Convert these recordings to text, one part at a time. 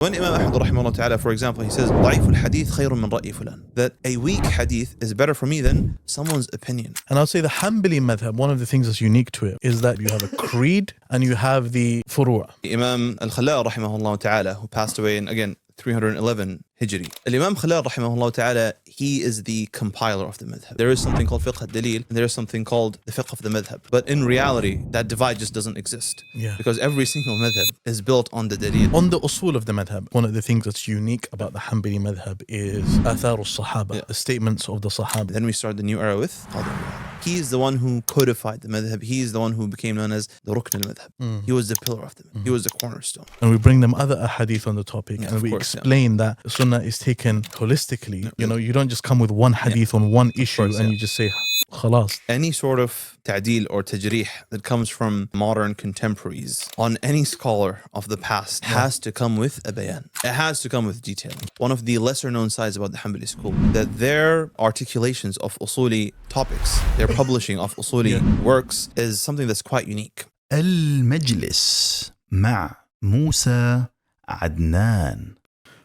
When Imam Ahmad rahimahullah ta'ala, for example, he says, ضعيف الحديث خير من رأي فلان. That a weak hadith is better for me than someone's opinion. And I'll say the Hanbali madhab, one of the things that's unique to it is that you have a creed and you have the furu'. Imam al-Khalal rahimahullah ta'ala, who passed away in, again, 311 Hijri. Imam Khalal rahimahullah ta'ala, he is the compiler of the madhab. There is something called fiqh al-dalil, and there is something called the fiqh of the madhab. But in reality, that divide just doesn't exist. Yeah. Because every single madhab is built on the dalil. On the usul of the madhab, one of the things that's unique about the Hanbali madhab is athar al-sahaba, the statements of the sahaba. Then we start the new era with Qadi. He is the one who codified the madhab. He is the one who became known as the rukn al-madhab. He was the pillar of the madhab. He was the cornerstone. And we bring them other ahadith on the topic, and we explain that sunnah is taken holistically. You know, you don't just come with one hadith on one issue and you just say, khalas. Any sort of ta'dil or tajrih that comes from modern contemporaries on any scholar of the past has to come with a bayan. It has to come with detailing. One of the lesser known sides about the Hanbali school, that their articulations of usuli topics, their publishing of usuli works is something that's quite unique. al-Majlis مع موسى عدنان.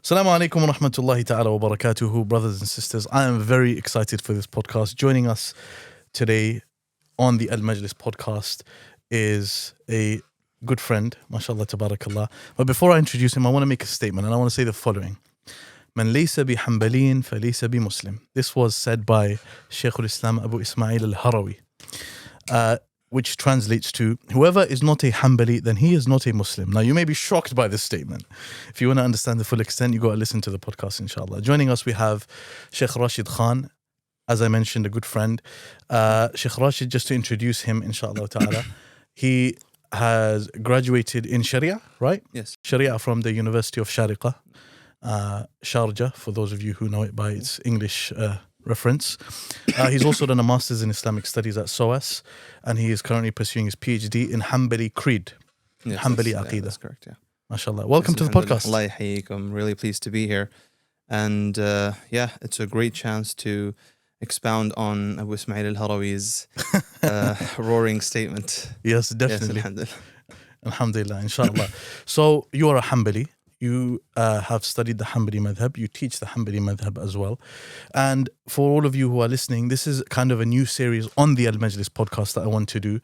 Assalamu alaikum wa rahmatullahi ta'ala wa barakatuhu, brothers and sisters. I am very excited for this podcast. Joining us today on the Al-Majlis podcast is a good friend, mashallah tabarakallah. But before I introduce him, I want to make a statement, and I want to say the following. Man laysa bi hanbaliyin fa laysa bi muslim. This was said by Shaykh al-Islam Abu Ismail al-Harawi, which translates to, whoever is not a Hanbali, then he is not a Muslim. Now, you may be shocked by this statement. If you want to understand the full extent, you got to listen to the podcast, inshallah. Joining us, we have Sheikh Rashid Khan, as I mentioned, a good friend. Sheikh Rashid, just to introduce him, inshallah ta'ala, he has graduated in Sharia, right? Yes. Sharia from the University of Sharqa, Sharjah, for those of you who know it by its English reference. He's also done a master's in Islamic studies at SOAS, and he is currently pursuing his PhD in Hanbali Creed, Hanbali Aqidah. That's correct, yeah. MashaAllah. Welcome to the podcast. Allah yahayik. I'm really pleased to be here. And it's a great chance to expound on Abu Ismail al-Harawi's roaring statement. Yes, definitely. Yes, Alhamdulillah, inshallah. So you are a Hanbali. You have studied the Hanbali madhab. You teach the Hanbali madhab as well. And for all of you who are listening, this is kind of a new series on the Al-Majlis podcast that I want to do,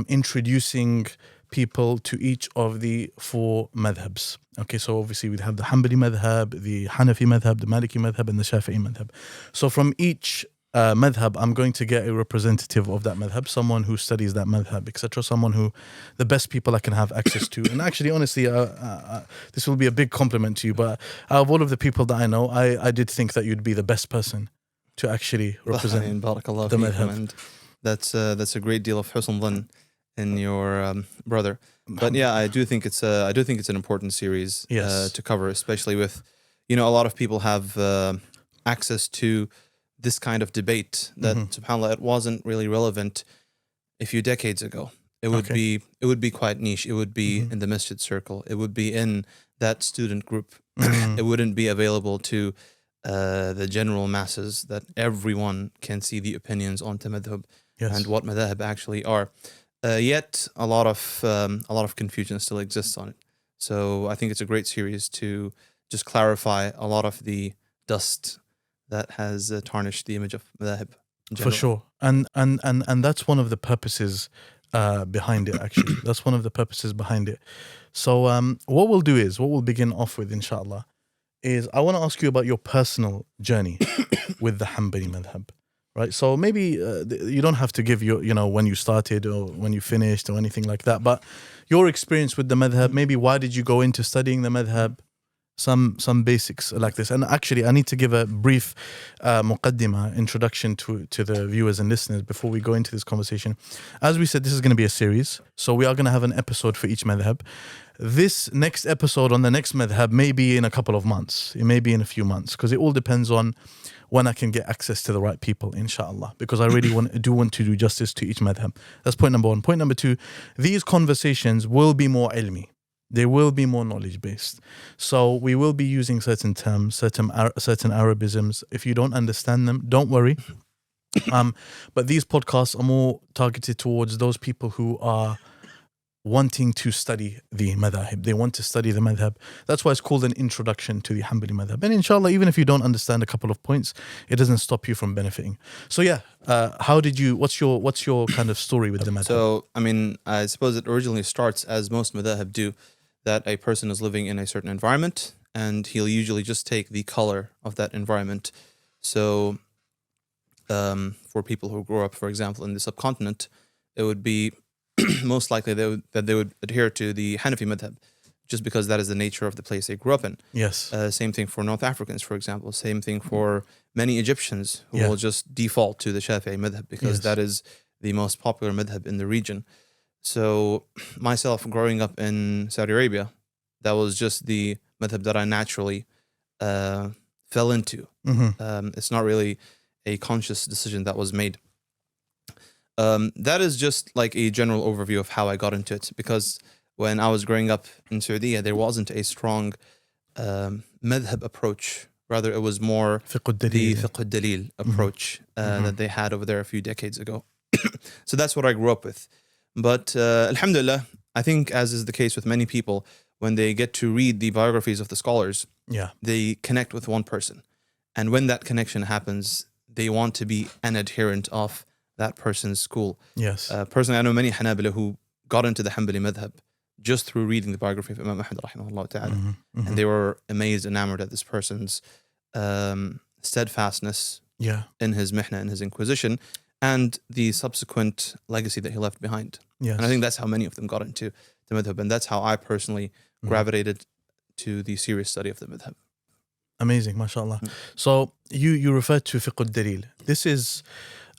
introducing people to each of the four madhabs. Okay, so obviously we have the Hanbali madhab, the Hanafi madhab, the Maliki madhab, and the Shafi'i madhab. So from each madhab, I'm going to get a representative of that madhab, someone who studies that madhab, etc. Someone who, the best people I can have access to. And actually, honestly, this will be a big compliment to you, but out of all of the people that I know, I did think that you'd be the best person to actually represent the madhab. And that's a great deal of husn dhan in your brother. But yeah, I do think it's an important series to cover, especially with, a lot of people have access to this kind of debate that, subhanAllah, it wasn't really relevant a few decades ago. It would be quite niche. It would be in the masjid circle. It would be in that student group. It wouldn't be available to the general masses, that everyone can see the opinions on madhab and what madhab actually are. Yet a lot of confusion still exists on it. So I think it's a great series to just clarify a lot of the dust that has tarnished the image of madhab in general. For sure. And that's one of the purposes behind it, actually. That's one of the purposes behind it. So what we'll begin off with, inshallah, is I want to ask you about your personal journey with the Hanbali madhab. Right? So maybe you don't have to give your, when you started or when you finished or anything like that, but your experience with the madhab, maybe why did you go into studying the madhab? Some basics like this. And actually, I need to give a brief muqaddimah, introduction to the viewers and listeners before we go into this conversation. As we said, this is going to be a series. So we are going to have an episode for each madhab. This next episode on the next madhab may be in a couple of months. It may be in a few months, because it all depends on when I can get access to the right people, inshallah. Because I really want to do justice to each madhab. That's point number one. Point number two, these conversations will be more ilmi. They will be more knowledge-based. So we will be using certain terms, certain Arabisms. If you don't understand them, don't worry. But these podcasts are more targeted towards those people who are wanting to study the madhab. They want to study the madhab. That's why it's called an introduction to the Hanbali madhab. And inshallah, even if you don't understand a couple of points, it doesn't stop you from benefiting. So yeah, what's your kind of story with the madhab? So, I mean, I suppose it originally starts, as most madhab do, that a person is living in a certain environment and he'll usually just take the color of that environment. So for people who grow up, for example, in the subcontinent, it would be most likely that they would adhere to the Hanafi madhab, just because that is the nature of the place they grew up in. Yes. Same thing for North Africans, for example. Same thing for many Egyptians who will just default to the Shafi'i madhab because that is the most popular madhab in the region. So myself, growing up in Saudi Arabia, that was just the madhab that I naturally fell into. It's not really a conscious decision that was made. That is just like a general overview of how I got into it, because when I was growing up in Saudi, there wasn't a strong madhab approach. Rather, it was more the fiqh al-dalil approach that they had over there a few decades ago. So that's what I grew up with. But alhamdulillah, I think, as is the case with many people, when they get to read the biographies of the scholars, they connect with one person. And when that connection happens, they want to be an adherent of that person's school. Yes. Personally, I know many Hanabila who got into the Hanbali madhab just through reading the biography of Imam Ahmad rahimahullah ta'ala. And they were amazed, enamored at this person's steadfastness in his mihna, in his inquisition, and the subsequent legacy that he left behind. Yes. And I think that's how many of them got into the madhab, and that's how I personally gravitated to the serious study of the madhab. Amazing, mashallah. So you referred to fiqh al-dalil. This is,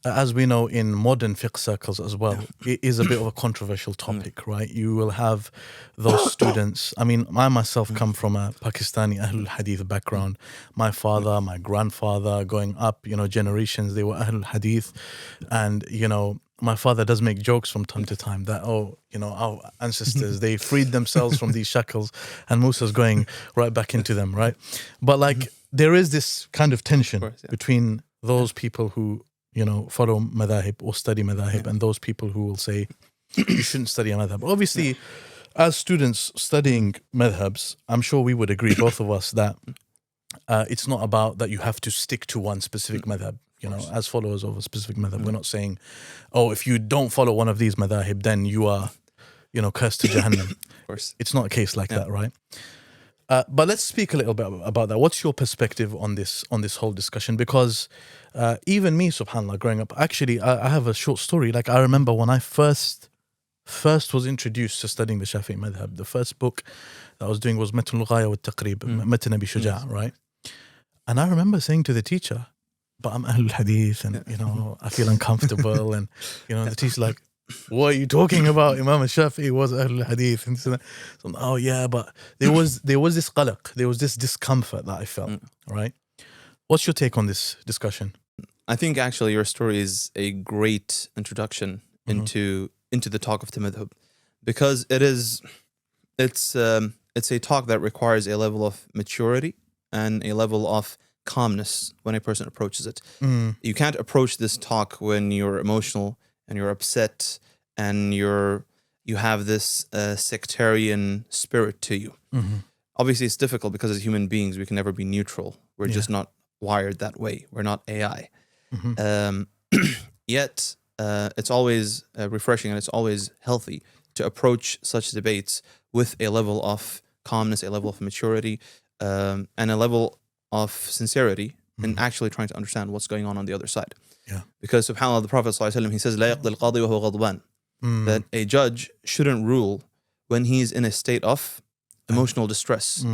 as we know in modern fiqh circles as well, it is a bit of a controversial topic, right? You will have those students. I mean, I myself come from a Pakistani Ahlul Hadith background. My father, my grandfather, going up, generations, they were Ahlul Hadith. And, my father does make jokes from time to time that, our ancestors, they freed themselves from these shackles and Musa's going right back into them, right? But there is this kind of tension between those people who, follow madhahib or study madhahib and those people who will say you shouldn't study a madhab. Obviously, as students studying madhabs, I'm sure we would agree, both of us, that it's not about that you have to stick to one specific madhab. As followers of a specific madhab, we're not saying, if you don't follow one of these madhahib, then you are, cursed to Jahannam. Of course. It's not a case like that, right? But let's speak a little bit about that. What's your perspective on this whole discussion? Because even me, subhanAllah, growing up, actually, I have a short story. I remember when I first was introduced to studying the Shafi'i madhab, the first book that I was doing was Matn al-Ghaya wa al-Taqrib, Matn Abi Shuja', right? And I remember saying to the teacher, but I'm Ahlul Hadith and, I feel uncomfortable. And, the teacher's like, what are you talking about? Imam al-Shafi'i was Ahlul Hadith. And so, but there was this qalaq, there was this discomfort that I felt, right? What's your take on this discussion? I think actually your story is a great introduction into the talk of the madhab, because it's a talk that requires a level of maturity and a level of calmness when a person approaches it. You can't approach this talk when you're emotional and you're upset and you have this sectarian spirit to you. Obviously, it's difficult because as human beings, we can never be neutral. We're just not wired that way. We're not AI. Yet, it's always refreshing and it's always healthy to approach such debates with a level of calmness, a level of maturity, and a level of sincerity in actually trying to understand what's going on the other side. Because subhanAllah, the Prophet ﷺ, he says, لا يقضي القاضي وهو غضبان, that a judge shouldn't rule when he's in a state of emotional distress.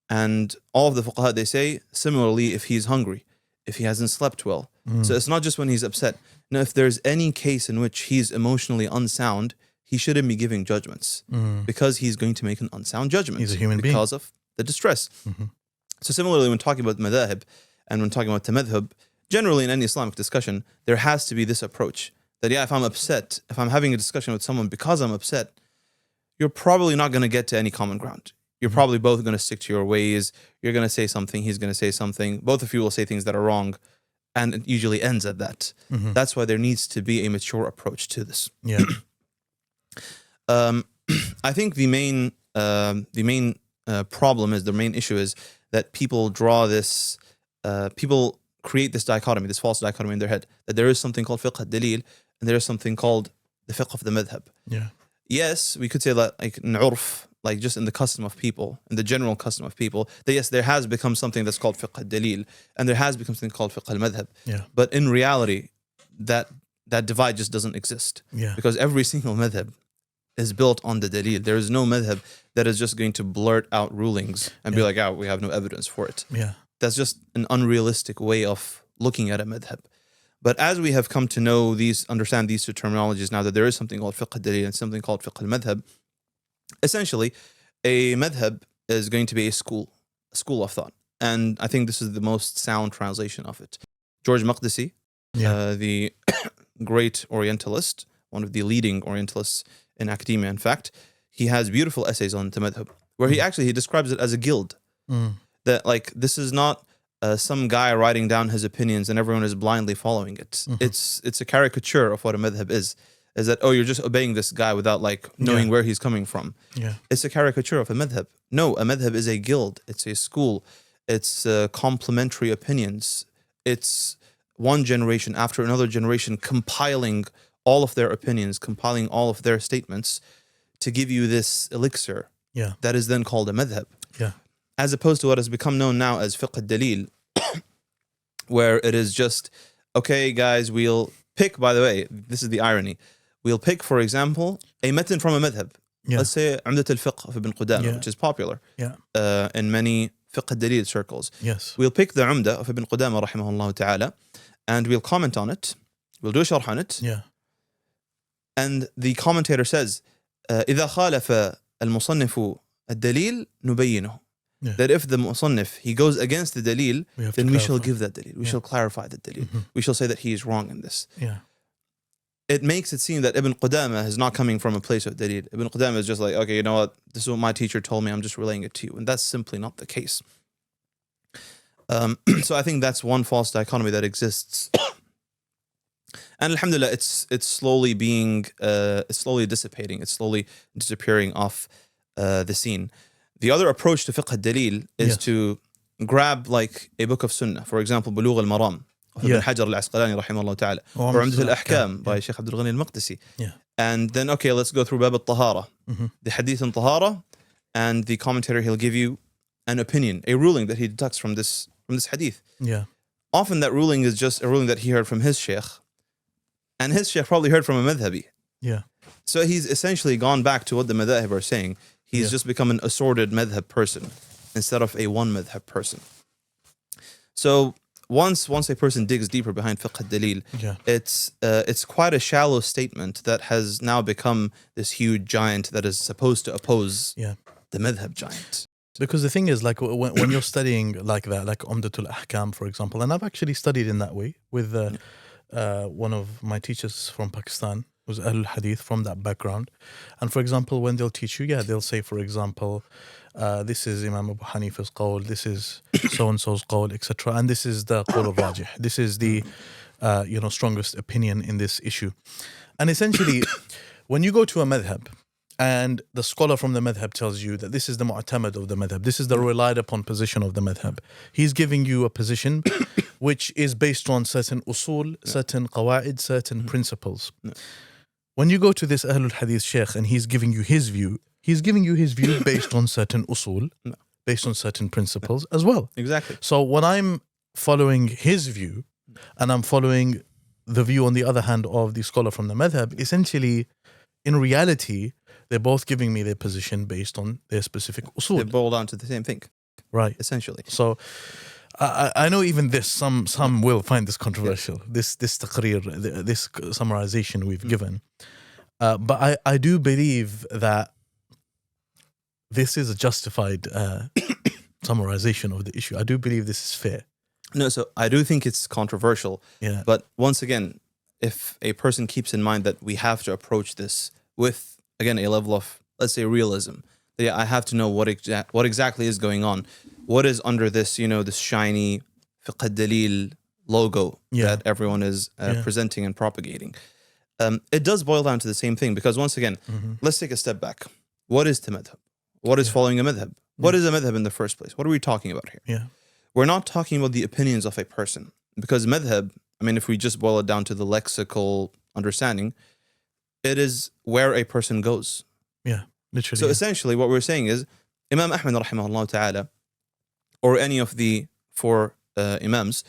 And all of the fuqaha, they say, similarly, if he's hungry, if he hasn't slept well. So it's not just when he's upset. Now, if there's any case in which he's emotionally unsound, he shouldn't be giving judgments because he's going to make an unsound judgment. He's a human being. Because of the distress. So similarly, when talking about madhahib and when talking about tamadhub, generally in any Islamic discussion, there has to be this approach that, if I'm upset, if I'm having a discussion with someone because I'm upset, you're probably not going to get to any common ground. You're probably both going to stick to your ways. You're going to say something, he's going to say something. Both of you will say things that are wrong, and it usually ends at that. That's why there needs to be a mature approach to this. I think the main problem is, the main issue is that people draw this, people create this dichotomy, this false dichotomy in their head, that there is something called fiqh al-dalil and there is something called the fiqh of the madhab. Yeah. Yes, we could say that like in urf, like just in the custom of people, in the general custom of people, that yes, there has become something that's called fiqh al-dalil and there has become something called fiqh al-madhab. Yeah. But in reality, that divide just doesn't exist. Yeah. Because every single madhab is built on the dalil. There is no madhab that is just going to blurt out rulings and be like, we have no evidence for it. Yeah. That's just an unrealistic way of looking at a madhab. But as we have come to know understand these two terminologies now, that there is something called fiqh al-dalil and something called fiqh al-madhab, essentially, a madhab is going to be a school of thought. And I think this is the most sound translation of it. George Maqdisi, the great Orientalist, one of the leading Orientalists in academia, in fact, he has beautiful essays on the madhab, where he describes it as a guild. That like this is not some guy writing down his opinions and everyone is blindly following it. It's a caricature of what a madhab is that, you're just obeying this guy without like knowing where he's coming from. It's a caricature of a madhab. No, a madhab is a guild. It's a school. It's complementary opinions. It's one generation after another generation compiling all of their opinions, compiling all of their statements to give you this elixir that is then called a madhab. As opposed to what has become known now as fiqh al-dalil, where it is just, okay, guys, we'll pick, by the way, this is the irony, we'll pick, for example, a matan from a madhab. Let's say Umdat al-Fiqh of Ibn Qudamah, which is popular in many fiqh al-dalil circles. We'll pick the Umda of Ibn Qudamah, rahimahullah ta'ala, and we'll comment on it. We'll do a sharh on it. And the commentator says, إذا خالف المصنف الدليل نبينه. That if the musannif, he goes against the dalil, then we shall give that dalil. We shall clarify the dalil. We shall say that he is wrong in this. It makes it seem that Ibn Qudamah is not coming from a place of dalil. Ibn Qudamah is just like, okay, you know what? This is what my teacher told me. I'm just relaying it to you. And that's simply not the case. So I think that's one false dichotomy that exists. And alhamdulillah, it's slowly dissipating. It's slowly disappearing off the scene. The other approach to fiqh al-dalil is to grab like a book of sunnah, for example, Bulugh al-Maram of Ibn Hajar al-Asqalani rahimahullah ta'ala, or Umdat al-Ahkam by Sheikh Abdul Ghani al-Maqdisi. And then, okay, let's go through Bab al-Tahara, the hadith in Tahara, and the commentator, he'll give you an opinion, a ruling that he deducts from this hadith. Often that ruling is just a ruling that he heard from his sheikh, and his sheikh probably heard from a madhabi. So he's essentially gone back to what the madhab are saying. He's just become an assorted madhab person instead of a one madhab person. So once a person digs deeper behind fiqh al-dalil, it's quite a shallow statement that has now become this huge giant that is supposed to oppose the madhab giant. Because the thing is, like when you're studying like that, like Umdatul Ahkam, for example, and I've actually studied in that way with one of my teachers from Pakistan, who's Ahlul Hadith, from that background. And for example, when they'll teach you, they'll say, for example, this is Imam Abu Hanifa's qawl, this is so-and-so's qawl, etc. And this is the qawl al-rajih. This is the strongest opinion in this issue. And essentially, when you go to a madhab, and the scholar from the madhab tells you that this is the mu'tamad of the madhab, this is the relied upon position of the madhab, he's giving you a position which is based on certain usul, certain qawa'id, certain principles. When you go to this Ahlul Hadith Sheikh and he's giving you his view based on certain usul, based on certain principles as well. Exactly. So when I'm following his view and I'm following the view on the other hand of the scholar from the madhab, essentially, in reality, they're both giving me their position based on their specific usul. They boil down to the same thing. Right. Essentially. So I know even this, some will find this controversial, this taqreer, this summarization we've given. But I do believe that this is a justified summarization of the issue. I do believe this is fair. No, so I do think it's controversial. But once again, if a person keeps in mind that we have to approach this with, again, a level of, let's say, realism. I have to know what exactly is going on. What is under this, this shiny fiqh al-dalil logo that everyone is presenting and propagating. it does boil down to the same thing, because once again, let's take a step back. What is the madhab? What is following a madhab? What is a madhab in the first place? What are we talking about here? Yeah. We're not talking about the opinions of a person, because madhab, I mean, if we just boil it down to the lexical understanding, it is where a person goes. Yeah, literally. So essentially what we're saying is Imam Ahmad rahimahullah ta'ala, or any of the four imams,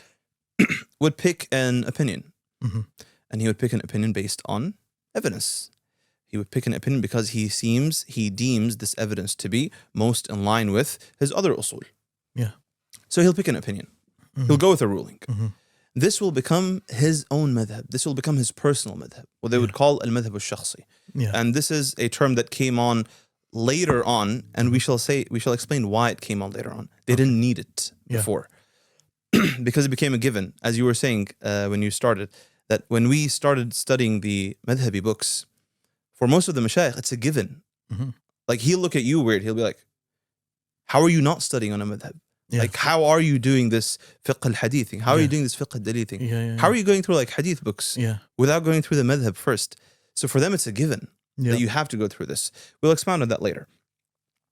would pick an opinion. And he would pick an opinion based on evidence. He would pick an opinion because he deems this evidence to be most in line with his other usul. Yeah. So he'll pick an opinion. He'll go with a ruling. This will become his own madhab. This will become his personal madhab, what they would call al-madhab al-shakhsi. Yeah. And this is a term that came on later on, and we shall explain why it came on later on. They didn't need it before. Because it became a given. As you were saying when you started, that when we started studying the madhabi books, for most of the mashayikh, it's a given. Like, he'll look at you weird. He'll be like, how are you not studying on a madhab? Yeah. Like, how are you doing this fiqh al-hadith thing? How are you doing this fiqh al-dalil thing? How are you going through like hadith books without going through the madhab first? So for them, it's a given that you have to go through this. We'll expound on that later.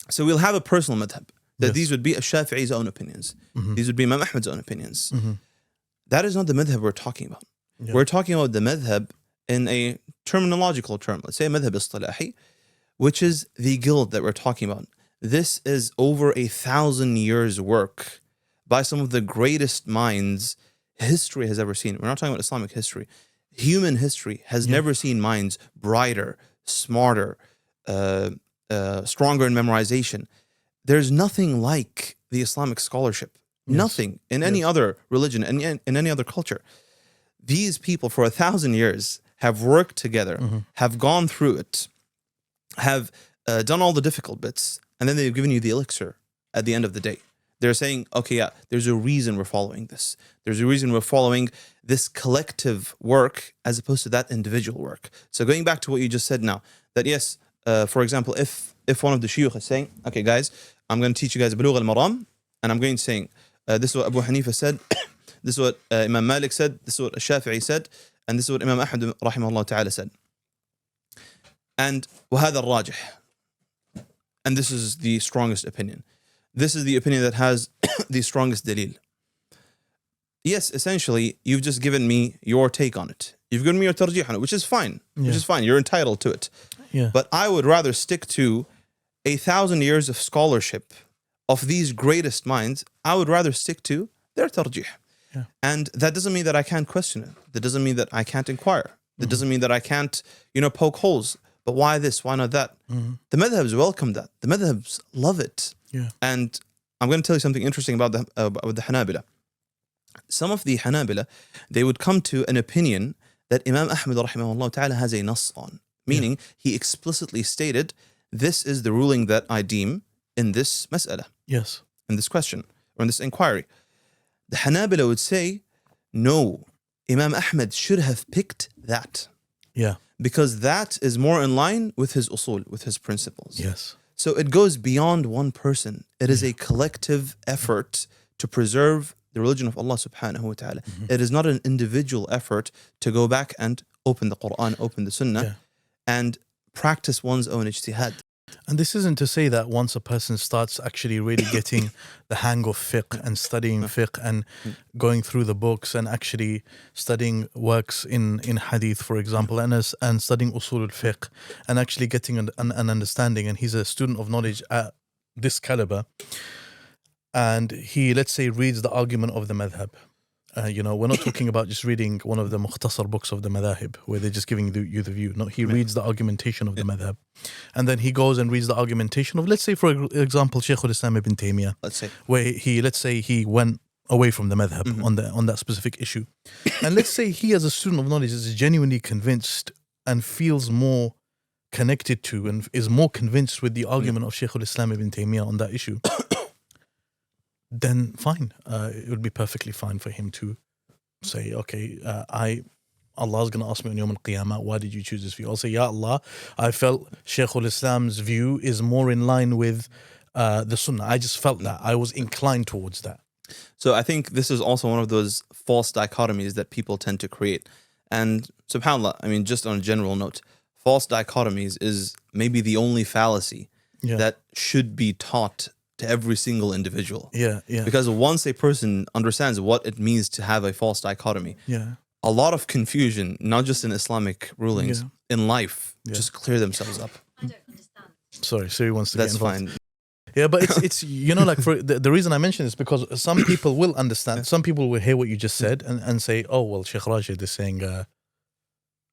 So we'll have a personal madhab, that these would be Shafi'i's own opinions. These would be Imam Ahmad's own opinions. That is not the madhab we're talking about. We're talking about the madhab in a terminological term. Let's say madhab istilahi, which is the guild that we're talking about. This is over 1,000 years work by some of the greatest minds history has ever seen. We're not talking about Islamic history. Human history has never seen minds brighter, smarter, stronger in memorization. There's nothing like the Islamic scholarship. Nothing in any other religion and in any other culture. These people for 1,000 years have worked together, have gone through it, have done all the difficult bits, and then they've given you the elixir at the end of the day. They're saying, okay, yeah, there's a reason we're following this. There's a reason we're following this collective work as opposed to that individual work. So going back to what you just said now, that yes, for example, if one of the shuyukh is saying, okay, guys, I'm going to teach you guys Bulugh al-Maram, and I'm going to say, this is what Abu Hanifa said, this is what Imam Malik said, this is what Shafi'i said, and this is what Imam Ahmad rahimahullah ta'ala said. And وَهَذَا الرَّاجِحِ, and this is the strongest opinion. This is the opinion that has the strongest dalil. Yes, essentially, you've just given me your take on it. You've given me your tarjih on it, which is fine. Which is fine. You're entitled to it. Yeah. But I would rather stick to 1,000 years of scholarship of these greatest minds. I would rather stick to their tarjih. Yeah. And that doesn't mean that I can't question it. That doesn't mean that I can't inquire. That doesn't mean that I can't, poke holes. But why this? Why not that? The madhabs welcome that. The madhabs love it. Yeah. And I'm going to tell you something interesting about the Hanabila. Some of the Hanabila, they would come to an opinion that Imam Ahmad rahimahullah ta'ala has a nas on. Meaning, he explicitly stated, this is the ruling that I deem in this mas'ala. Yes. In this question, or in this inquiry. The Hanabila would say, no, Imam Ahmad should have picked that. Yeah. Because that is more in line with his usul, with his principles. Yes. So it goes beyond one person. It is a collective effort to preserve the religion of Allah subhanahu wa ta'ala. It is not an individual effort to go back and open the Quran, open the Sunnah, and practice one's own ijtihad. And this isn't to say that once a person starts actually really getting the hang of fiqh and studying fiqh and going through the books and actually studying works in hadith, for example, and studying usul al-fiqh and actually getting an understanding, and he's a student of knowledge at this caliber, and he, let's say, reads the argument of the madhab. We're not talking about just reading one of the mukhtasar books of the madhahib where they're just giving you the view. No, he reads the argumentation of the madhab. And then he goes and reads the argumentation of, let's say, for example, Shaykh al-Islam ibn Taymiyyah. Let's say he went away from the madhab on that specific issue. And let's say he, as a student of knowledge, is genuinely convinced and feels more connected to and is more convinced with the argument of Shaykh al-Islam ibn Taymiyyah on that issue. Then fine, it would be perfectly fine for him to say, okay, Allah's going to ask me on Yawm al-Qiyamah, why did you choose this view? I'll say, Ya Allah, I felt Shaykh al-Islam's view is more in line with the Sunnah. I just felt that. I was inclined towards that. So I think this is also one of those false dichotomies that people tend to create. And subhanAllah, I mean, just on a general note, false dichotomies is maybe the only fallacy that should be taught to every single individual. Because once a person understands what it means to have a false dichotomy, a lot of confusion, not just in Islamic rulings, in life, just clear themselves up. I don't understand. Sorry, Siri wants to That's get involved. fine. Yeah, but it's you know, like for the reason I mention this because some people will understand. Some people will hear what you just said and say, "Oh, well, Sheikh Rashid is saying,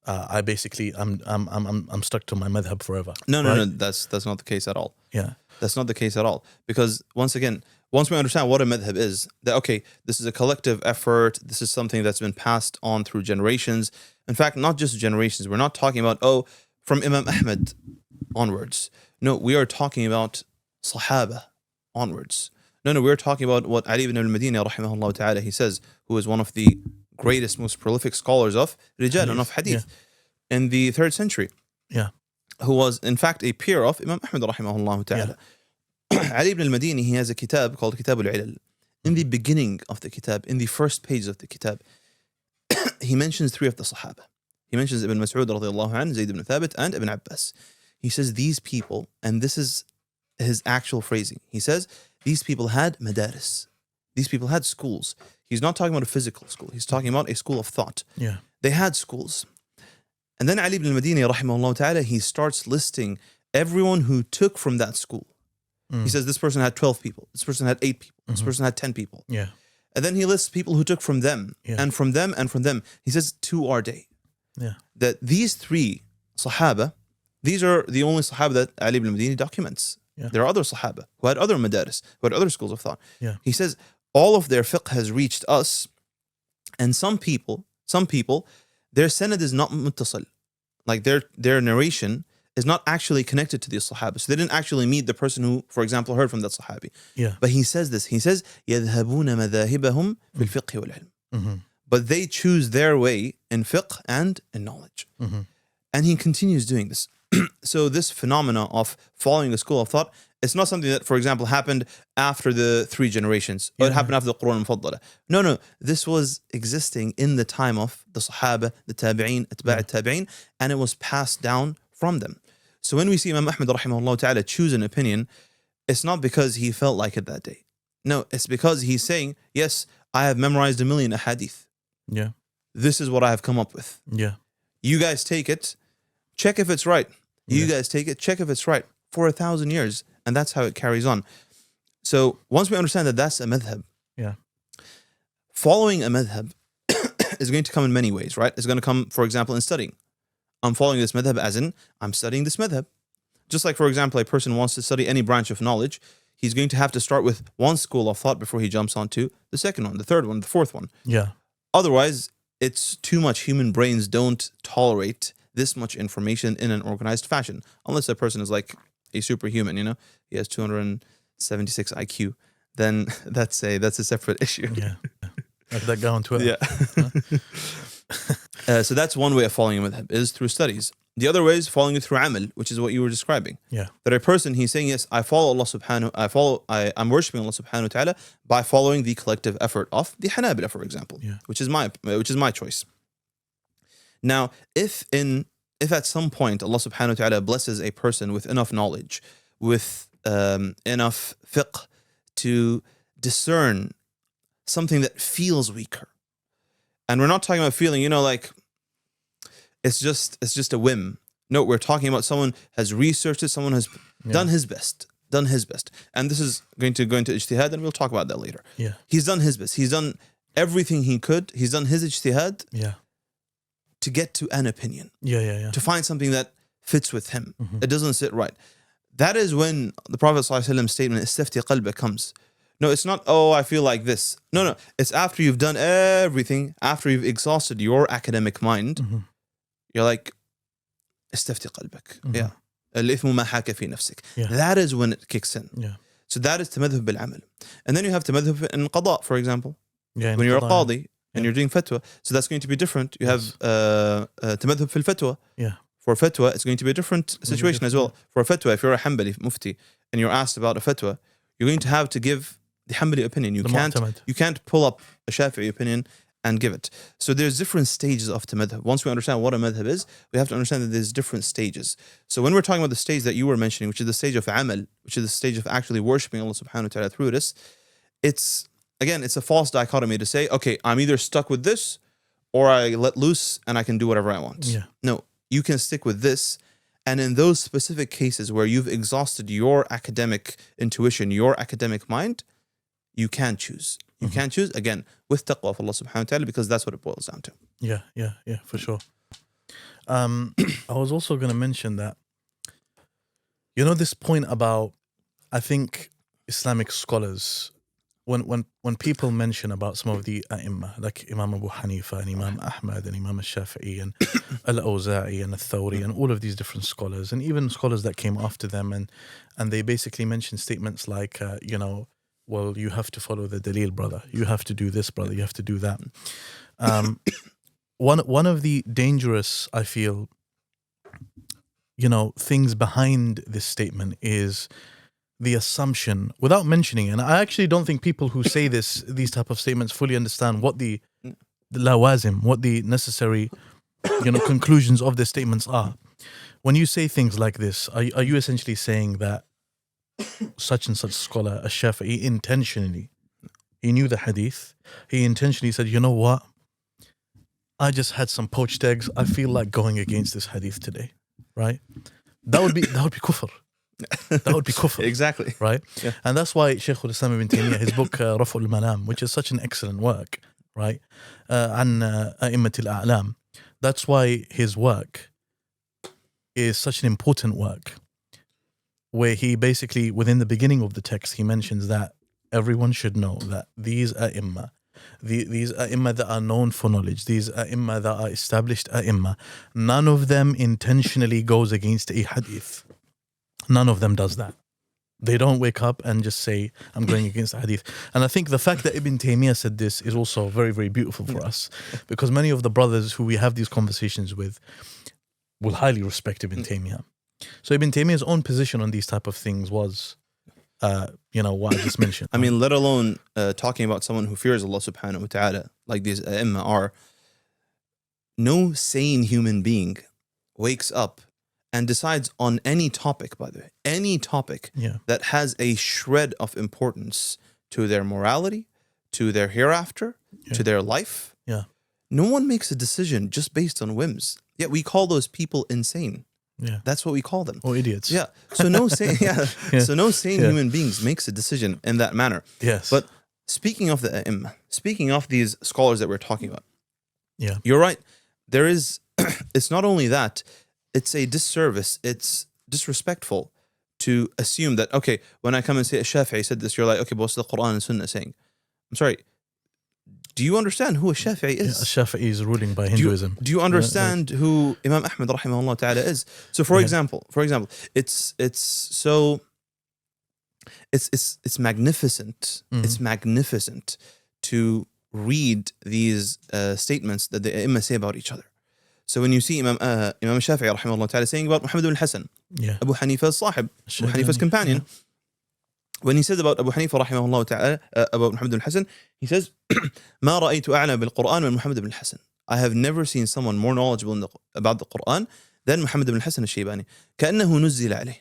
I basically I'm stuck to my madhab forever." No, that's not the case at all. That's not the case at all. Because once again, once we understand what a madhab is, that okay, this is a collective effort. This is something that's been passed on through generations. In fact, not just generations. We're not talking about from Imam Ahmed onwards. No, we are talking about Sahaba onwards. No, we're talking about what Ali ibn al-Madini rahimahullah ta'ala, he says, who is one of the greatest, most prolific scholars of Rijal and of Hadith in the 3rd century. Who was in fact a peer of Imam Ahmed rahimahullah ta'ala. Ali ibn al-Madini, he has a kitab called Kitab al-Ilal. In the beginning of the kitab, in the first page of the kitab, he mentions 3 of the Sahaba. He mentions Ibn Mas'ud radiallahu anhu, Zayd ibn Thabit, and Ibn Abbas. He says these people, and this is his actual phrasing. He says these people had madaris. These people had schools. He's not talking about a physical school. He's talking about a school of thought. They had schools. And then Ali ibn al-Madini rahimahullah ta'ala, he starts listing everyone who took from that school. He says this person had 12 people. This person had 8 people. This person had 10 people. And then he lists people who took from them and from them and from them. He says to our day. That these 3 Sahaba, these are the only Sahaba that Ali ibn al-Madini documents. There are other Sahaba who had other madaris, who had other schools of thought. He says all of their fiqh has reached us, and some people, their sanad is not muttasal. Like their narration is not actually connected to the Sahaba. So they didn't actually meet the person who, for example, heard from that Sahabi. But he says this. He says, يَذْهَبُونَ مَذَاهِبَهُمْ فِي الْفِقْهِ وَالْعِلْمِ. But they choose their way in fiqh and in knowledge. And he continues doing this. So this phenomena of following a school of thought, it's not something that, for example, happened after the 3 generations. Or it happened after the Qur'an al-Mufaddala. No. This was existing in the time of the Sahaba, the Tabi'een, Atba' al-Tabi'een, and it was passed down from them. So when we see Imam Ahmed rahimahullah ta'ala choose an opinion, it's not because he felt like it that day. No, it's because he's saying, yes, I have memorized 1,000,000 ahadith. This is what I have come up with. You guys take it, check if it's right. You guys take it, check if it's right for 1,000 years. And that's how it carries on. So once we understand that that's a madhab, following a madhab is going to come in many ways, right? It's going to come, for example, in studying. I'm following this madhab as in, I'm studying this madhab. Just like, for example, a person wants to study any branch of knowledge, he's going to have to start with one school of thought before he jumps onto the second one, the third one, the fourth one. Otherwise, it's too much. Human brains don't tolerate this much information in an organized fashion. Unless that person is like a superhuman, you know, he has 276 IQ, then that's a separate issue. Like that guy on Twitter. So that's one way of following a madhab, is through studies. The other way is following it through amal, which is what you were describing. That a person, he's saying, yes, I'm worshiping Allah subhanahu wa ta'ala by following the collective effort of the Hanabila, for example, which is my choice. Now, if at some point Allah subhanahu wa ta'ala blesses a person with enough knowledge, with enough fiqh to discern something that feels weaker, and we're not talking about feeling, you know, like it's just a whim. No, we're talking about someone has researched it, someone has done his best. And this is going to go into ijtihad, and we'll talk about that later. He's done his best. He's done everything he could. He's done his ijtihad to get to an opinion. To find something that fits with him. It doesn't sit right. That is when the Prophet ﷺ statement, istafti qalbak, comes. No, it's not, I feel like this. No. It's after you've done everything, after you've exhausted your academic mind, you're like, istafti qalbak. الإثم ما حاك في نفسك. That is when it kicks in. So that is tamadhub bil-amal. And then you have tamadhub in qada, for example. When you're a qadi and you're doing fatwa. So that's going to be different. You have tamadhub fil fatwa. For fatwa, it's going to be a different situation as well. For a fatwa, if you're a Hanbali mufti and you're asked about a fatwa, you're going to have to give the Hanbali opinion. You can't pull up a Shafi'i opinion and give it. So there's different stages of the madhab. Once we understand what a madhab is, we have to understand that there's different stages. So when we're talking about the stage that you were mentioning, which is the stage of amal, which is the stage of actually worshiping Allah subhanahu wa ta'ala through this, it's a false dichotomy to say, okay, I'm either stuck with this or I let loose and I can do whatever I want. Yeah. No, you can stick with this. And in those specific cases where you've exhausted your academic intuition, your academic mind, you can choose. You can choose, again, with taqwa of Allah subhanahu wa ta'ala, because that's what it boils down to. Yeah, for sure. I was also going to mention that, this point about, I think Islamic scholars, when people mention about some of the ai''imma, like Imam Abu Hanifa and Imam Ahmad and Imam al-Shafi'i and al-Awza'i and al-Thawri and all of these different scholars, and even scholars that came after them, and they basically mention statements like, well, you have to follow the dalil, brother. You have to do this, brother. You have to do that. One of the dangerous, I feel, things behind this statement is the assumption, without mentioning it. And I actually don't think people who say these type of statements fully understand what the lawazim, what the necessary, conclusions of the statements are. When you say things like this, are you essentially saying that such and such scholar, al-Shafi'i, intentionally, he knew the hadith, he intentionally said, you know what, I just had some poached eggs, I feel like going against this hadith today, right? That would be kufr. That would be kufr. Exactly. Right? Yeah. And that's why Shaykh al-Islam ibn Taymiyyah, his book Raf' al-Malam, which is such an excellent work, right? An a'immat al-a'lam. That's why his work is such an important work, where he basically, within the beginning of the text, he mentions that everyone should know that these ai''imma, these ai''imma that are known for knowledge, these ai''imma that are established ai''imma, none of them intentionally goes against a hadith. None of them does that. They don't wake up and just say, I'm going against the hadith. And I think the fact that Ibn Taymiyyah said this is also very, very beautiful for us, because many of the brothers who we have these conversations with will highly respect Ibn Taymiyyah. So Ibn Taymiyyah's own position on these type of things was, what I just mentioned. I mean, let alone talking about someone who fears Allah subhanahu wa ta'ala, like these ai''imma are. No sane human being wakes up and decides on any topic, by the way, any topic that has a shred of importance to their morality, to their hereafter, to their life. Yeah. No one makes a decision just based on whims. Yet we call those people insane. Yeah. That's what we call them. Or idiots. Yeah. So no sane So no sane human beings makes a decision in that manner. Yes. But speaking of the ai''imma, speaking of these scholars that we're talking about. Yeah. You're right. There is it's not only that, it's a disservice, it's disrespectful to assume that, okay, when I come and say al-Shafi'i said this, you're like, okay, but what's the Quran and Sunnah saying? I'm sorry. Do you understand who al-Shafi'i is? Al-Shafi'i is ruling by Hinduism. Do you understand who Imam Ahmad rahimahullah ta'ala is? So for example, it's magnificent. It's magnificent to read these statements that the ai''imma say about each other. So when you see Imam Shafi'i rahimahullah ta'ala saying about Muhammad ibn Hassan, Abu Hanifa's sahib, Abu Hanifa's companion, when he says about Abu Hanifa rahimahullah ta'ala, about Muhammad ibn Hassan, he says, ما رأيت أعلم بالقرآن من محمد ibn Hassan. I have never seen someone more knowledgeable about the Quran than Muhammad ibn Hassan al-Shaybani. كأنه نزل عليه.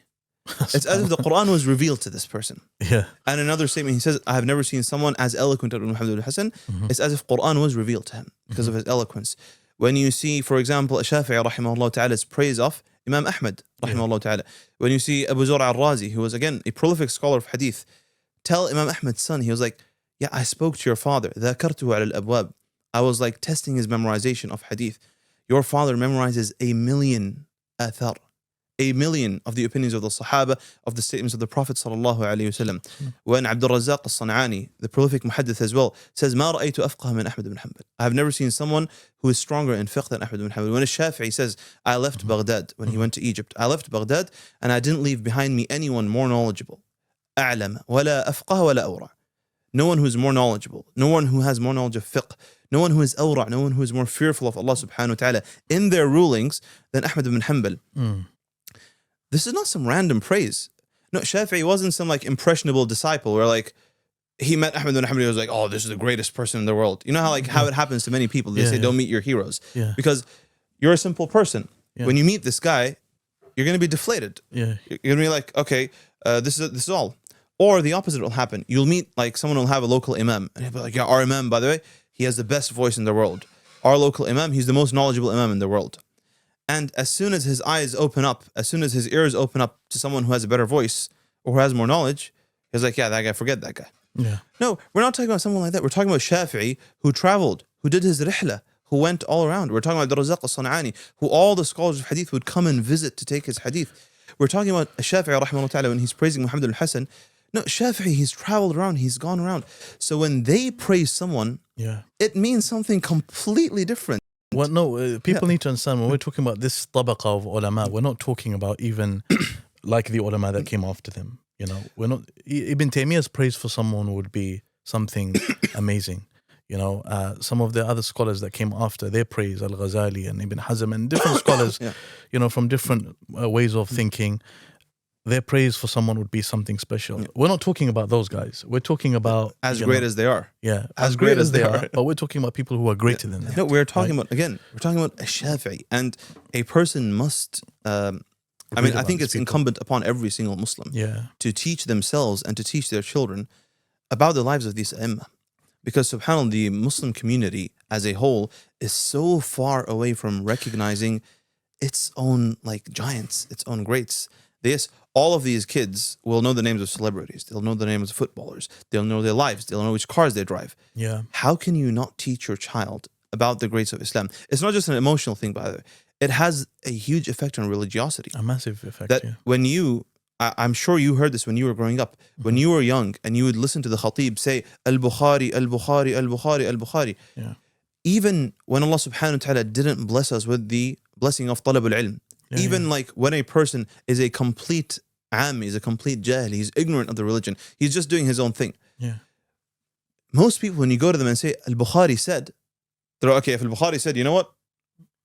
It's as if the Quran was revealed to this person. Yeah. And another statement, he says, I have never seen someone as eloquent as Muhammad ibn Hassan. It's as if Quran was revealed to him because of his eloquence. When you see, for example, Shafi'i rahimahullah ta'ala's praise of Imam Ahmad rahimahullah ta'ala. When you see Abu Zur'a al-Razi, who was again a prolific scholar of hadith, tell Imam Ahmad's son, he was like, yeah, I spoke to your father. ذَكَرْتُهُ عَلَى الْأَبْوَابِ. I was like testing his memorization of hadith. Your father memorizes 1,000,000 athar. 1,000,000 of the opinions of the Sahaba, of the statements of the Prophet sallallahu alaihi wasallam. When Abdul Razzaq al-San'ani, the prolific muhaddith as well, says, ما رأيت أفقه من أحمد بن حنبل. I have never seen someone who is stronger in fiqh than Ahmad ibn Hanbal. When al-Shafi'i says, I left Baghdad, when he went to Egypt, I left Baghdad and I didn't leave behind me anyone more knowledgeable. أعلم ولا أفقه ولا أورع. No one who is more knowledgeable, no one who has more knowledge of fiqh, no one who is awra', no one who is more fearful of Allah subhanahu wa ta'ala in their rulings than Ahmad ibn Hanbal. This is not some random praise. No, Shafi'i wasn't some like impressionable disciple where like he met Ahmed bin Hanbali, he was like, oh, this is the greatest person in the world. You know how it happens to many people. They say, don't meet your heroes. Yeah. Because you're a simple person. Yeah. When you meet this guy, you're going to be deflated. Yeah. You're going to be like, okay, this is all. Or the opposite will happen. You'll meet like someone will have a local imam. And he'll be like, yeah, our imam, by the way, he has the best voice in the world. Our local imam, he's the most knowledgeable imam in the world. And as soon as his eyes open up, as soon as his ears open up to someone who has a better voice or who has more knowledge, he's like, yeah, that guy, forget that guy. Yeah. No, we're not talking about someone like that. We're talking about Shafi'i, who traveled, who did his rihla, who went all around. We're talking about Razaq al-San'ani, who all the scholars of hadith would come and visit to take his hadith. We're talking about Shafi'i, rahimahullah ta'ala, when he's praising Muhammad al-Hasan. No, Shafi'i, he's traveled around, he's gone around. So when they praise someone, it means something completely different. Well, no, people need to understand when we're talking about this tabaqa of ulama, we're not talking about even like the ulama that came after them. You know, we're not. Ibn Taymiyyah's praise for someone would be something amazing. You know, some of the other scholars that came after, their praise, Al-Ghazali and Ibn Hazm and different scholars, you know, from different ways of thinking, their praise for someone would be something special. We're not talking about those guys. We're talking about as great as they are. Yeah, as great as they are. But we're talking about people who are greater than that. No, we're talking about, again, we're talking about a Shafi'i. And a person must, I think it's incumbent upon every single Muslim to teach themselves and to teach their children about the lives of these Imam. Because subhanAllah, the Muslim community as a whole is so far away from recognizing its own like giants, its own greats. Yes, all of these kids will know the names of celebrities. They'll know the names of footballers. They'll know their lives. They'll know which cars they drive. Yeah. How can you not teach your child about the greats of Islam? It's not just an emotional thing, by the way. It has a huge effect on religiosity. A massive effect, that when you, I'm sure you heard this when you were growing up. When you were young and you would listen to the khatib say, Al-Bukhari, Al-Bukhari, Al-Bukhari, Al-Bukhari. Yeah. Even when Allah subhanahu wa ta'ala didn't bless us with the blessing of talab al-ilm. Even like when a person is a complete ami, is a complete jahil, he's ignorant of the religion, he's just doing his own thing. Yeah. Most people, when you go to them and say, Al-Bukhari said, they're like, okay, if Al-Bukhari said, you know what?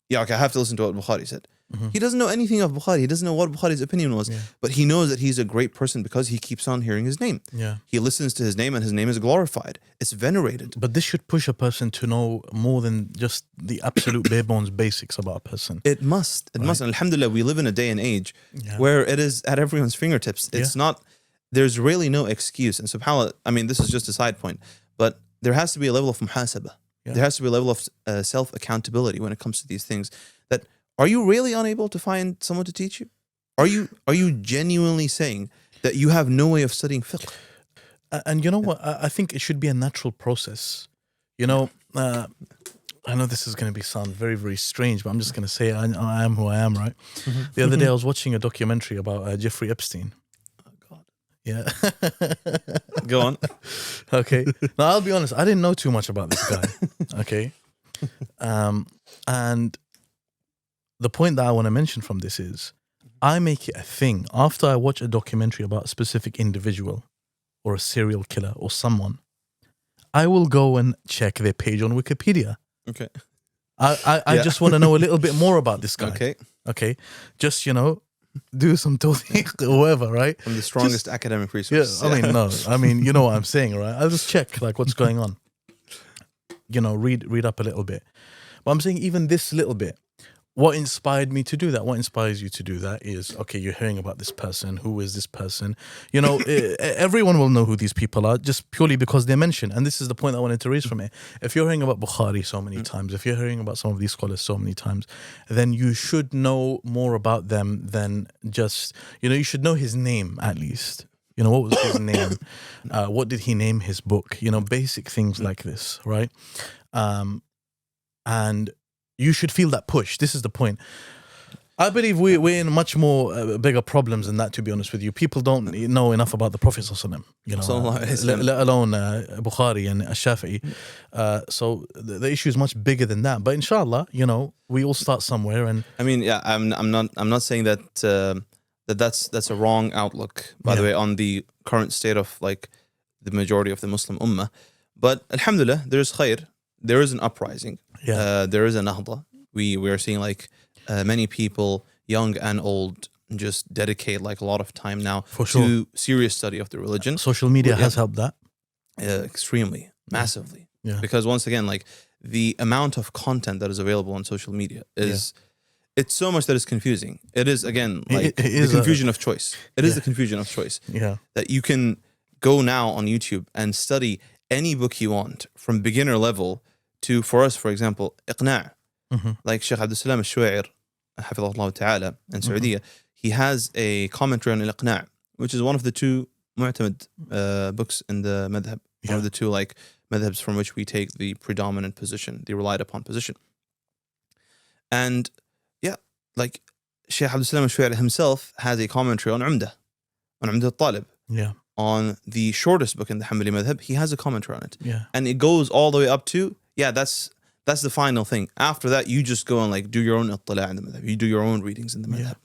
Yeah, okay, I have to listen to what Bukhari said. He doesn't know anything of Bukhari. He doesn't know what Bukhari's opinion was. But he knows that he's a great person because he keeps on hearing his name. He listens to his name and his name is glorified. It's venerated. But this should push a person to know more than just the absolute bare bones basics about a person. It must. It must. And alhamdulillah, we live in a day and age where it is at everyone's fingertips. It's not, there's really no excuse. And subhanAllah, I mean, this is just a side point, but there has to be a level of muhasabah. There has to be a level of self-accountability when it comes to these things. That are you really unable to find someone to teach you? Are you genuinely saying that you have no way of studying fiqh? And you know what? I think it should be a natural process. You know, I know this is going to sound very, very strange, but I'm just going to say I am who I am, right? The other day I was watching a documentary about Jeffrey Epstein. Yeah. Go on. Okay. Now, I'll be honest. I didn't know too much about this guy. Okay. And the point that I want to mention from this is I make it a thing. After I watch a documentary about a specific individual or a serial killer or someone, I will go and check their page on Wikipedia. Okay. I just want to know a little bit more about this guy. Okay. Just, you know, do some tawfiq or whatever, right? From the strongest academic resources. Yeah, I mean, you know what I'm saying, right? I'll just check like what's going on. You know, read up a little bit. But I'm saying even this little bit, what inspired me to do that? What inspires you to do that is, okay, you're hearing about this person. Who is this person? You know, everyone will know who these people are just purely because they're mentioned. And this is the point I wanted to raise from it. If you're hearing about Bukhari so many times, if you're hearing about some of these scholars so many times, then you should know more about them than just, you know, you should know his name at least. You know, what was his name? What did he name his book? You know, basic things like this, right? And you should feel that push. This is the point. I believe we're in much more bigger problems than that, to be honest with you. People don't know enough about the Prophet ﷺ, you know, let alone Bukhari and Shafi'i. So the issue is much bigger than that. But inshallah, you know, we all start somewhere. And I mean, yeah, I'm not saying that that's a wrong outlook, by the way, on the current state of like the majority of the Muslim ummah. But alhamdulillah, there's khair. There is an uprising. There is a nahda. We are seeing like many people, young and old, just dedicate like a lot of time now to serious study of the religion. Social media has helped that. extremely, massively. Yeah. Because once again, like the amount of content that is available on social media is it's so much that is confusing. It is again like It is the confusion of choice. It is Yeah. the confusion of choice. Yeah. That you can go now on YouTube and study any book you want from beginner level to, for us, for example, Iqna'. Like Sheikh Abdul Salam al-Shu'air, Hafidhahullah Ta'ala, in Saudiya, he has a commentary on Al-Iqna', which is one of the two mu'tamad books in the Madhab. One of the two like madhabs from which we take the predominant position, the relied upon position. And like Sheikh Abdul Salam al-Shu'air himself has a commentary on Umdah al-Talib. Yeah. On the shortest book in the Hanbali Madhab, he has a commentary on it. Yeah. And it goes all the way up to, that's the final thing. After that, you just go and like do your own ittila' in the madhab. You do your own readings in the madhab.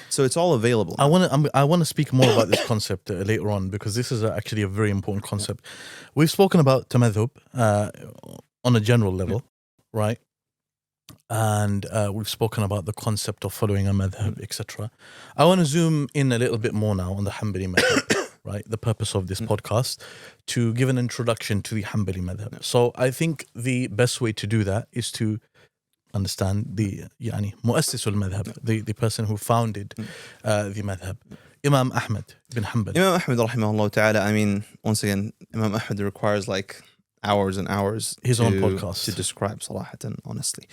So it's all available. I want to speak more about this concept later on, because this is actually a very important concept. We've spoken about tamadhub on a general level, right? And we've spoken about the concept of following a madhab, etc. I want to zoom in a little bit more now on the Hanbali madhab, right? The purpose of this podcast, to give an introduction to the Hanbali madhab. So I think the best way to do that is to understand the مؤسس المذهب, the person who founded the madhab, Imam Ahmad bin Hanbal. Imam Ahmad rahimahullah ta'ala, I mean, once again, Imam Ahmad requires like hours and hours his own podcast to describe Salahatan, honestly.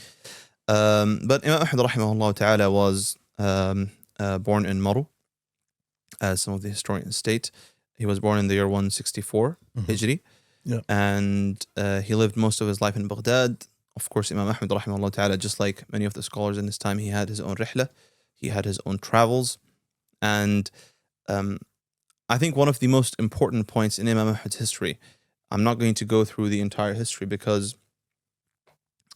But Imam Ahmad rahimahullah ta'ala was born in Maru, as some of the historians state. He was born in the year 164 Hijri, and he lived most of his life in Baghdad. Of course, Imam Ahmad rahimahullah ta'ala, just like many of the scholars in this time, he had his own rihla, he had his own travels. And I think one of the most important points in Imam Ahmad's history, I'm not going to go through the entire history because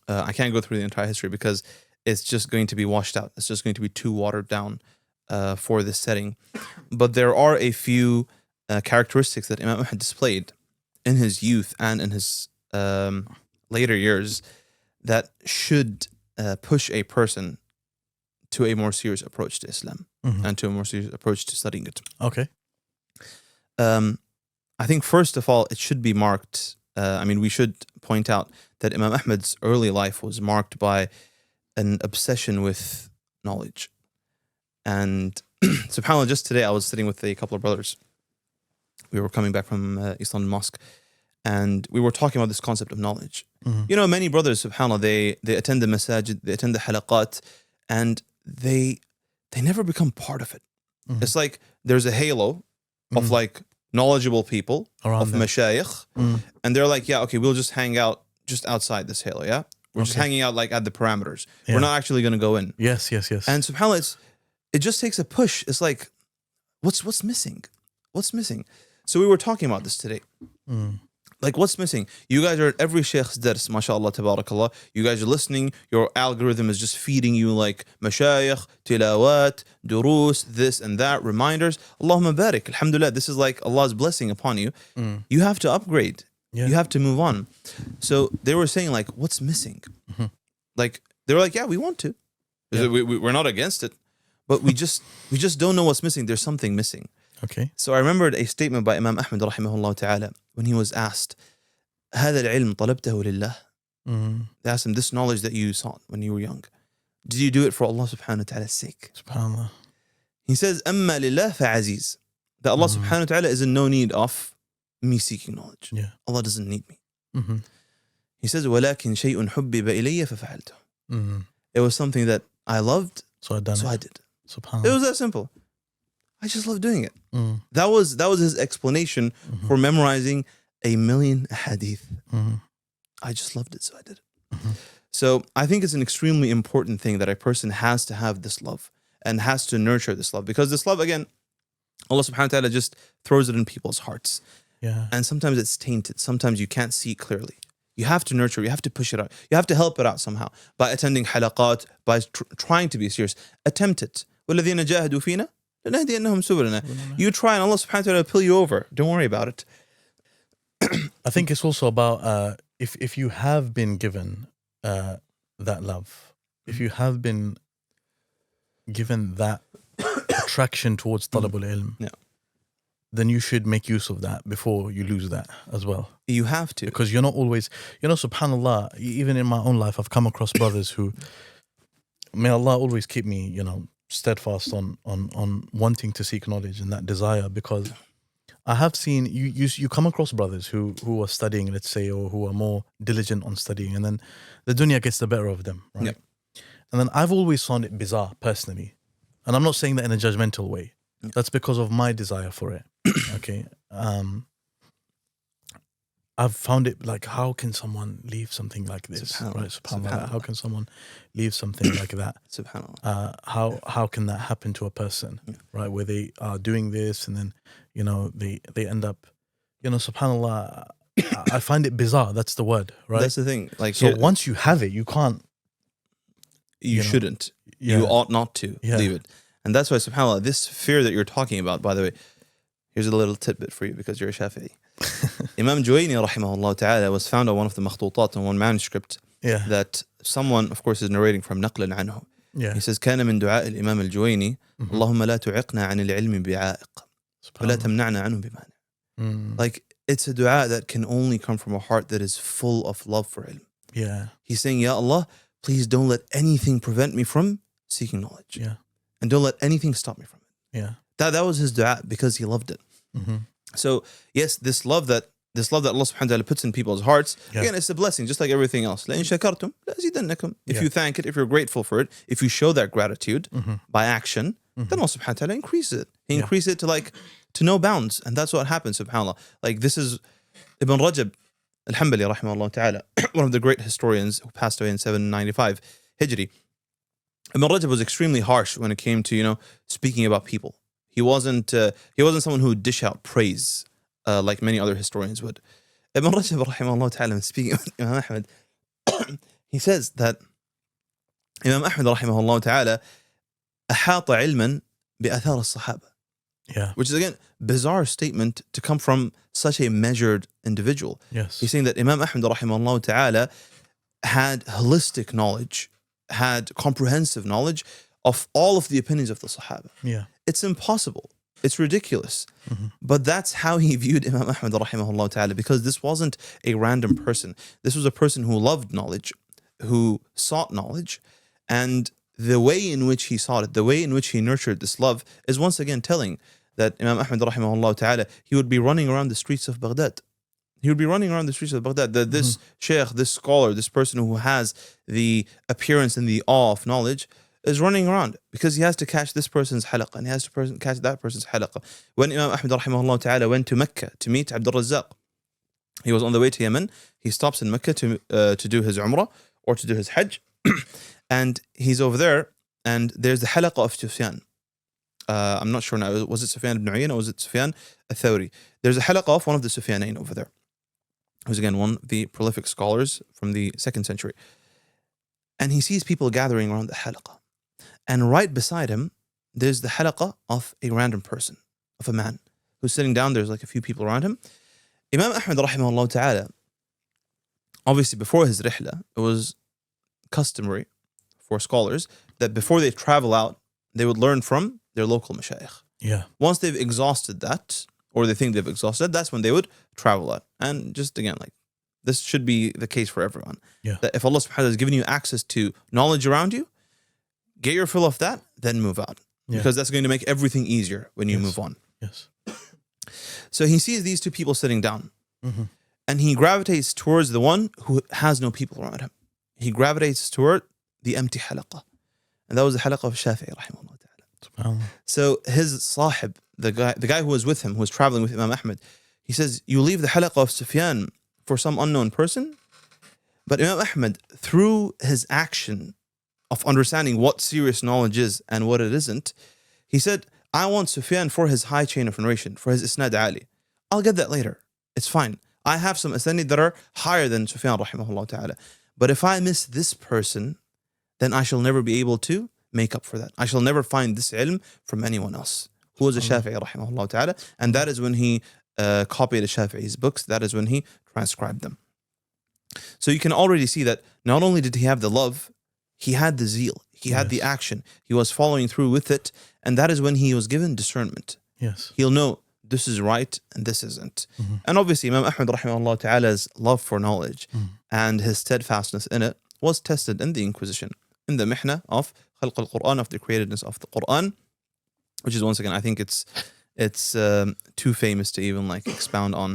I can't go through the entire history because it's just going to be washed out. It's just going to be too watered down for this setting. But there are a few characteristics that Imam Ahmad displayed in his youth and in his later years that should push a person to a more serious approach to Islam and to a more serious approach to studying it. Okay. I think first of all, it should be marked. We should point out that Imam Ahmad's early life was marked by an obsession with knowledge. And subhanAllah, just today I was sitting with a couple of brothers. We were coming back from East London Mosque, and we were talking about this concept of knowledge. You know, many brothers, subhanAllah, they attend the masajid, they attend the halaqat, and they never become part of it. It's like there's a halo of like knowledgeable people, around of mashayikh, and they're like, yeah, okay, we'll just hang out just outside this halo, yeah? We're just hanging out like at the parameters. We're not actually going to go in. Yes. And subhanAllah, it just takes a push. It's like, what's missing? What's missing? So we were talking about this today. Like, what's missing? You guys are at every shaykh's dars, mashallah, tabarakallah. You guys are listening. Your algorithm is just feeding you like mashayikh, tilawat, durus, this and that, reminders. Allahumma barik, alhamdulillah. This is like Allah's blessing upon you. You have to upgrade. You have to move on. So they were saying like, what's missing? Like, they were like, yeah, we want to. We're not against it. But we just don't know what's missing. There's something missing. Okay. So I remembered a statement by Imam Ahmad rahimahullah ta'ala when he was asked, هذا العلم طلبته لله. They asked him, this knowledge that you sought when you were young, did you do it for Allah subhanahu wa ta'ala's sake? SubhanAllah. He says, أما لله فعزيز. That Allah subhanahu wa ta'ala is in no need of me seeking knowledge. Allah doesn't need me. He says, ولكن شيء حبب إلي ففعلته. It was something that I loved, so I did. SubhanAllah. It was that simple. I just love doing it. That was his explanation for memorizing 1,000,000 hadith. I just loved it, so I did it. So I think it's an extremely important thing that a person has to have this love and has to nurture this love, because this love, again, Allah subhanahu wa ta'ala just throws it in people's hearts. And sometimes it's tainted. Sometimes you can't see it clearly. You have to nurture, you have to push it out. You have to help it out somehow by attending halaqat, by trying to be serious. Attempt it. وَالَّذِينَ جَاهَدُوا فِينَا لَنَهْدِيَنَّهُمْ سُبُلَنَا. You try and Allah subhanahu wa ta'ala will pull you over. Don't worry about it. I think it's also about if you have been given that love, if you have been given that attraction towards talabul ilm, then you should make use of that before you lose that as well. You have to. Because you're not always, subhanAllah, even in my own life, I've come across brothers who, may Allah always keep me, steadfast on wanting to seek knowledge and that desire, because I have seen, you come across brothers who are studying, let's say, or who are more diligent on studying, and then the dunya gets the better of them, right? Yep. And then I've always found it bizarre, personally. And I'm not saying that in a judgmental way. That's because of my desire for it. Okay. I've found it like, how can someone leave something like this? SubhanAllah. Right? SubhanAllah. How can someone leave something like that? SubhanAllah. How can that happen to a person? Right? Where they are doing this and then, they end up, SubhanAllah, I find it bizarre. That's the word, right? That's the thing. Like, so once you have it, you can't. You shouldn't. Yeah. You ought not to leave it. And that's why, subhanAllah, this fear that you're talking about, by the way, here's a little tidbit for you because you're a Shafi'i. Imam Juwayni, rahimahullah ta'ala, was found on one of the makhtutat, on one manuscript, that someone, of course, is narrating from نقل عنه. He says, كان من دعاء الإمام الجويني اللهم لا تعقنا عن العلم بعائق ولا تمنعنا عنه بمانع. Like, it's a dua that can only come from a heart that is full of love for ilm. Yeah. He's saying, Ya Allah, please don't let anything prevent me from seeking knowledge. Yeah. And don't let anything stop me from it. Yeah. That was his dua because he loved it. Mm-hmm. So yes, this love that Allah subhanahu wa ta'ala puts in people's hearts, again, it's a blessing, just like everything else. لَإِن شَكَرْتُمْ لَأَزِيدَنَّكُمْ. If you thank it, if you're grateful for it, if you show that gratitude by action, then Allah subhanahu wa ta'ala increases it. He increases it to no bounds. And that's what happens, subhanAllah. Like, this is Ibn Rajab al-Hanbali, rahimahullah ta'ala, one of the great historians who passed away in 795 Hijri. Ibn Rajab was extremely harsh when it came to, speaking about people. He wasn't someone who would dish out praise like many other historians would. Ibn Rajab, rahimahullah ta'ala, speaking of Imam Ahmed, he says that Imam Ahmed, rahimahullah ta'ala, أحاط علما بأثار الصحابة. Yeah. Which is, again, bizarre statement to come from such a measured individual. Yes. He's saying that Imam Ahmed, rahimahullah ta'ala, had holistic knowledge, had comprehensive knowledge of all of the opinions of the Sahaba. Yeah. It's impossible. It's ridiculous. But that's how he viewed Imam Ahmed, rahimahullah ta'ala, because this wasn't a random person. This was a person who loved knowledge, who sought knowledge, and the way in which he sought it, the way in which he nurtured this love is once again telling that Imam Ahmed, rahimahullah ta'ala, he would be running around the streets of Baghdad. He would be running around the streets of Baghdad. That this sheikh, this scholar, this person who has the appearance and the awe of knowledge is running around because he has to catch this person's halaqah and he has to catch that person's halaqah. When Imam Ahmed, rahimahullah ta'ala, went to Mecca to meet Abdul Razzaq, he was on the way to Yemen. He stops in Mecca to do his Umrah or to do his Hajj. And he's over there, and there's the halaqah of Sufyan. I'm not sure now. Was it Sufyan ibn Uyayna or was it Sufyan al-Thawri? There's a halaqah of one of the Sufyanain over there, who's again one of the prolific scholars from the 2nd century. And he sees people gathering around the halaqah. And right beside him, there's the halaqah of a random person, of a man who's sitting down. There's like a few people around him. Imam Ahmed, rahimahullah ta'ala, obviously before his rihla, it was customary for scholars that before they travel out, they would learn from their local mashayikh. Yeah. Once they've exhausted that, or they think they've exhausted, that's when they would travel out. And just again, like, this should be the case for everyone. Yeah. That if Allah subhanahu wa ta'ala has given you access to knowledge around you, get your fill of that, then move out. Yeah. Because that's going to make everything easier when you move on. Yes. So he sees these two people sitting down. And he gravitates towards the one who has no people around him. He gravitates toward the empty halaqah. And that was the halaqah of Shafi'i, rahimahullah ta'ala. So his sahib, the guy who was with him, who was traveling with Imam Ahmed, he says, you leave the halaqah of Sufyan for some unknown person? But Imam Ahmed, through his action of understanding what serious knowledge is and what it isn't, he said, I want Sufyan for his high chain of narration, for his isnad ali. I'll get that later. It's fine. I have some asanid that are higher than Sufyan, rahimahullah ta'ala. But if I miss this person, then I shall never be able to make up for that. I shall never find this ilm from anyone else. Who was a Shafi'i, rahimahullah ta'ala. And that is when he copied the Shafi'i's books. That is when he transcribed them. So you can already see that not only did he have the love, he had the zeal. He had the action. He was following through with it. And that is when he was given discernment. Yes. He'll know, this is right and this isn't. And obviously Imam Ahmad rahimahullah ta'ala's love for knowledge and his steadfastness in it was tested in the Inquisition, in the mihna of khalq al-Quran, of the createdness of the Quran, which is, once again, I think it's too famous to even like expound on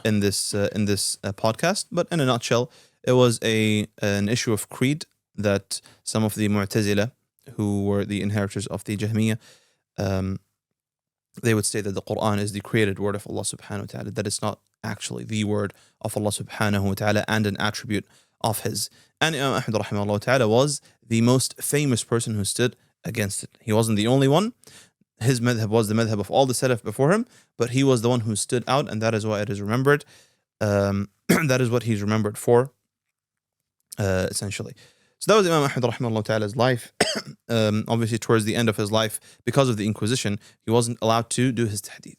in this podcast. But in a nutshell, it was an issue of creed that some of the Mu'tazila, who were the inheritors of the Jahmiyyah, they would say that the Quran is the created word of Allah subhanahu wa ta'ala, that it's not actually the word of Allah subhanahu wa ta'ala and an attribute of his. And Imam Ahmad rahimahullah ta'ala was the most famous person who stood against it. He wasn't the only one. His madhab was the madhab of all the salaf before him, but he was the one who stood out, and that is why it is remembered. That is what he's remembered for, essentially. So that was Imam Ahmad rahimahullah ta'ala's life. Obviously, towards the end of his life, because of the Inquisition, he wasn't allowed to do his tahdith.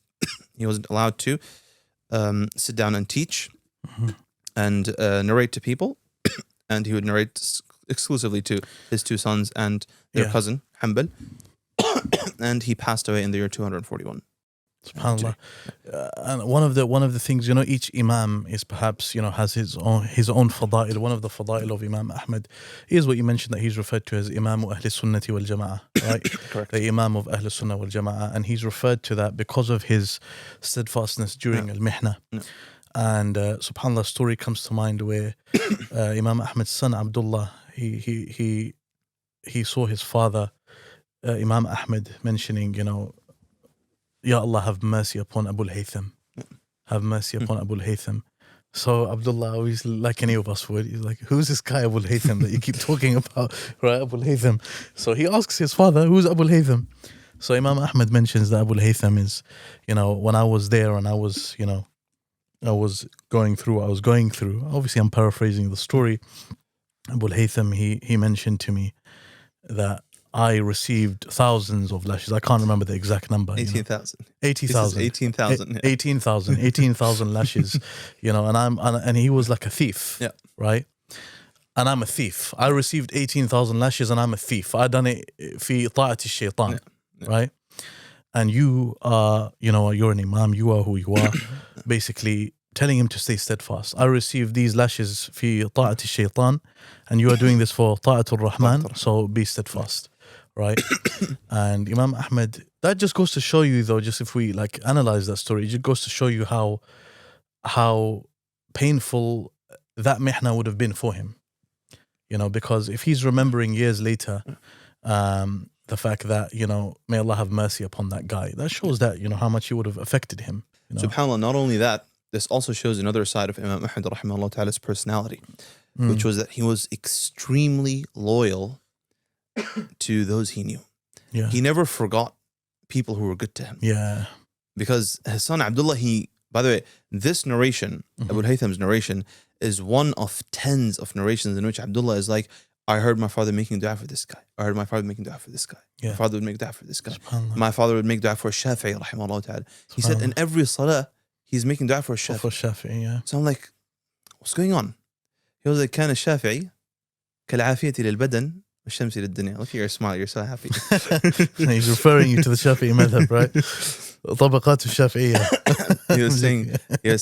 He wasn't allowed to sit down and teach and narrate to people. And he would narrate exclusively to his two sons and their cousin, Hanbali. And he passed away in the year 241. SubhanAllah. And one of the things, each Imam is perhaps, has his own fada'il. One of the fada'il of Imam Ahmad is what you mentioned, that he's referred to as Imam Ahl Sunnati wal Jama'ah, right? Correct. The Imam of Ahl Sunnah wal Jama'ah, and he's referred to that because of his steadfastness during al-Mihna. And SubhanAllah, a story comes to mind where Imam Ahmad's son Abdullah, he saw his father Imam Ahmad mentioning, Ya Allah, have mercy upon Abu al-Haytham. Have mercy upon Abu al-Haytham. So Abdullah, obviously, like any of us would, he's like, who's this guy Abu al-Haytham that you keep talking about, right? Abu al-Haytham. So he asks his father, who's Abu al-Haytham? So Imam Ahmad mentions that Abu al-Haytham is, when I was there and I was going through what I was going through. Obviously, I'm paraphrasing the story. Abu al-Haytham, he mentioned to me that I received thousands of lashes. I can't remember the exact number. 18,000. 80,000. 18,000. 18,000 lashes. And he was like a thief. Yeah. Right? And I'm a thief. I received 18,000 lashes and I'm a thief. I done it fi ta'ati shaitan. Right? And you are, you're an imam, you are who you are. Basically telling him to stay steadfast. I received these lashes fi ta'ati shaitan, and you are doing this for ta'atul rahman, so be steadfast. Right? And Imam Ahmad, that just goes to show you, though, just if we like analyze that story, it just goes to show you how painful that mihna would have been for him. Because if he's remembering years later, the fact that, may Allah have mercy upon that guy, that shows that, how much it would have affected him. SubhanAllah, not only that, this also shows another side of Imam Ahmad rahimahullah ta'ala's personality, which was that he was extremely loyal to those he knew. Yeah. He never forgot people who were good to him. Yeah. Because his son Abdullah, by the way, this narration, Abu al-Haytham's narration, is one of tens of narrations in which Abdullah is like, I heard my father making dua for this guy. I heard my father making dua for this guy. Yeah. My father would make dua for this guy. My father would make dua for Shafi'i rahimahullah ta'ala. He said in every salah, he's making dua for Shafi'i. For Shafi'i, yeah. So I'm like, what's going on? He was like, كان الشافعي كالعافية للبدن والشمس للدنيا. Look at your smile, you're so happy. He's referring you to the Shafi'i madhab, right? طبقات الشافعية. He was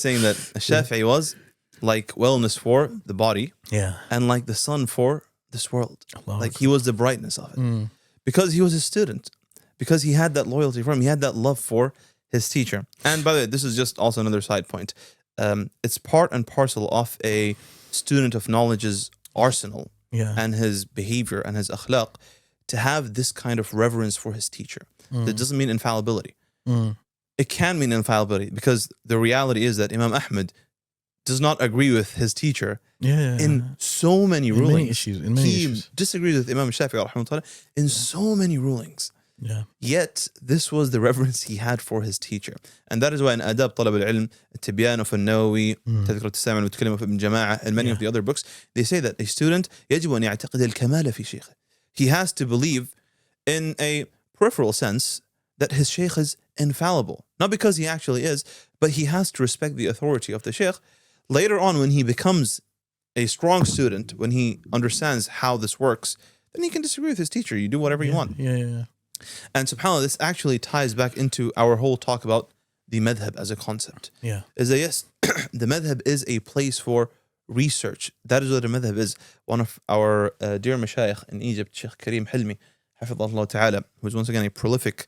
saying that Shafi'i was like wellness for the body, and like the sun for this world. Like he was the brightness of it. Because he was a student. Because he had that loyalty for him. He had that love for his teacher. And by the way, this is just also another side point. It's part and parcel of a student of knowledge's arsenal and his behavior and his akhlaq to have this kind of reverence for his teacher. That doesn't mean infallibility. It can mean infallibility, because the reality is that Imam Ahmad does not agree with his teacher in so many rulings. In many issues. Disagrees with Imam Shafi'i rahimahullah in so many rulings. Yeah. Yet this was the reverence he had for his teacher, and that is why in Adab Talab al-Ilm, Tibyan of al-Nawawi, Tadhkirat al-Sami' al-Mutakallim of Ibn Jama'ah, and many of the other books, they say that a student يجب أن يعتقد الكمال في شيخه. He has to believe in a peripheral sense that his sheikh is infallible, not because he actually is, but he has to respect the authority of the sheikh. Later on, when he becomes a strong student, when he understands how this works, then he can disagree with his teacher. You do whatever you want. Yeah. And subhanAllah, this actually ties back into our whole talk about the madhab as a concept. Yeah. Is that yes, the madhab is a place for research. That is what a madhab is. One of our dear mashayikh in Egypt, Sheikh Karim Hilmi, Hafidhullah Ta'ala, who's once again a prolific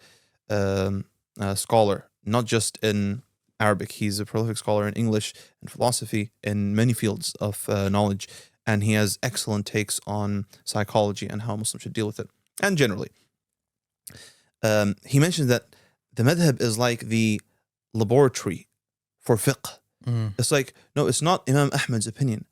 scholar, not just in Arabic. He's a prolific scholar in English and philosophy in many fields of knowledge. And he has excellent takes on psychology and how Muslims should deal with it. And generally, he mentions that the madhab is like the laboratory for fiqh. It's like, no, it's not Imam Ahmad's opinion.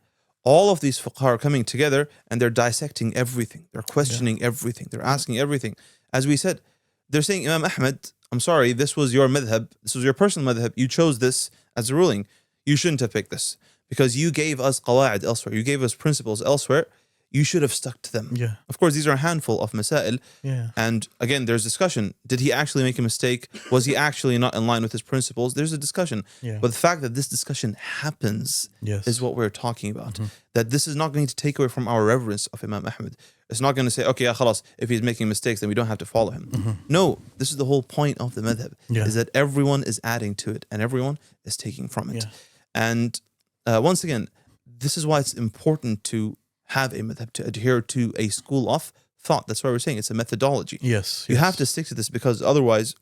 All of these fiqh are coming together and they're dissecting everything. They're questioning everything. They're asking everything. As we said, they're saying, Imam Ahmad, I'm sorry, this was your madhab. This was your personal madhab. You chose this as a ruling. You shouldn't have picked this because you gave us qawa'id elsewhere. You gave us principles elsewhere. You should have stuck to them. Yeah. Of course, these are a handful of masail. Yeah. And again, there's discussion. Did he actually make a mistake? Was he actually not in line with his principles? There's a discussion. Yeah. But the fact that this discussion happens is what we're talking about. That this is not going to take away from our reverence of Imam Ahmad. It's not going to say, okay, khalas, if he's making mistakes, then we don't have to follow him. No, this is the whole point of the madhab, is that everyone is adding to it and everyone is taking from it. And once again, this is why it's important to have a madhab, to adhere to a school of thought. That's why we're saying it's a methodology. Yes. You have to stick to this because otherwise,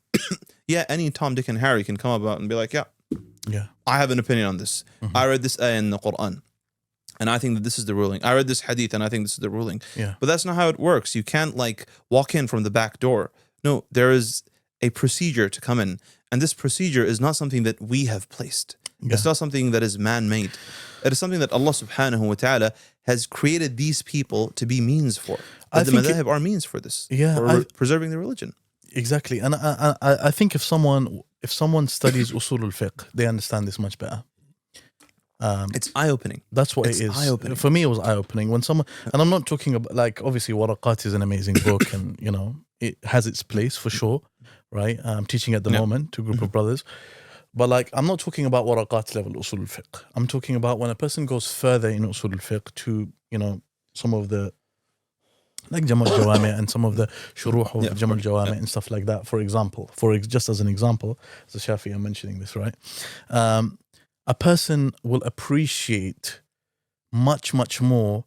any Tom, Dick, and Harry can come about and be like, I have an opinion on this. I read this ayah in the Quran and I think that this is the ruling. I read this hadith and I think this is the ruling. But that's not how it works. You can't like walk in from the back door. No, there is a procedure to come in. And this procedure is not something that we have placed. It's not something that is man-made. It is something that Allah subhanahu wa ta'ala has created these people to be means for. The madhab are means for this. For preserving the religion. Exactly. And I think if someone studies usul al-fiqh, they understand this much better. It's eye-opening. That's what it is. Eye-opening. For me, it was eye-opening. When someone, and I'm not talking about, like, obviously Waraqat is an amazing book and, you know, it has its place for sure, right? I'm teaching at the moment to a group of brothers. But like, I'm not talking about waraqat level usul al-fiqh. I'm talking about when a person goes further in usul al-fiqh to, you know, some of the, like Jamal Jawami and some of the shuruh of Jamal Jawami and stuff like that, for example. Just as an example, as a Shafi, I'm mentioning this, right? A person will appreciate much, much more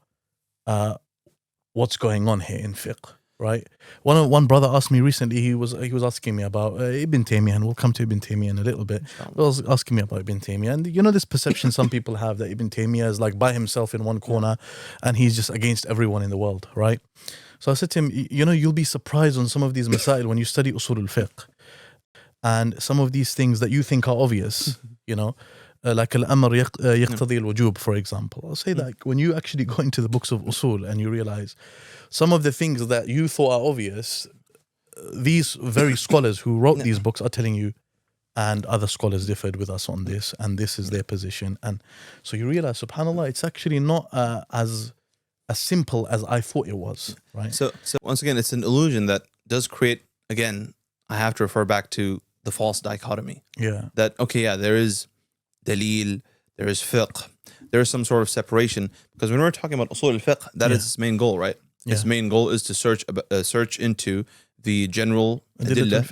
what's going on here in fiqh. Right. One brother asked me recently. He was asking me about Ibn Taymiyyah, and we'll come to Ibn Taymiyyah in a little bit. He was asking me about Ibn Taymiyyah, and you know this perception some people have that Ibn Taymiyyah is like by himself in one corner, and he's just against everyone in the world, right? So I said to him, you know, you'll be surprised on some of these masail when you study usul al-fiqh, and some of these things that you think are obvious, you know. Like al-amr yaqtadi al-wujub, for example. I'll say that when you actually go into the books of usul and you realize some of the things that you thought are obvious, these very scholars who wrote these books are telling you, and other scholars differed with us on this, and this is their position. And so you realize, subhanAllah, it's actually not as simple as I thought it was, right? So once again, it's an illusion that does create, again, I have to refer back to the false dichotomy. That, there is dalil, there is fiqh, there is some sort of separation. Because when we're talking about usul al-fiqh, that is its main goal, right? Its main goal is to search into the general adillah,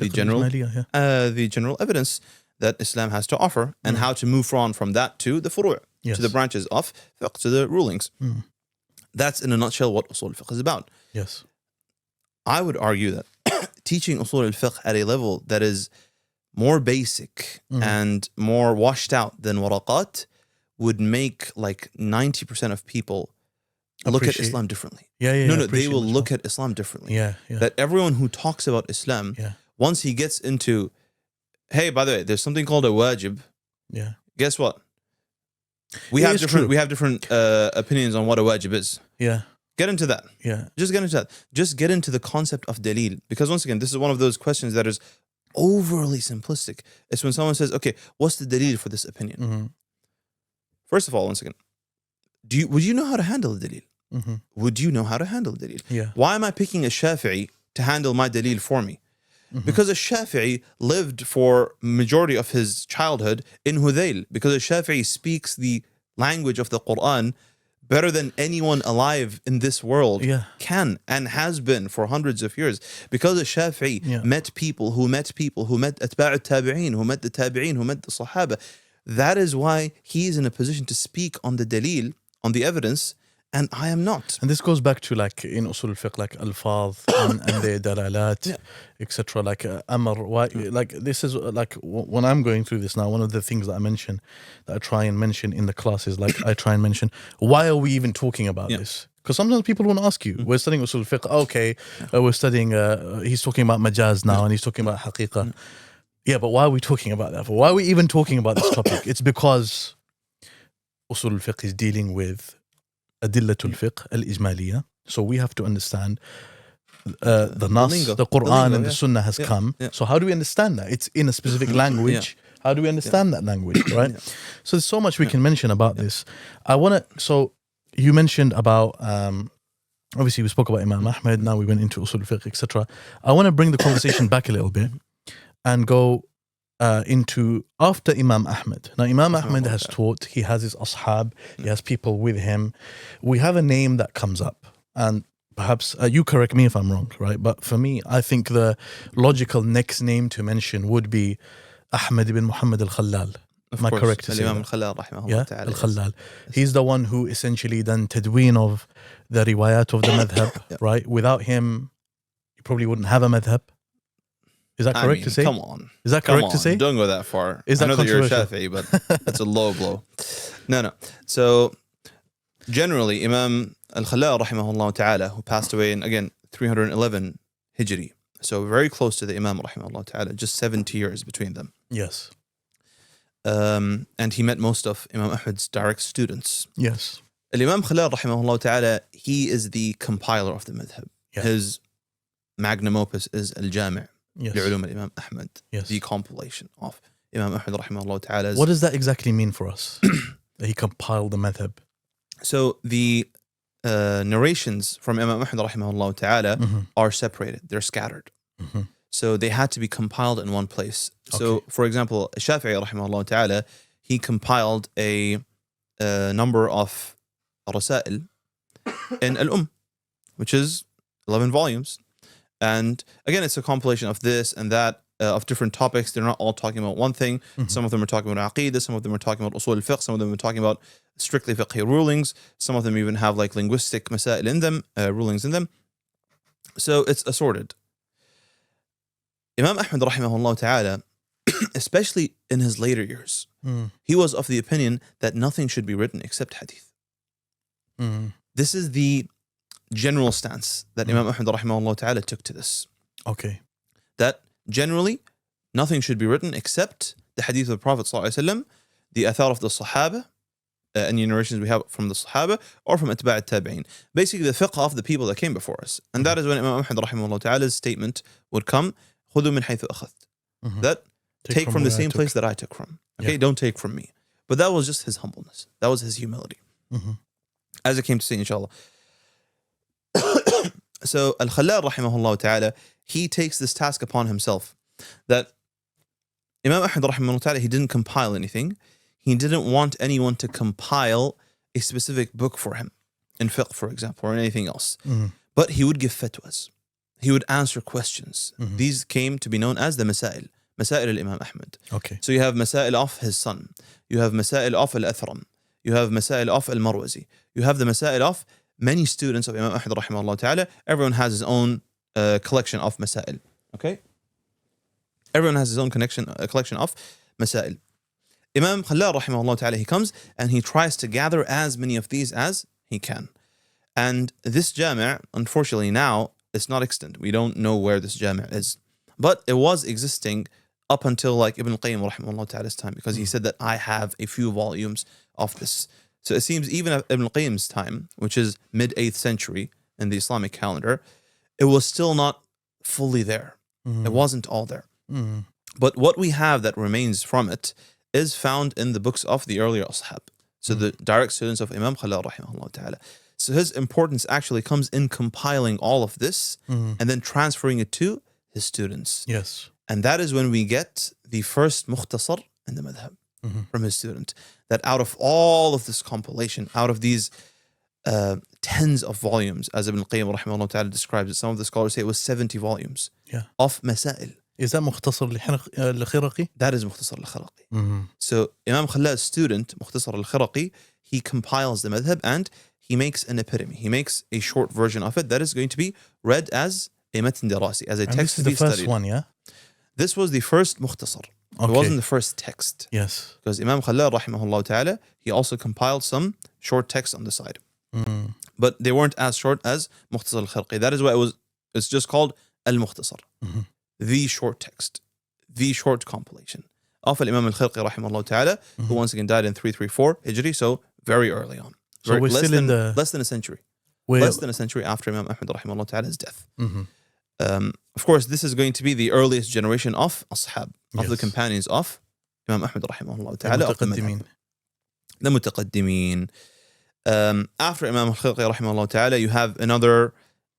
the general evidence that Islam has to offer, and how to move on from that to the furu', to the branches of fiqh, to the rulings. That's in a nutshell what usul al-fiqh is about. Yes. I would argue that teaching usul al-fiqh at a level that is more basic and more washed out than waraqat would make like 90% of people look at Islam differently. No, they will look at Islam differently. That everyone who talks about Islam, once he gets into, hey, by the way, there's something called a wajib. Guess what? We have different opinions on what a wajib is. Get into that. Just get into that. Just get into the concept of dalil. Because once again, this is one of those questions that is overly simplistic. It's when someone says, okay, what's the dalil for this opinion? First of all, once again, would you know how to handle the dalil? Would you know how to handle the dalil? Why am I picking a Shafi'i to handle my dalil for me? Because a Shafi'i lived for majority of his childhood in Hudayl. Because a Shafi'i speaks the language of the Quran better than anyone alive in this world Yeah. can and has been for hundreds of years. Because the Shafi'i met people who met Atba' al-Tabi'een, who met the Tabi'een, who met the Sahaba. That is why he's in a position to speak on the dalil, on the evidence, and I am not. And this goes back to like in usul al-fiqh, like alfaz and the dalalat, etc. Like amr, like this is like when I'm going through this now, one of the things that I mention, that I try and mention in the classes, like I try and mention, why are we even talking about this? Because sometimes people want to ask you, we're studying usul al-fiqh, okay, we're studying, he's talking about majaz now and he's talking about haqiqah. Yeah, but why are we talking about that? Why are we even talking about this topic? It's because usul al-fiqh is dealing with Adillatul fiqh al-ijmaliyah. So we have to understand the Nas, the Quran and the Sunnah has come. So how do we understand that? It's in a specific language. How do we understand that language, right? So there's so much we can mention about this. So you mentioned about, obviously we spoke about Imam Ahmed, now we went into usul al-fiqh, etc. I want to bring the conversation back a little bit and go into after Imam Ahmed. Now Imam Ahmed has taught, he has his ashab, he has people with him. We have a name that comes up, and perhaps you correct me if I'm wrong, right? But for me, I think the logical next name to mention would be Ahmed ibn Muhammad al-Khallal. Am I correct to say Imam that? al-Khallal rahimahullah ta'ala. Al-Khallal. He's the one who essentially done tadween of the riwayat of the madhab, right? Without him, you probably wouldn't have a madhab. Is that correct to say? Come on. Is that correct to say? Don't go that far. Is that I know that you're a controversial? Shafi'i, but that's a low blow. No. So generally, Imam al-Khallal rahimahullah ta'ala, who passed away in, again, 311 Hijri. So very close to the Imam rahimahullah ta'ala, just 70 years between them. Yes. And he met most of Imam Ahmed's direct students. Yes. Imam Khallal rahimahullah ta'ala, he is the compiler of the madhab. Yes. His magnum opus is al-Jami'. Yes. لعلوم الإمام أحمد, Yes. the compilation of Imam Ahmed rahimahullah ta'ala. What does that exactly mean for us? That he compiled the madhab. So the narrations from Imam Ahmed rahimahullah ta'ala are separated, they're scattered. So they had to be compiled in one place. So for example, Shafi'i rahimahullah ta'ala, he compiled a number of rasail in al which is 11 volumes. And again, it's a compilation of this and that, of different topics. They're not all talking about one thing. Some of them are talking about aqeedah, some of them are talking about usul al-fiqh, some of them are talking about strictly fiqhi rulings. Some of them even have like linguistic masail in them, rulings in them. So it's assorted. Imam Ahmed rahimahullah ta'ala, especially in his later years, he was of the opinion that nothing should be written except hadith. This is the general stance that Imam Ahmed rahimahullah ta'ala took to this. Okay. That generally nothing should be written except the hadith of the Prophet sallallahu alaihi wasallam, the athar of the Sahaba, any narrations we have from the Sahaba or from Atba' al-Tabi'een. Basically the fiqh of the people that came before us. And that is when Imam Ahmed rahimahullah ta'ala's statement would come, خُذُوا مِنْ حَيْثُ أَخَذْتُ. That take from the same place that I took from. Okay, don't take from me. But that was just his humbleness. That was his humility. As it came to say, inshallah. So al-Khallal rahimahullah ta'ala, he takes this task upon himself, that Imam Ahmed rahimahullah ta'ala, he didn't compile anything. He didn't want anyone to compile a specific book for him in fiqh, for example, or anything else. But he would give fatwas. He would answer questions. These came to be known as the masail al-Imam Ahmed. Okay. So you have masail of his son. You have masail of al-Athram. You have masail of al-Marwazi. You have the masail of many students of Imam Ahmed rahimahullah ta'ala. Everyone has his own collection of masail. Okay? Everyone has his own collection of masail. Imam Khallal rahimahullah ta'ala, he comes and he tries to gather as many of these as he can. And this jami', unfortunately now, it's not extant. We don't know where this jami' is. But it was existing up until like Ibn al-Qayyim rahimahullah ta'ala's time, because he said that I have a few volumes of this. So it seems even at Ibn al-Qayyim's time, which is mid-8th century in the Islamic calendar, it was still not fully there. It wasn't all there. But what we have that remains from it is found in the books of the earlier ashab. So the direct students of Imam Khallal rahimahullah ta'ala. So his importance actually comes in compiling all of this and then transferring it to his students. Yes. And that is when we get the first mukhtasar in the madhab from his student. That out of all of this compilation, out of these tens of volumes, as Ibn al-Qayyim rahimahullah ta'ala describes it. Some of the scholars say it was 70 volumes of masail. Is that مختصر الخرقي? That is مختصر الخرقي. So Imam Khallad's student, مختصر الخرقي, he compiles the madhab and he makes an epitome. He makes a short version of it that is going to be read as a matn dirasi, as a text to be studied. This is the first one, yeah? This was the first mukhtasar. It wasn't the first text. Yes. Because Imam Khalad rahimahullah ta'ala, he also compiled some short texts on the side. But they weren't as short as Mukhtasar al-Kharqi. That is why it's just called al-Mukhtasar. The short text. The short compilation of Imam al-Kharqi rahimahullah ta'ala, who once again died in 334 Hijri, so very early on. So we're still in the... Less than a century. Less than a century after Imam Ahmad rahimahullah ta'ala's death. Of course, this is going to be the earliest generation of ashab, of the companions of Imam Ahmad rahimahullah ta'ala. The mutaqaddimin. After Imam al-Khalqi rahimahullah ta'ala, you have another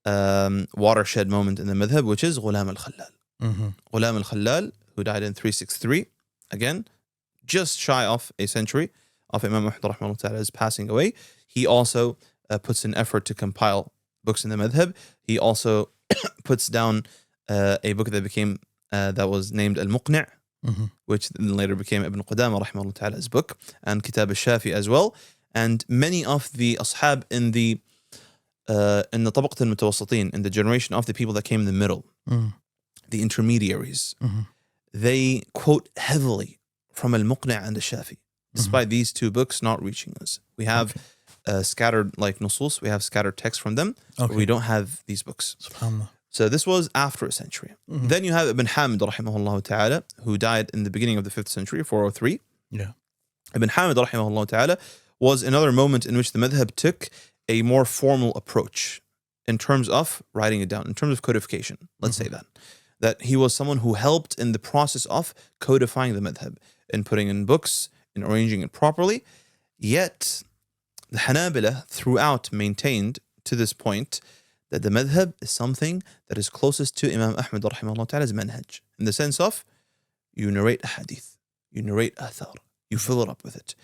watershed moment in the madhab, which is Ghulam al-Khallal. Ghulam al-Khallal, who died in 363, again, just shy of a century of Imam Ahmad rahimahullah ta'ala's passing away. He also puts in effort to compile books in the madhab. He also puts down a book that became that was named al-Muqni', which later became Ibn Qudama rahimahullah ta'ala's book, and Kitab al-Shafi as well. And many of the ashab in the طبقة المتوسطين, in the generation of the people that came in the middle, the intermediaries, they quote heavily from al-Muqni' and al-Shafi, despite these two books not reaching us. We have scattered like nusus, we have scattered texts from them, but we don't have these books. SubhanAllah. So this was after a century. Then you have Ibn Hamid rahimahullah ta'ala, who died in the beginning of the 5th century, 403. Ibn Hamid rahimahullah ta'ala was another moment in which the madhab took a more formal approach in terms of writing it down, in terms of codification. Let's say that he was someone who helped in the process of codifying the madhab, in putting in books, in arranging it properly. Yet the Hanabila throughout maintained to this point that the madhab is something that is closest to Imam Ahmad rahimahullah ta'ala's manhaj, in the sense of you narrate a hadith, you narrate athar, you fill it up with it.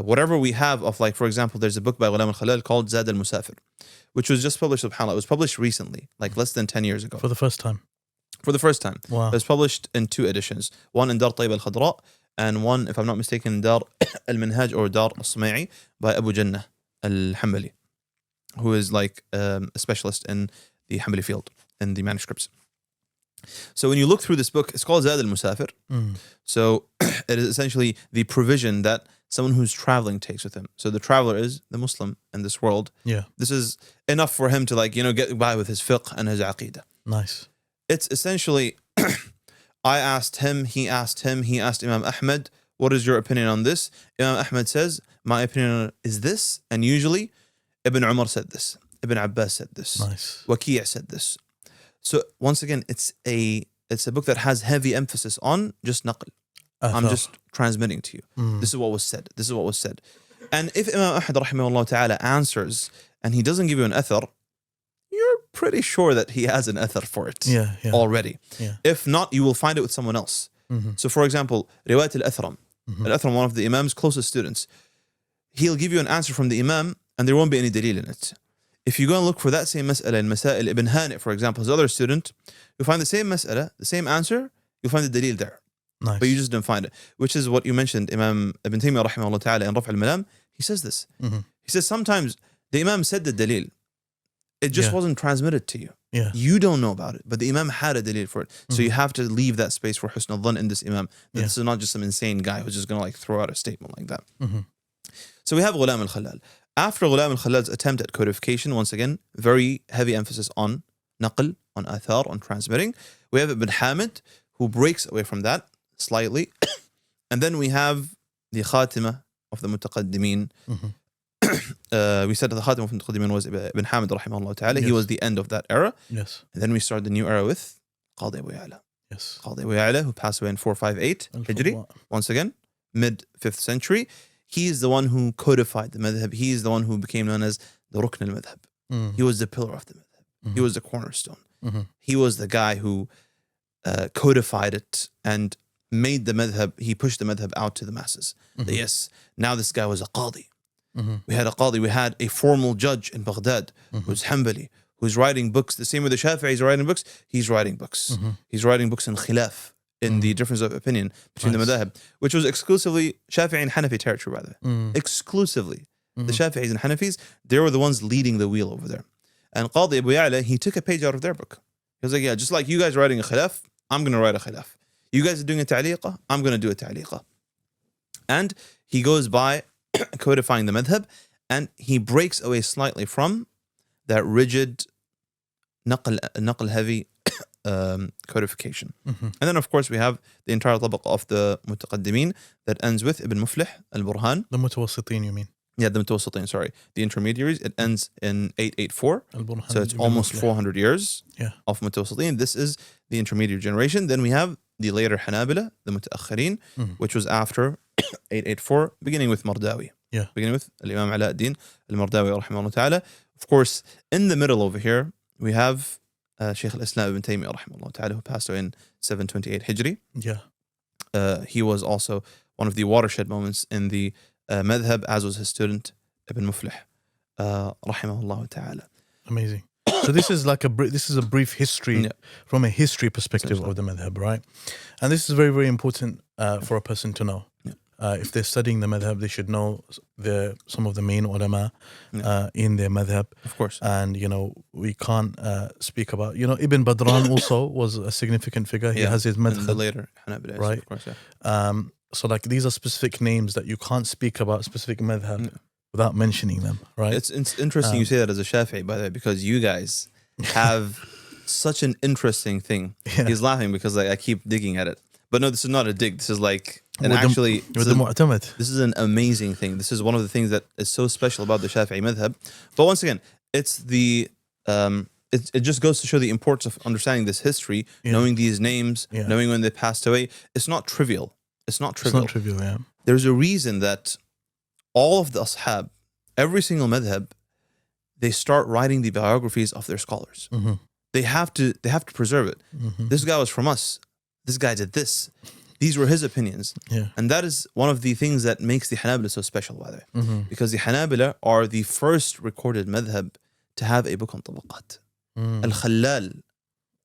Whatever we have of, like, for example, there's a book by Ghulam al-Khalal called Zad al-Musafir, which was just published, subhanAllah. It was published recently, like less than 10 years ago. For the first time. Wow. It was published in 2 editions. One in Dar Tayyib al-Khadra, and one, if I'm not mistaken, Dar al-Minhaj or Dar al-Sumai'i by Abu Jannah al-Hanbali, who is like a specialist in the Hanbali field, in the manuscripts. So when you look through this book, it's called Zad al-Musafir. So it is essentially the provision that someone who's traveling takes with him. So the traveler is the Muslim in this world. This is enough for him to, like, get by with his fiqh and his aqidah. Nice. It's essentially, I asked him, he asked Imam Ahmad, what is your opinion on this? Imam Ahmad says, my opinion is this, and usually Ibn Umar said this, Ibn Abbas said this, Waki' said this. So once again, it's a book that has heavy emphasis on just naql. I'm just transmitting to you. This is what was said. This is what was said. And if Imam Ahmad rahimahullah ta'ala answers and he doesn't give you an athar, you're pretty sure that he has an athar for it already. If not, you will find it with someone else. So for example, Riwayat al-Athram. Al-Athram, one of the Imam's closest students, he'll give you an answer from the Imam and there won't be any dalil in it. If you go and look for that same mas'ala in Masail Ibn Hani, for example, his other student, you'll find the same mas'ala, the same answer, you'll find the dalil there. But you just didn't find it, which is what you mentioned. Imam Ibn Taymiyyah rahimahullah ta'ala in Raf' al-Malam, he says this. He says sometimes the Imam said the dalil, it just wasn't transmitted to you. You don't know about it, but the Imam had a dalil for it. So you have to leave that space for husn al-dhan in this Imam. This is not just some insane guy who's just going to, like, throw out a statement like that. So we have Ghulam al-Khalal. After Ghulam al-Khalal's attempt at codification, once again, very heavy emphasis on naql, on athar, on transmitting. We have Ibn Hamid, who breaks away from that slightly. And then we have the Khatima of the Mutaqaddimin. We said that the Khatima of the Mutaqaddimin was Ibn Hamid rahimahullah ta'ala. He was the end of that era. And then we start the new era with Qadi Abu Ya'la. Qadi Abu Ya'la, who passed away in 458 Hijri. Once again, mid 5th century. He is the one who codified the madhab. He is the one who became known as the Rukn al-Madhab. He was the pillar of the madhab. He was the cornerstone. He was the guy who codified it and made the madhab, he pushed the madhab out to the masses. That yes, now this guy was a qadi. We had a qadi, we had a formal judge in Baghdad who's Hanbali, who's writing books. The same with the Shafi'is writing books. He's writing books. He's writing books in khilaf, in the difference of opinion between the madhab, which was exclusively Shafi'i and Hanafi territory, by the way. Exclusively. The Shafi'is and Hanafis, they were the ones leading the wheel over there. And Qadi Abu Ya'la, he took a page out of their book. He was like, yeah, just like you guys are writing a khilaf, I'm going to write a khilaf. You guys are doing a ta'liqah, I'm going to do a ta'liqah. And he goes by codifying the madhab, and he breaks away slightly from that rigid, naql heavy codification. And then, of course, we have the entire tabaq of the mutaqaddimin that ends with Ibn Muflih, al-Burhan. The mutawassitin, you mean? Yeah, the mutawassitin, sorry. The intermediaries, it ends in 884. So it's almost 400 years of mutawassitin. This is the intermediate generation. Then we have the later Hanabila, the mutaakhirin, which was after 884, beginning with Mardawi. Beginning with Imam Ala ad-Din al-Mardawi, rahimahullah ta'ala. Of course, in the middle over here, we have Shaykh al-Islam ibn Taymiyyah, rahimahullah ta'ala, who passed away in 728 Hijri. He was also one of the watershed moments in the madhab, as was his student Ibn Muflih, rahimahullah ta'ala. Amazing. So this is like this is a brief history from a history perspective of the madhab, right? And this is very, very important for a person to know. If they're studying the madhab, they should know some of the main ulama in their madhab. Of course. And, we can't speak about, Ibn Badran also was a significant figure. He has his madhab. The later Hanabila, right? Of course, so like these are specific names that you can't speak about specific madhab without mentioning them, right? It's interesting you say that as a Shafi'i, by the way, because you guys have such an interesting thing. He's laughing because I keep digging at it. But no, this is not a dig. This is like, and actually, this is an amazing thing. This is one of the things that is so special about the Shafi'i madhab. But once again, it's it just goes to show the importance of understanding this history, knowing these names, knowing when they passed away. It's not trivial. It's not trivial, yeah. There's a reason that all of the ashab, every single madhab, they start writing the biographies of their scholars. They have to preserve it. This guy was from us. This guy did this. These were his opinions. And that is one of the things that makes the Hanabila so special, by the way. Because the Hanabila are the first recorded madhab to have a book on tabaqat. Al-Khallal,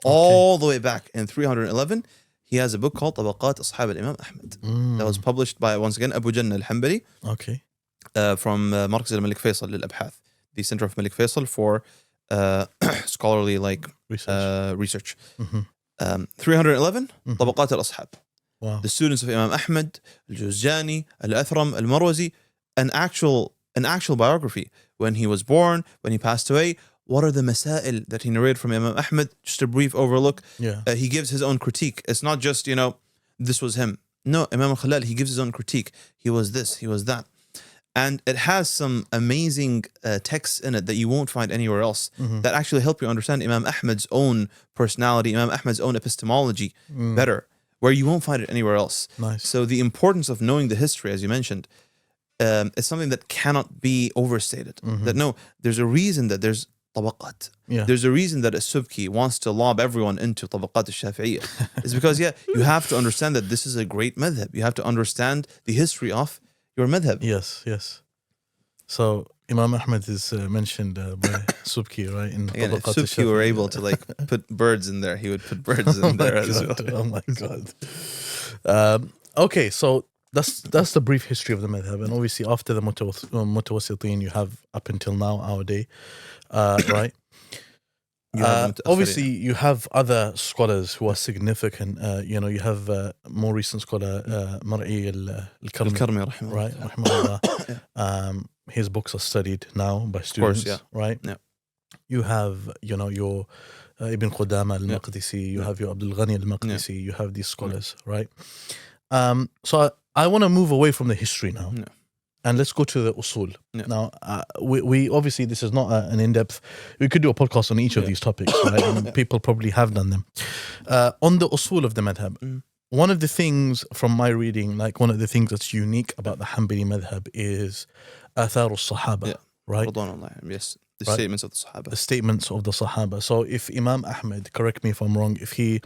all the way back in 311, he has a book called Tabaqat Ashab al-Imam Ahmad. That was published by, once again, Abu Jannah al-Hanbali. From Markaz al-Malik Faisal lil-Abhath, the center of Malik Faisal for scholarly research. 311, Tabaqat al-Ashab. The students of Imam Ahmad, al-Juzjani, al-Athram, al-Marwazi, an actual biography. When he was born, when he passed away, what are the masail that he narrated from Imam Ahmad? Just a brief overlook. He gives his own critique. It's not just, this was him. No, Imam al-Khallal, he gives his own critique. He was this, he was that. And it has some amazing texts in it that you won't find anywhere else that actually help you understand Imam Ahmad's own personality, Imam Ahmad's own epistemology better, where you won't find it anywhere else. So the importance of knowing the history, as you mentioned, is something that cannot be overstated. That no, there's a reason that there's tabaqat. There's a reason that a Subki wants to lob everyone into tabaqat al-Shafi'iyya. It's because, you have to understand that this is a great madhab. You have to understand the history of your madhab. Yes. So Imam Ahmad is mentioned by Subki, right? Again, if Subki were able to put birds in there, he would put birds in there as well. Oh my God. Okay, so that's the brief history of the madhab, and obviously after the mutawassitin you have up until now our day, right? Obviously you have other scholars who are significant. You have more recent scholar Mar'i al-Karmi, right? Rahimahullah. His books are studied now by students, right? You have your Ibn Qudama al-Maqdisi, you have your Abdul Ghani al-Maqdisi, you have these scholars, right? So I want to move away from the history now, and let's go to the usul. Now, we obviously, this is not an in-depth. We could do a podcast on each of these topics, right? And people probably have done them. On the usul of the madhab, one of the things from my reading, one of the things that's unique about the Hanbali madhab is athar al-Sahaba, right? Yes. The right? statements of the Sahaba. The statements of the Sahaba. So if Imam Ahmed, correct me if I'm wrong, if he,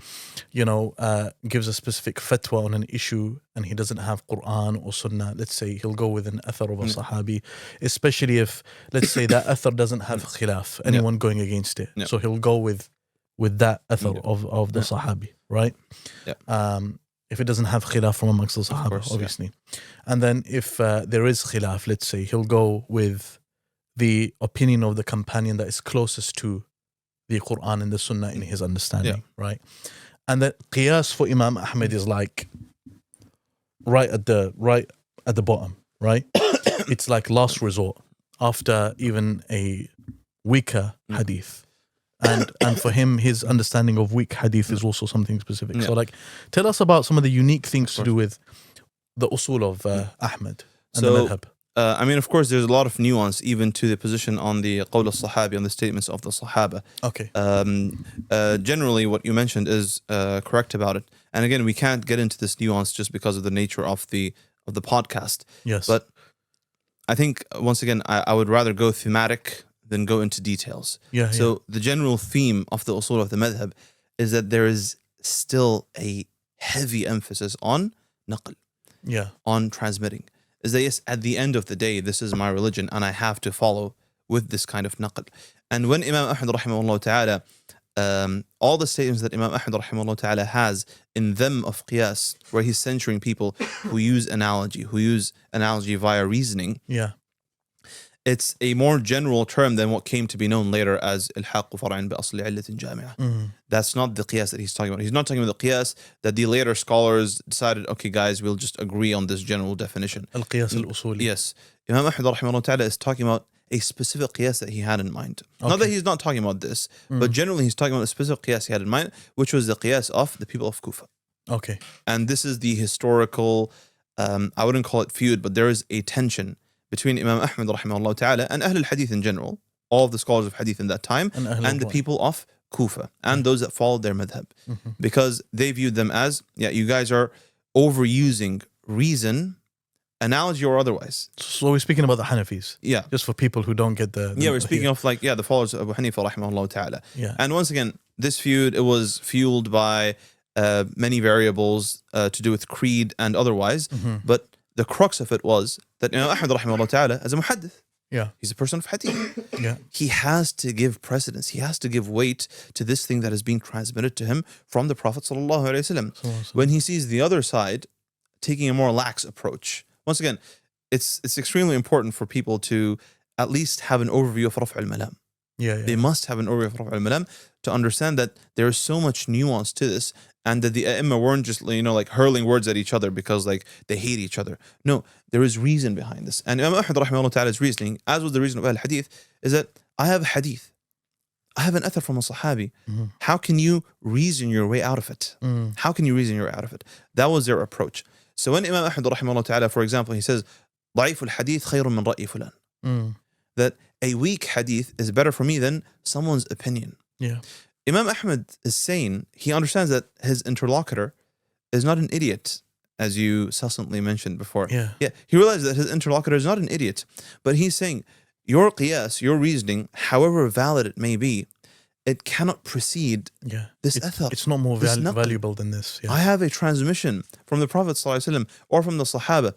gives a specific fatwa on an issue and he doesn't have Quran or Sunnah, let's say he'll go with an athar of a Sahabi, especially if, let's say, that athar doesn't have khilaf, anyone going against it. So he'll go with that athar of the Sahabi, right? Yeah. If it doesn't have khilaf from amongst the Sahaba, course, obviously. And then if there is khilaf, let's say, he'll go with the opinion of the companion that is closest to the Quran and the Sunnah in his understanding, right? And the qiyas for Imam Ahmed is like right at the bottom, right? It's like last resort after even a weaker hadith. And for him, his understanding of weak hadith is also something specific. So like, tell us about some of the unique things to do with the usul of Ahmed and the madhab. I mean, of course, there's a lot of nuance even to the position on the qawl al-sahabi, on the statements of the Sahaba. Okay. Generally, what you mentioned is correct about it. And again, we can't get into this nuance just because of the nature of the podcast. Yes. But I think, once again, I would rather go thematic than go into details. So the general theme of the usul of the madhab is that there is still a heavy emphasis on naql, on transmitting. Is that yes, at the end of the day, this is my religion and I have to follow with this kind of naql. And when Imam Ahmad rahimahullah ta'ala, all the statements that Imam Ahmad rahimahullah ta'ala has in them of qiyas, where he's censuring people who use analogy via reasoning, it's a more general term than what came to be known later as الحاق فرع بأصل علة جامعة. That's not the qiyas that he's talking about. He's not talking about the qiyas that the later scholars decided, okay guys, we'll just agree on this general definition. Al-qiyas al-usuli. Yes. Imam Ahmad rahimahullah ta'ala is talking about a specific qiyas that he had in mind. Not that he's not talking about this, but generally he's talking about a specific qiyas he had in mind, which was the qiyas of the people of Kufa. Okay. And this is the historical, I wouldn't call it feud, but there is a tension between Imam Ahmad rahimahullah ta'ala and Ahl al-Hadith in general, all of the scholars of Hadith in that time, and the people of Kufa, and those that followed their madhab. Because they viewed them as, you guys are overusing reason, analogy or otherwise. So we're speaking about the Hanafis. Yeah. Just for people who don't get the we're speaking of the followers of Abu Hanifa rahimahullah ta'ala. Yeah. And once again, this feud, it was fueled by many variables to do with creed and otherwise, but the crux of it was that Imam Ahmad rahimahullah ta'ala, as a muhaddith, he's a person of hadith. He has to give precedence. He has to give weight to this thing that is being transmitted to him from the Prophet sallallahu alaihi wasallam. When he sees the other side taking a more lax approach, once again, it's extremely important for people to at least have an overview of Raf' al-Malam. They must have an overview of Raf' al-Malam to understand that there is so much nuance to this, and that the A'imma weren't just like hurling words at each other because they hate each other. No, there is reason behind this. And Imam Ahmad rahimahullah ta'ala's reasoning, as was the reason of al-Hadith, is that I have a hadith, I have an athar from a Sahabi. How can you reason your way out of it? How can you reason your way out of it? That was their approach. So when Imam Ahmad rahimahullah ta'ala, for example, he says, ضعيف الحديث خير من رأي فلان. That a weak hadith is better for me than someone's opinion. Imam Ahmad is saying he understands that his interlocutor is not an idiot, as you succinctly mentioned before. He realizes that his interlocutor is not an idiot, but he's saying your qiyas, your reasoning, however valid it may be, it cannot precede this athar. It's not more valuable than this. I have a transmission from the Prophet ﷺ or from the Sahaba.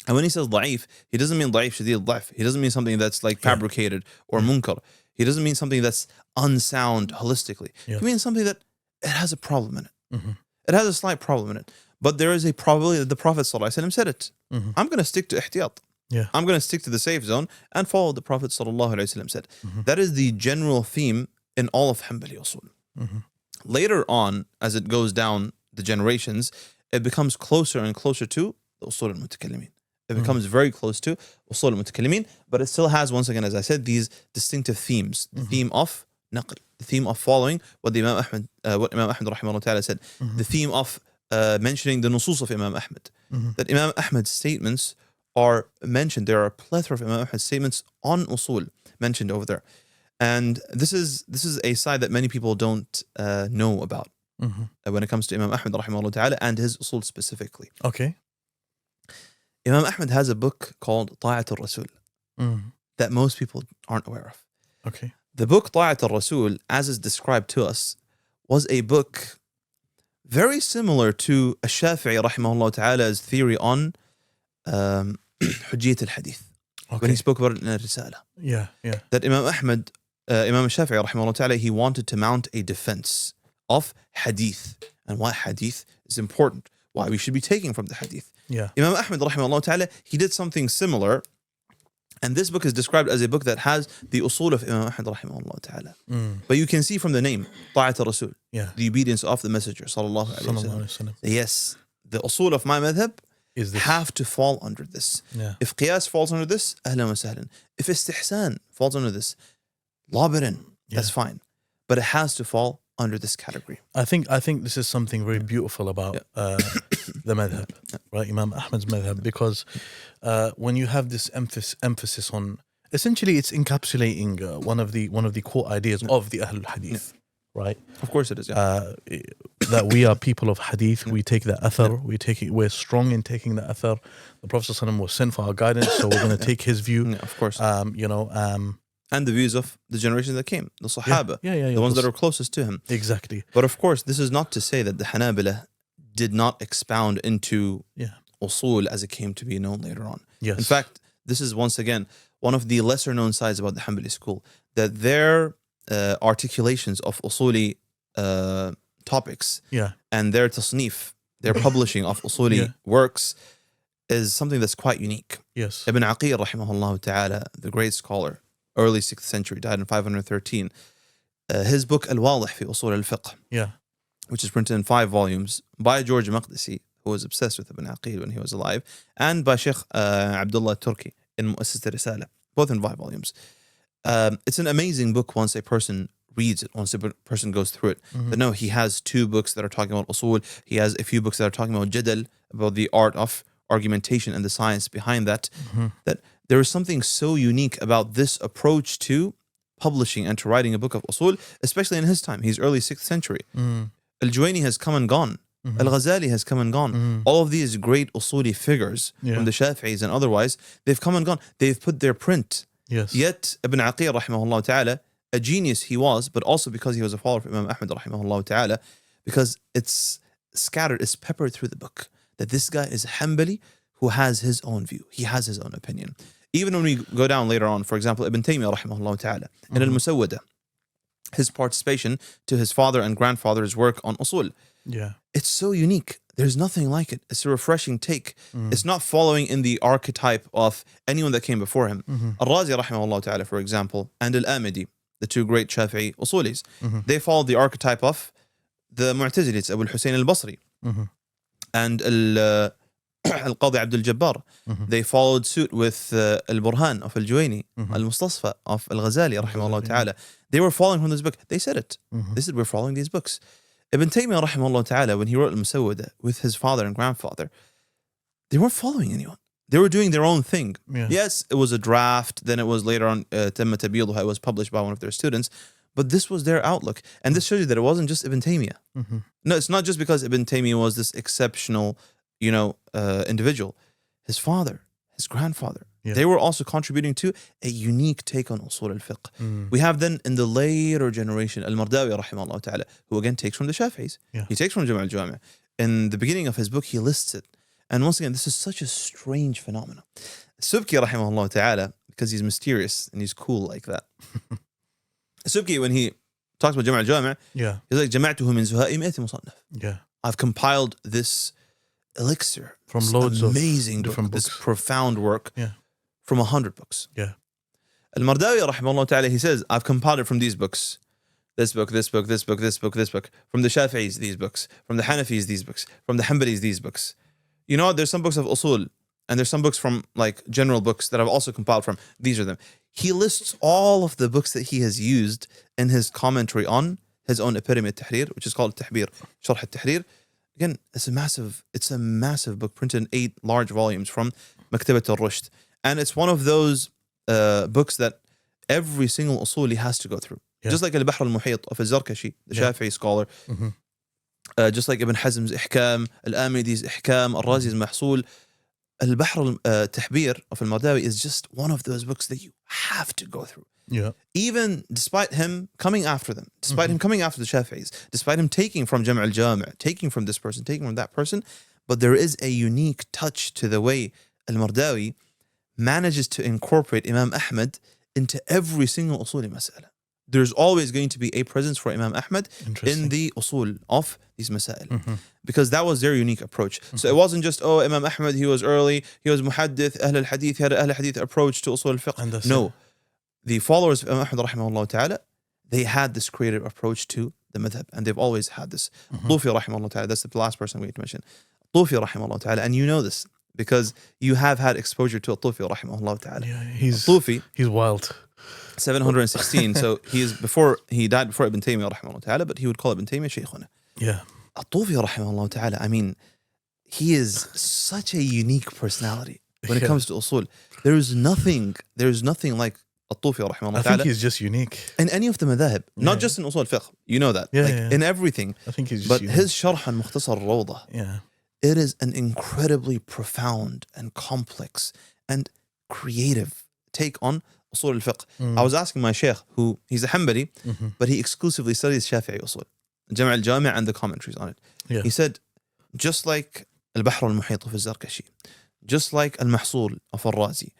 And when he says da'if, he doesn't mean da'if shadid da'if. He doesn't mean something that's like fabricated or munkar. He doesn't mean something that's unsound holistically. He means something that it has a problem in it. It has a slight problem in it. But there is a probability that the Prophet ﷺ said it. I'm going to stick to ihtiyat. I'm going to stick to the safe zone and follow what the Prophet ﷺ said. That is the general theme in all of Hanbali usul. Later on, as it goes down the generations, it becomes closer and closer to the usul al-mutakallimin. It becomes very close to usul al-mutakallimin, but it still has, once again, as I said, these distinctive themes. The theme of naql, the theme of following what Imam Ahmad rahimahullah ta'ala said, the theme of mentioning the nusus of Imam Ahmad. That Imam Ahmad's statements are mentioned. There are a plethora of Imam Ahmad's statements on usul mentioned over there. And this is a side that many people don't know about when it comes to Imam Ahmad rahimahullah ta'ala and his usul specifically. Okay. Imam Ahmad has a book called Ta'at al-Rasul that most people aren't aware of. Okay. The book Ta'at al-Rasul, as is described to us, was a book very similar to al-Shafi'i rahimahullah ta'ala's theory on Hujjiyat al-Hadith. Okay. When he spoke about it in a Risala. Yeah. That Imam al-Shafi'i rahimahullah ta'ala, he wanted to mount a defense of Hadith and why Hadith is important, why we should be taking from the Hadith. Yeah. Imam Ahmad rahimahullah ta'ala, he did something similar, and this book is described as a book that has the usul of Imam Ahmad rahimahullah ta'ala. But you can see from the name, Ta'at al-Rasul, the obedience of the Messenger sallallahu alayhi wa sallam. Yes, the usul of my madhab have to fall under this. Yeah. If qiyas falls under this, ahlan wa sahlan. If istihsan falls under this, labirin, that's fine. But it has to fall under this category. I think this is something very beautiful about the madhab, right? Imam Ahmad's madhab, because when you have this emphasis on, essentially it's encapsulating one of the core ideas of the Ahlul Hadith, right? Of course it is. That we are people of Hadith. We take the athar. We're strong in taking the athar. The Prophet ﷺ was sent for our guidance, so we're going to take his view. Of course. And the views of the generation that came, the Sahaba, the ones that are closest to him. Exactly. But of course, this is not to say that the Hanabila did not expound into usul as it came to be known later on. Yes. In fact, this is once again one of the lesser known sides about the Hanbali school, that their articulations of usuli topics and their tasnif, their publishing of usuli works is something that's quite unique. Yes. Ibn Aqil rahimahullah ta'ala, the great scholar, early 6th century, died in 513. His book Al-Wadih fi Usul al-Fiqh, which is printed in 5 volumes by George Maqdisi, who was obsessed with Ibn Aqil when he was alive, and by Sheikh Abdullah Turki in Mu'assas al-Risala, both in 5 volumes. It's an amazing book once a person reads it, once a person goes through it. But no, he has 2 books that are talking about usul. He has a few books that are talking about jadal, about the art of argumentation and the science behind that. That there is something so unique about this approach to publishing and to writing a book of usul, especially in his time. He's early 6th century. Al-Juwayni has come and gone. Al-Ghazali has come and gone. All of these great usuli figures from the Shafi'is and otherwise, they've come and gone. They've put their print. Yes. Yet Ibn Aqil rahimahullah ta'ala, a genius he was, but also because he was a follower of Imam Ahmad rahimahullah ta'ala, because it's scattered, it's peppered through the book, that this guy is a Hanbali who has his own view. He has his own opinion. Even when we go down later on, for example, Ibn Taymiyyah rahimahullah ta'ala, in al-Musawwada, his participation to his father and grandfather's work on usul. It's so unique. There's nothing like it. It's a refreshing take. It's not following in the archetype of anyone that came before him. Al-Razi rahimahullah ta'ala, for example, and Al-Amidi, the 2 great Shafi'i usulis, they followed the archetype of the Mu'tazilis, Abu al-Husayn al-Basri, and Al-Qadi Abdul Jabbar. They followed suit with Al-Burhan of Al-Juwayni, Al-Mustasfa of Al-Ghazali rahimahullah ta'ala. They were following from this book. They said it. They said, we're following these books. Ibn Taymiyyah rahimahullah ta'ala, when he wrote Al-Musawwada with his father and grandfather, they weren't following anyone. They were doing their own thing. Yes, it was a draft. Then it was later on, Tamma Tabiduha, it was published by one of their students. But this was their outlook. And this shows you that it wasn't just Ibn Taymiyyah. No, it's not just because Ibn Taymiyyah was this exceptional, individual. His father, his grandfather, they were also contributing to a unique take on usul al-fiqh. We have then in the later generation, Al-Mardawi rahimahullah ta'ala, who again takes from the Shafi'is. He takes from Jam' al-Jami'. In the beginning of his book, he lists it. And once again, this is such a strange phenomenon. Subki rahimahullah ta'ala, because he's mysterious and he's cool like that. Subki, when he talks about Jam' al-Jami', he's like, جمعته من زهاء مئة مصنف. I've compiled this elixir from loads of amazing different book, books. This profound work from 100 books. Al-Mardawi rahimahullah ta'ala, he says, I've compiled it from these books. This book, this book, this book, this book, this book. From the Shafi'is, these books. From the Hanafis, these books. From the Hanbalis, these books. There's some books of usul, and there's some books from like general books that I've also compiled from. These are them. He lists all of the books that he has used in his commentary on his own Epitome al-Tahrir, which is called Tahbir, Sharh al-Tahrir. Again, it's a massive book printed in 8 large volumes from Maktabat al-Rushd. And it's one of those books that every single usuli has to go through. Just like Al-Bahr al-Muhit of al-Zarkashi, the Shafi'i scholar. Just like Ibn Hazm's Ihkam, Al-Amidi's Ihkam, Al-Razi's Mahsul. Al-Bahr al-Tahbir of al-Mardawi is just one of those books that you have to go through. Yeah. Even despite him coming after them, despite him coming after the Shafi'is, despite him taking from Jam' al-Jami', taking from this person, taking from that person, but there is a unique touch to the way al-Mardawi manages to incorporate Imam Ahmad into every single usuli mas'ala. There's always going to be a presence for Imam Ahmad in the usul of these masail. Because that was their unique approach. So it wasn't just, oh, Imam Ahmad, he was early, he was muhaddith, Ahl al-Hadith, he had an Ahl al-Hadith approach to usul al-fiqh. No. The followers of Imam Ahmad rahimahullah ta'ala, they had this creative approach to the madhab, and they've always had this. Tufi rahimahullah ta'ala, that's the last person we need to mention. Tufi rahimahullah ta'ala, and you know this because you have had exposure to Tufi rahimahullah ta'ala. Yeah, he's wild. 716. So he died before Ibn Taymiyyah rahimahullah ta'ala, but he would call Ibn Taymiyyah shaykhuna. Yeah. Tufi rahimahullah ta'ala, I mean, he is such a unique personality when it comes to usul. There is nothing like Tufi rahimahullah ta'ala. I think he's just unique. In any of the madhab, not just in usul fiqh. You know that. In everything. I think he's just unique. His sharh on Mukhtasar al-Rawdah, it is an incredibly profound and complex and creative take on usul al-fiqh. I was asking my sheikh, who he's a Hanbali, but he exclusively studies Shafi'i usul, Jam' al-Jami' and the commentaries on it. Yeah. He said, just like al-Bahr al-Muhit of al-Zarkashi, just like al-Mahsul of al-Razi,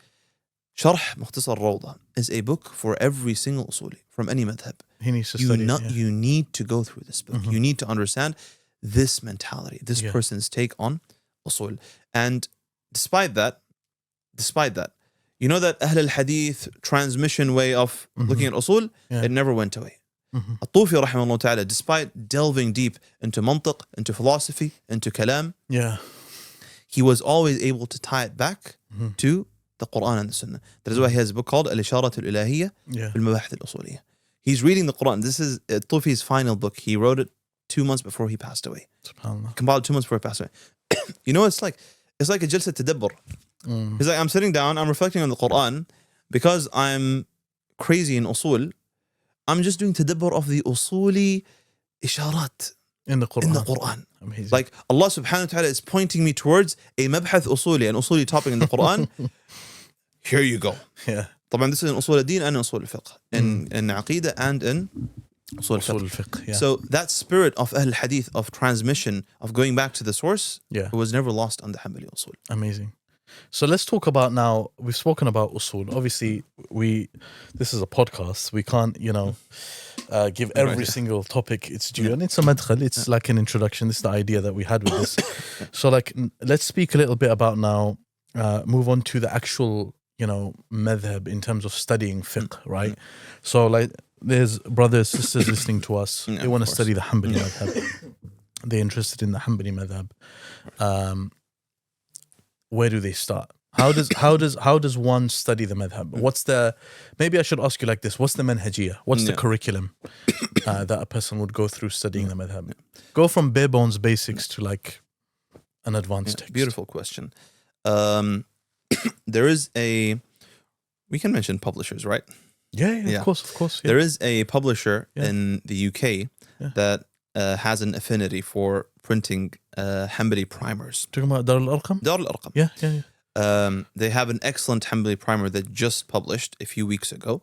Sharh Mukhtasar al-Rawdah is a book for every single usuli from any madhab. He needs to study it. You need to go through this book. You need to understand this mentality, this person's take on usul. And despite that, you know that Ahl al-Hadith transmission way of looking at usul, it never went away. Al-Tufi rahimahullah ta'ala, despite delving deep into mantiq, into philosophy, into kalam, he was always able to tie it back to the Quran and the Sunnah. That is why he has a book called Al-Isharat al-Ilahiyya fil-Mabahith al-Usuliyya. He's reading the Quran. This is Tufi's final book. He wrote it 2 months before he passed away. SubhanAllah. Compiled 2 months before he passed away. You know, it's like a jalsa tadabbur. He's like, I'm sitting down, I'm reflecting on the Quran because I'm crazy in usul. I'm just doing tadabbur of the usuli isharat in the Quran. Amazing. Like Allah subhanahu wa ta'ala is pointing me towards a mabhath usuli, an usuli topic in the Quran. Here you go. Yeah. طبعا this is in usul al-din and in usul al-fiqh, in aqidah and in usul al-fiqh. So that spirit of Ahl al-Hadith, of transmission, of going back to the source, it was never lost on the Hanbali usul. Amazing. So let's talk about now, we've spoken about usul. Obviously, this is a podcast. We can't, give every single topic its due. And it's a madkhal, it's like an introduction. This is the idea that we had with this. So let's speak a little bit about now, move on to the actual, madhab in terms of studying fiqh, right? So there's brothers, sisters listening to us. They want to study the Hanbali madhab. They're interested in the Hanbali madhab. Where do they start? How does one study the madhab? Maybe I should ask you like this, what's the manhajiyah? What's the curriculum that a person would go through studying the madhab? Go from bare bones basics to like an advanced text. Beautiful question. There is we can mention publishers, right? Yeah, of course. Yeah. There is a publisher in the UK that has an affinity for printing Hanbali primers. Talking about Dar al-Arqam? Dar al-Arqam. Yeah. They have an excellent Hanbali primer that just published a few weeks ago.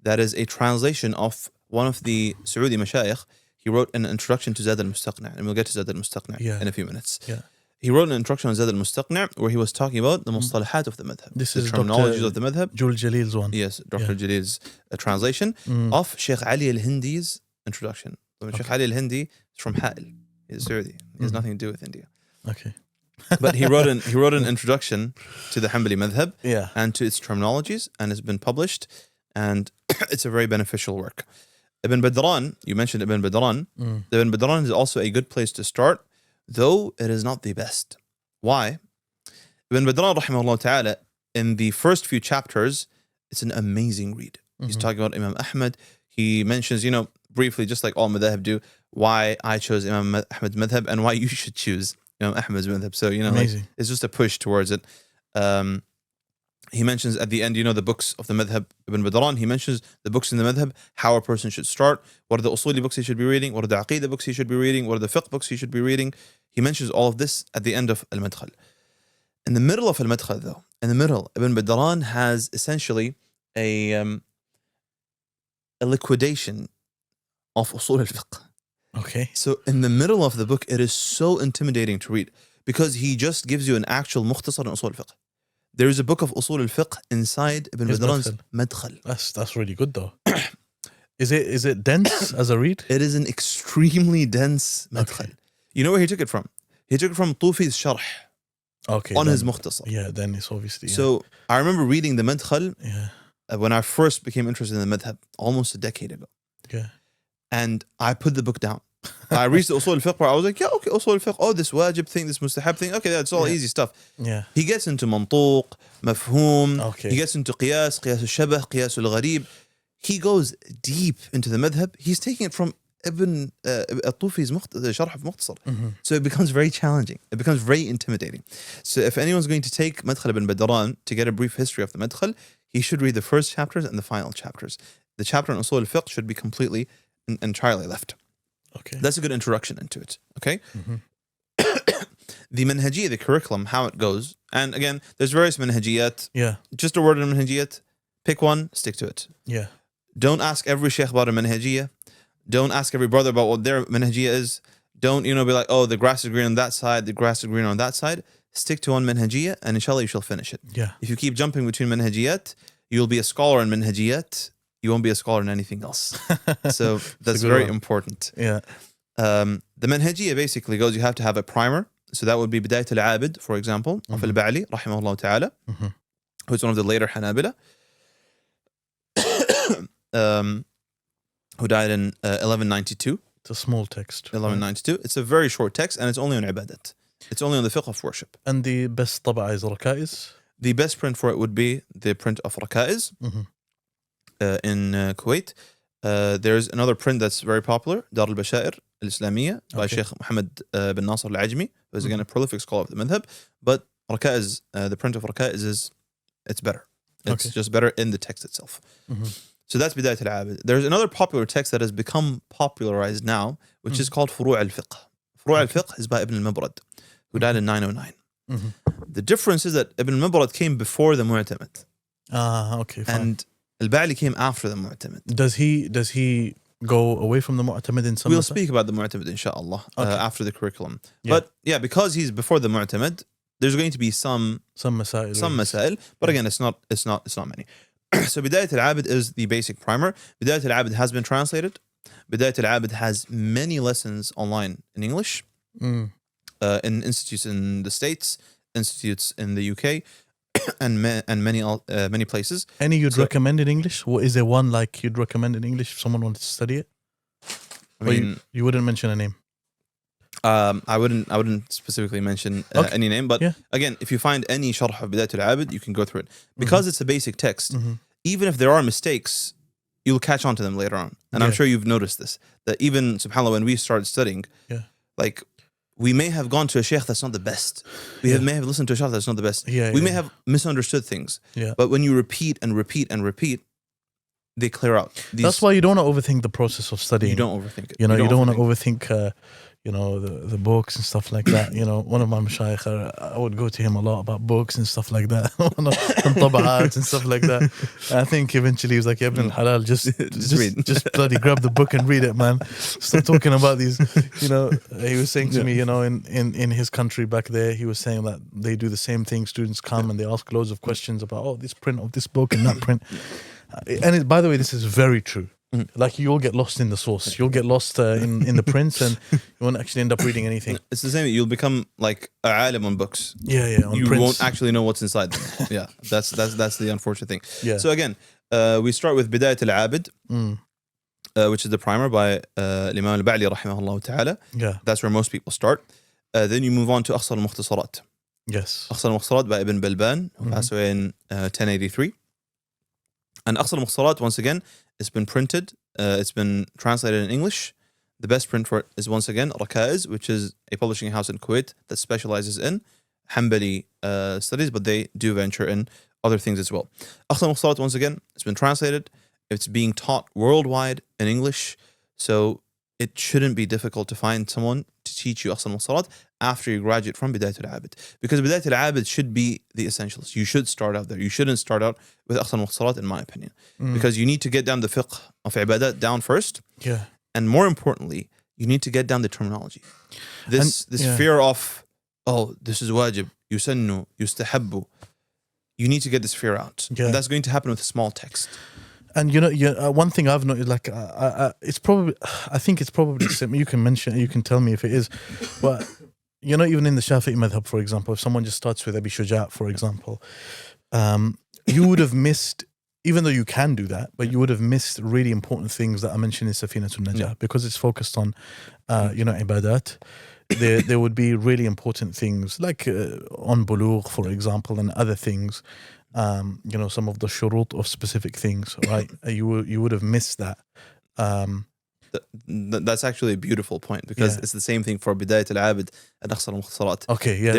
That is a translation of one of the Saudi mashayikh. He wrote an introduction to Zad al-Mustaqni', and we'll get to Zad al-Mustaqni' in a few minutes. Yeah. He wrote an introduction on Zad al-Mustaqni' where he was talking about the mustalahat of the madhab. This the is terminologies of the madhab. Jul Jalil's one. Yes, Dr. Jalil's translation of Sheikh Ali al-Hindi's introduction. So Sheikh Ali al-Hindi is from Ha'il. He's Saudi. He has nothing to do with India. Okay. But he wrote an introduction to the Hanbali madhab and to its terminologies, and it's been published, and it's a very beneficial work. Ibn Badran, you mentioned Ibn Badran. Ibn Badran is also a good place to start, though it is not the best. Why? Ibn Badran, rahimahullah ta'ala, in the first few chapters, it's an amazing read. He's talking about Imam Ahmad. He mentions, briefly, just like all madhab do, why I chose Imam Ahmad's madhab and why you should choose Imam Ahmad's madhab. So, it's just a push towards it. He mentions at the end, the books of the madhab, Ibn Badran, he mentions the books in the madhab, how a person should start, what are the usuli books he should be reading, what are the aqidah books he should be reading, what are the fiqh books he should be reading. He mentions all of this at the end of Al-Madkhal. In the middle of al-Madkhal though, in the middle, Ibn Badran has essentially a liquidation of usul al-fiqh. Okay. So in the middle of the book, it is so intimidating to read because he just gives you an actual mukhtasar on usul al-fiqh. There is a book of usul al-fiqh inside Ibn Badran's Madkhal. That's really good though. Is it dense as a read? It is an extremely dense Madkhal. Okay. You know where he took it from? He took it from Tufi's Sharh on his mukhtasar. Yeah, then it's obviously. Yeah. So I remember reading the Madkhal yeah. when I first became interested in the Madhab almost a decade ago. Yeah. And I put the book down. I reached the usul al-fiqh where I was like, yeah, okay, usul al-fiqh. Oh, this wajib thing, this mustahab thing. Okay, that's all easy stuff. Yeah. He gets into mantuq, mafhum. Okay. He gets into qiyas al-shabah, qiyas al-gharib. He goes deep into the madhab. He's taking it from Ibn al-Tufi's Sharh of Mukhtasar. So it becomes very challenging. It becomes very intimidating. So if anyone's going to take Madkhal ibn Badran to get a brief history of the Madkhal, he should read the first chapters and the final chapters. The chapter on usul al-fiqh should be completely and entirely left. Okay. That's a good introduction into it. Okay. The manhajiyya, the curriculum, how it goes, and again, there's various manhajiyat. Yeah. Just a word on manhajiyat. Pick one, stick to it. Yeah. Don't ask every sheikh about a manhajiyya. Don't ask every brother about what their manhajiyya is. Don't be like, oh, the grass is green on that side, the grass is green on that side. Stick to one manhajiyya, and inshallah you shall finish it. Yeah. If you keep jumping between manhajiyat, you'll be a scholar in manhajiyat. You won't be a scholar in anything else. So that's very important. Yeah. The manhajiyya basically goes, you have to have a primer. So that would be Bidayat al-Abid, for example, of al-Ba'li, rahimahullah ta'ala, who's one of the later Hanabila, who died in 1192. It's a small text. 1192. It's a very short text, and it's only on ibadat. It's only on the fiqh of worship. And the best taba'a is Rakaiz? The best print for it would be the print of Rakaiz in Kuwait. There's another print that's very popular, Dar al-Bashair al-Islamiyya by Sheikh Muhammad bin Nasr al-Ajmi, who's again a prolific scholar of the madhab. But Rakaiz, the print of Rakaiz it's better. It's just better in the text itself. So that's Bidayat al-Abid. There's another popular text that has become popularized now, which is called Furu' al-Fiqh. Furu' al-Fiqh is by Ibn al-Mubrad, who died in 909. The difference is that Ibn al-Mubrad came before the Mu'tamid. Okay, fine. And al-Ba'li came after the Mu'tamid. Does he go away from the Mu'tamid in some We'll speak about the Mu'tamid inshallah after the curriculum. Yeah. But yeah, because he's before the Mu'tamid, there's going to be some masail, but again it's not many. So Bidayat al-Abid is the basic primer. Bidayat al-Abid has been translated. Bidayat al-Abid has many lessons online in English, in institutes in the States, institutes in the UK, and many places. Any you'd recommend in English? Or is there one like you'd recommend in English if someone wanted to study it? I mean, you wouldn't mention a name. I wouldn't specifically mention any name, but again, if you find any sharh of Bidayat al-Abid, you can go through it because it's a basic text. Even if there are mistakes, you'll catch on to them later on, and I'm sure you've noticed this. That even subhanallah, when we started studying, like we may have gone to a sheikh that's not the best. We may have listened to a sheikh that's not the best. We may have misunderstood things. But when you repeat and repeat and repeat, they clear out. That's why you don't want to overthink the process of studying. You don't overthink it. You don't want to overthink. The books and stuff like that. One of my mashayikh, I would go to him a lot about books and stuff like that, and taba'at and stuff like that. I think eventually he was like, yeah, Ibn Halal, just read. Just bloody grab the book and read it, man. Stop talking about these. He was saying to me, in his country back there, he was saying that they do the same thing. Students come and they ask loads of questions about, this print of this book and that print. And by the way, this is very true. Like you'll get lost in the source. You'll get lost in the prints, and you won't actually end up reading anything. It's the same. You'll become like a alim on books. On you prints. Won't actually know what's inside them. Yeah, that's the unfortunate thing. Yeah. So again, we start with Bidayat al-Abid, which is the primer by Imam al-Ba'li rahimahullah ta'ala. Yeah. That's where most people start. Then you move on to Aqsar al-Mukhtasarat. Yes. Aqsar al-Mukhtasarat by Ibn Balban, who passed away in 1083. And Aqsar al-Mukhtasarat, once again, it's been printed. It's been translated in English. The best print for it is once again Rakaiz, which is a publishing house in Kuwait that specializes in Hanbali studies, but they do venture in other things as well. Aqsar al-Mukhtasarat, once again, it's been translated. It's being taught worldwide in English, so it shouldn't be difficult to find someone to teach you Aqsa al-Mukhtasarat after you graduate from Bidayat al-Abid. Because Bidayat al-Abid should be the essentials. You should start out there. You shouldn't start out with Aqsa al-Mukhtasarat, in my opinion. Because you need to get down the fiqh of ibadat down first. Yeah. And more importantly, you need to get down the terminology. This fear of, oh, this is wajib, yusannu, yustahabbu. You need to get this fear out. Yeah. And that's going to happen with a small text. And one thing I've noticed, like, it's probably, I think it's probably simple. You can mention, you can tell me if it is, but even in the Shafi'i madhab, for example, if someone just starts with Abi Shuja', for example, you would have missed, even though you can do that, but you would have missed really important things that are mentioned in Safinatul Najah because it's focused on, ibadat. There would be really important things like on bulugh, for example, and other things. Some of the shurut of specific things, right? You would have missed that. That's actually a beautiful point because it's the same thing for Bidayat al-Abid and Aqsa al-Mukhtasarat. Okay, yeah.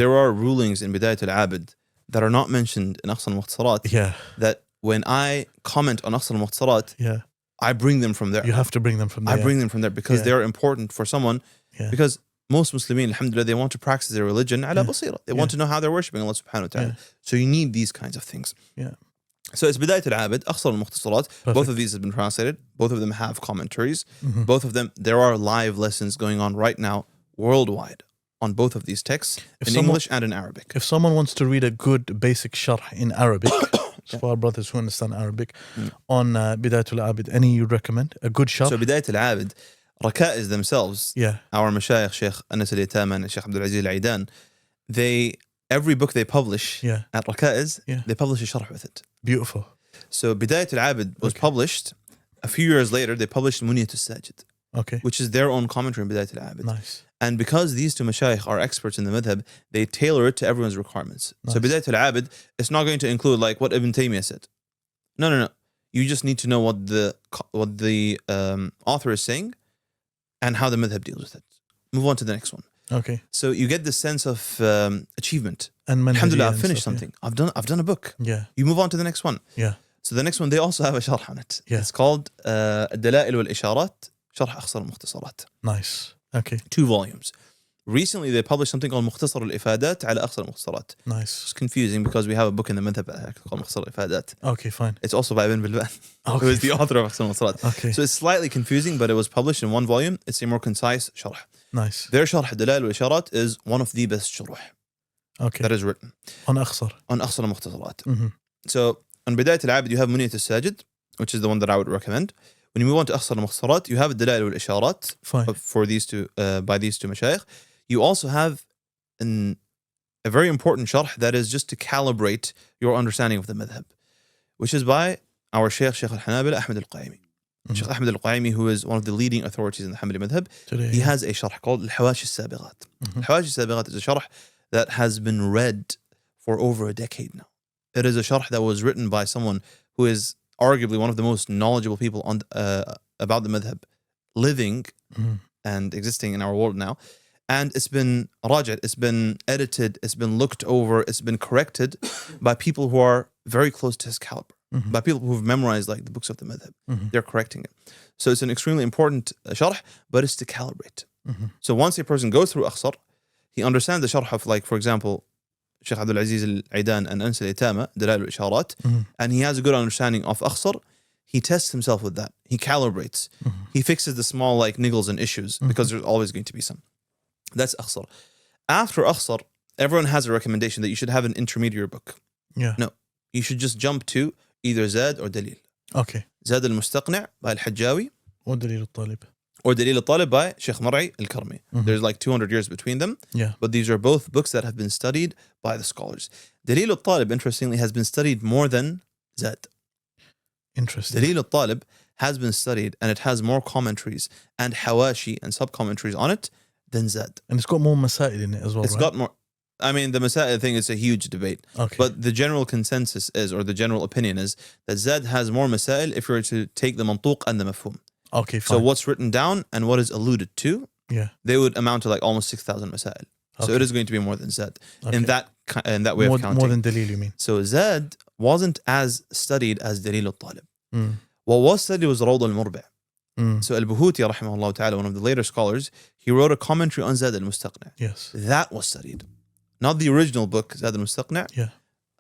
There are rulings in Bidayat al-Abid that are not mentioned in Aqsa al-Mukhtasarat. Yeah. That when I comment on Aqsa al-Mukhtasarat, I bring them from there. You have to bring them from there. I bring them from there because they are important for someone. Yeah. Because most Muslimin, alhamdulillah, they want to practice their religion ala basira. They want to know how they're worshipping Allah subhanahu wa ta'ala. So you need these kinds of things. Yeah. So it's Bidayat al-Abid, Aqsa al-Mukhtasarat. Both of these have been translated. Both of them have commentaries. Both of them, there are live lessons going on right now worldwide on both of these texts in English and in Arabic. If someone wants to read a good basic sharh in Arabic, for our brothers who understand Arabic, on Bidayat al-Abid, any you recommend? A good sharh? So Bidayat al-Abid, Raka'is themselves, our Mashayikh, Sheikh Anas al-Yatama and Sheikh Abdul Aziz al-Aidan, every book they publish at Raka'is, they publish a sharh with it. Beautiful. So Bidayat al-Abid was published, a few years later, they published Muniyat al-Sajid, which is their own commentary on Bidayat al-Abid. Nice. And because these two Mashayikh are experts in the Madhab, they tailor it to everyone's requirements. Nice. So Bidayat al-Abid, it's not going to include like what Ibn Taymiyyah said. No. You just need to know what the author is saying and how the Madhab deals with it. Move on to the next one. Okay. So you get this sense of achievement. And alhamdulillah, I've finished something. I've done a book. Yeah. You move on to the next one. Yeah. So the next one, they also have a sharh on it. Yeah. It's called الدلائل والإشارات شرح أقصى المختصرات. Nice. Okay. 2 volumes. Recently, they published something called مختصر الإفادات على أقصى المختصرات. Nice. It's confusing because we have a book in the Madhab called مختصر الإفادات. Okay, fine. It's also by Ibn Bilban, who is the author of أقصى المختصرات. Okay. So it's slightly confusing, but it was published in 1 volume. It's a more concise sharh. Nice. Their sharh الدلائل والإشارات is one of the best shuruh that is written. On أقصر. On أقصى المختصرات. So on Bidayat al-Abid, you have Muniyat al-Sajid, which is the one that I would recommend. When you move on to أقصى المختصرات, you have الدلائل والإشارات for these two, by these two mashayikh. You also have a very important sharh that is just to calibrate your understanding of the madhab, which is by our Sheikh al-Hanbali, Ahmed al-Qaymi. Sheikh Ahmed al-Qaymi, who is one of the leading authorities in the Hanbali madhab, he has a sharh called al-Hawashi al-Sabiqat. Al-Hawashi al-Sabiqat is a sharh that has been read for over a decade now. It is a sharh that was written by someone who is arguably one of the most knowledgeable people on about the madhab living and existing in our world now. And it's been rajat, it's been edited, it's been looked over, it's been corrected by people who are very close to his caliber, by people who've memorized like the books of the madhab. They're correcting it. So it's an extremely important sharh, but it's to calibrate. So once a person goes through Aqsar, he understands the sharh of, like, for example, Sheikh Abdul Aziz al-Aidan and Anas al-Yatama, Dalail al-Isharat, and he has a good understanding of Aqsar. He tests himself with that. He calibrates. He fixes the small like niggles and issues because there's always going to be some. That's Aqsar. After Aqsar, everyone has a recommendation that you should have an intermediary book. Yeah. No, you should just jump to either Zad or Dalil. Okay. Zad al-Mustaqni' by al-Hajjawi. Or Dalil al-Talib. Or Dalil al-Talib by Sheikh Mar'i al-Karmi. There's like 200 years between them. Yeah. But these are both books that have been studied by the scholars. Dalil al-Talib, interestingly, has been studied more than Zad. Interesting. Dalil al-Talib has been studied and it has more commentaries and hawashi and sub-commentaries on it than Zad. And it's got more masail in it as well, It's got more. I mean, the masail thing is a huge debate. Okay. But the general consensus is, or the general opinion is, that Zad has more masail if you were to take the mantuq and the mafhum. Okay, fine. So what's written down and what is alluded to, they would amount to like almost 6,000 masail. So it is going to be more than Zad in that way of counting. More than Dalil, you mean? So Zad wasn't as studied as Dalil al-Talib. What was studied was Rawd al-Murbi'. So al-Buhuti, rahimahullah ta'ala, one of the later scholars, he wrote a commentary on Zad al-Mustaqni'. Yes. That was studied. Not the original book, Zad al-Mustaqni'. Yeah.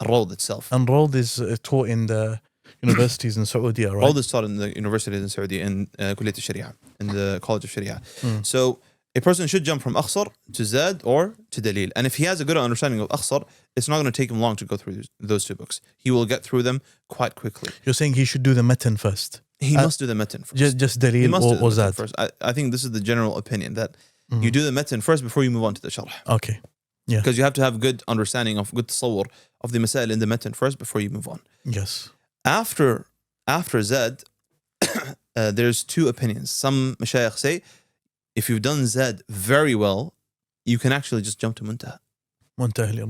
Rawd itself. And Rawd is taught in the universities in Saudi, right? Rawd is taught in the universities in Saudi, in Kulliyat al-Sharia, in the College of Sharia. So a person should jump from Akhsar to Zad or to Dalil. And if he has a good understanding of Akhsar, it's not going to take him long to go through those two books. He will get through them quite quickly. You're saying he should do the matan first? He must do the matan first. Just Dalil or Zad? First. I think this is the general opinion, that you do the matan first before you move on to the Sharh. Okay. Yeah. Because you have to have good understanding of, good tasawwur of the masail in the matan first before you move on. Yes. After Zad, there's two opinions. Some mashayikh say, if you've done Zad very well, you can actually just jump to Muntaha. Muntaha,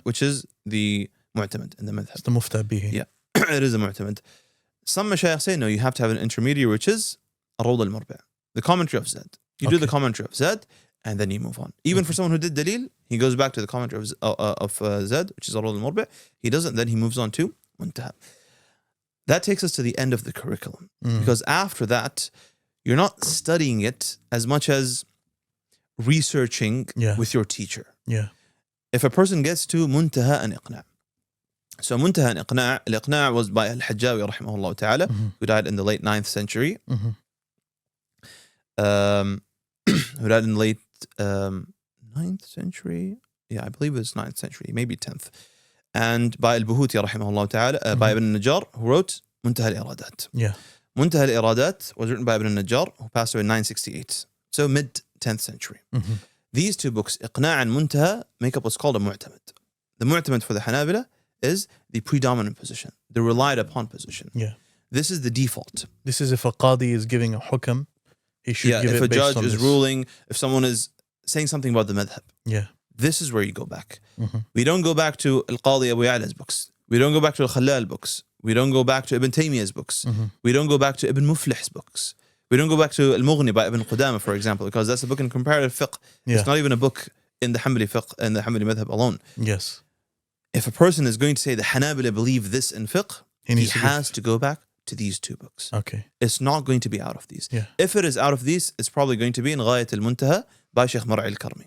which is the mu'tamad in the madhab. It's the mufta bihi. Yeah, it is a mu'tamad. Some mashayikh say, no, you have to have an intermediary, which is Rawd al-Murbi', the commentary of Zad. You do the commentary of Zad, and then you move on. Even for someone who did Dalil, he goes back to the commentary of Zad, which is Rawd al-Murbi'. He doesn't, then he moves on to Muntaha. That takes us to the end of the curriculum. Because after that, you're not studying it as much as researching with your teacher. Yeah. If a person gets to Muntaha and Iqna'. So Muntaha and Iqna', al-Iqna' was by al-Hajjawi rahimahullah ta'ala, who died in the late 9th century. Who died in the late 9th century? Yeah, I believe it was 9th century, maybe 10th. And by al-Buhuti rahimahullah ta'ala, by Ibn al-Najjar, who wrote Muntaha al-Iradat. Yeah. Muntaha al-Iradat was written by Ibn al-Najjar, who passed away in 968. So mid 10th century. These two books, Iqna' and Muntaha, make up what's called a mu'tamad. The mu'tamad for the Hanabila is the predominant position, the relied upon position. Yeah. This is the default. This is if a qadi is giving a hukam, he should give if it a judge is this. ruling, if someone is saying something about the madhab. Yeah. This is where you go back. We don't go back to Al-Qadi Abu Ya'la's books. We don't go back to Al-Khallal books. We don't go back to Ibn Taymiyyah's books. We don't go back to Ibn Muflih's books. We don't go back to Al-Mughni by Ibn Qudama, for example, because that's a book in comparative fiqh. Yeah. It's not even a book in the Hanbali fiqh and the Hanbali madhab alone. Yes. If a person is going to say the Hanabila believe this in fiqh, he has to go back to these two books. Okay. It's not going to be out of these. Yeah. If it is out of these, it's probably going to be in Ghayat al-Muntaha by Shaykh Mar'i al-Karmi.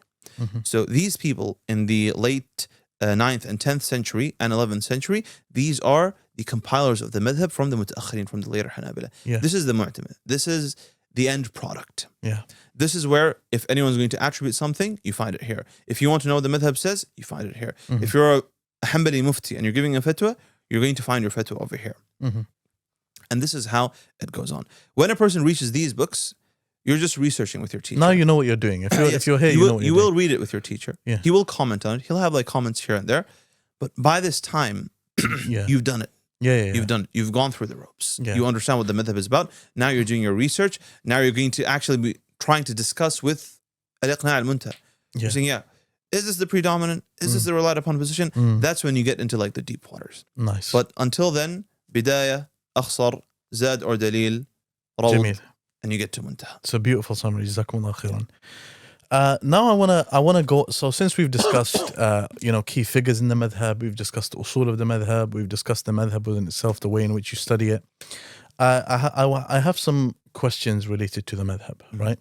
So these people in the late 9th and 10th century and 11th century, these are the compilers of the madhab from the mutaakhirin, from the later Hanabila. Yeah. This is the mu'tamad. This is the end product. Yeah. This is where, if anyone's going to attribute something, you find it here. If you want to know what the madhab says, you find it here. If you're a Hanbali mufti and you're giving a fatwa, you're going to find your fatwa over here. And this is how it goes on. When a person reaches these books, you're just researching with your teacher. Now you know what you're doing. If you're here, you know what you're will doing. read it with your teacher. Yeah. He will comment on it. He'll have like comments here and there. But by this time, you've done it. Yeah. You've done it. You've gone through the ropes. Yeah. You understand what the madhab is about. Now you're doing your research. Now you're going to actually be trying to discuss with al-Iqna' al-Muntaha. You're saying, is this the predominant? Is this the relied upon position? That's when you get into like the deep waters. Nice. But until then, Bidayah, Akhsar, Zad or Dalil, Rawd, Jamil. and you get to Muntaha. It's a beautiful summary. Jazakumullah khairan. Now I wanna go. So since we've discussed key figures in the madhab, we've discussed the usul of the madhab, we've discussed the madhab within itself, the way in which you study it. I have some questions related to the madhab, right?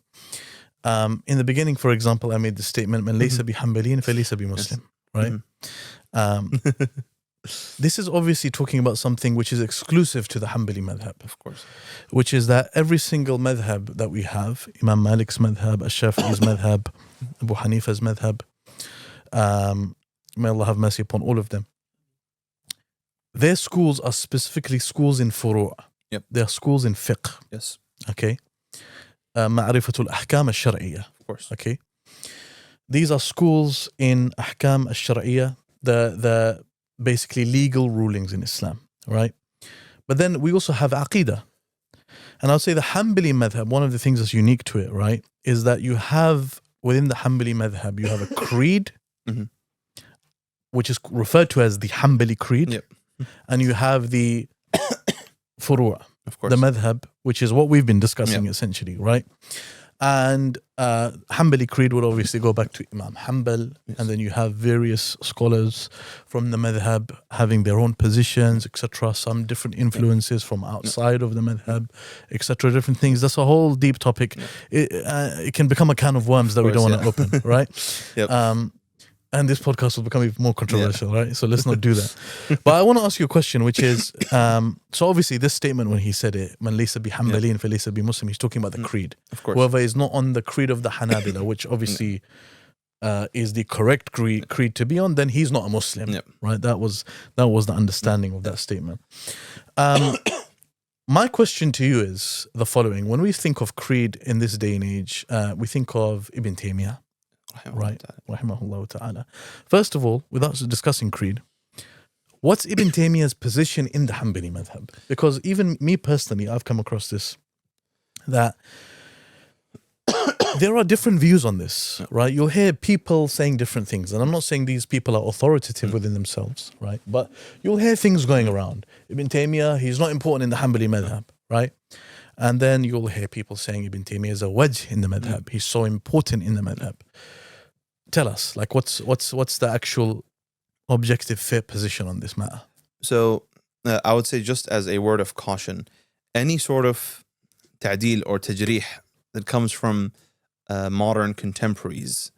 In the beginning, for example, I made the statement, "Man laysa bi Hanbaliyin fa laysa bi Muslim," right? This is obviously talking about something which is exclusive to the Hanbali madhab, Of course. which is that every single madhab that we have, Imam Malik's madhab, Al-Shafi'i's madhab, Abu Hanifa's madhab, may Allah have mercy upon all of them, their schools are specifically schools in furu'. Yep. They are schools in fiqh. Yes. Okay. Ma'rifatul ahkam al-shar'iyyah. Of course. Okay. These are schools in ahkam al-shar'iyyah, the basically legal rulings in Islam, right? But then we also have aqidah. And I'll say the Hanbali madhab, one of the things that's unique to it, right, is that you have, within the Hanbali madhab, you have a creed, which is referred to as the Hanbali creed, Yep. and you have the furu', Of course. the madhab, which is what we've been discussing essentially, right? And Hanbali creed would obviously go back to Imam Hanbal, and then you have various scholars from the madhab having their own positions, etc. Some different influences from outside of the madhab, etc. Different things. That's a whole deep topic. It can become a can of worms that we don't want to open, right? And this podcast will become even more controversial, right? So let's not do that. But I want to ask you a question, which is, so obviously this statement when he said it, man laysa bi Hanbaliin fa laysa bi Muslim, he's talking about the creed. Of course. Whoever is not on the creed of the Hanabila, which obviously is the correct creed to be on, then he's not a Muslim, right? That was the understanding of that statement. My question to you is the following. When we think of creed in this day and age, we think of Ibn Taymiyyah. Right, rahimahullah ta'ala. First of all, without discussing creed, what's Ibn Taymiyyah's position in the Hanbali madhab? Because even me personally, I've come across this, that there are different views on this, right? You'll hear people saying different things, and I'm not saying these people are authoritative within themselves, right? But you'll hear things going around. Ibn Taymiyyah, he's not important in the Hanbali madhab, right? And then you'll hear people saying Ibn Taymiyyah is a wajh in the madhab. He's so important in the madhab. Tell us, like, what's the actual objective fair position on this matter? So I would say, just as a word of caution, any sort of ta'deel or tajrih that comes from modern contemporaries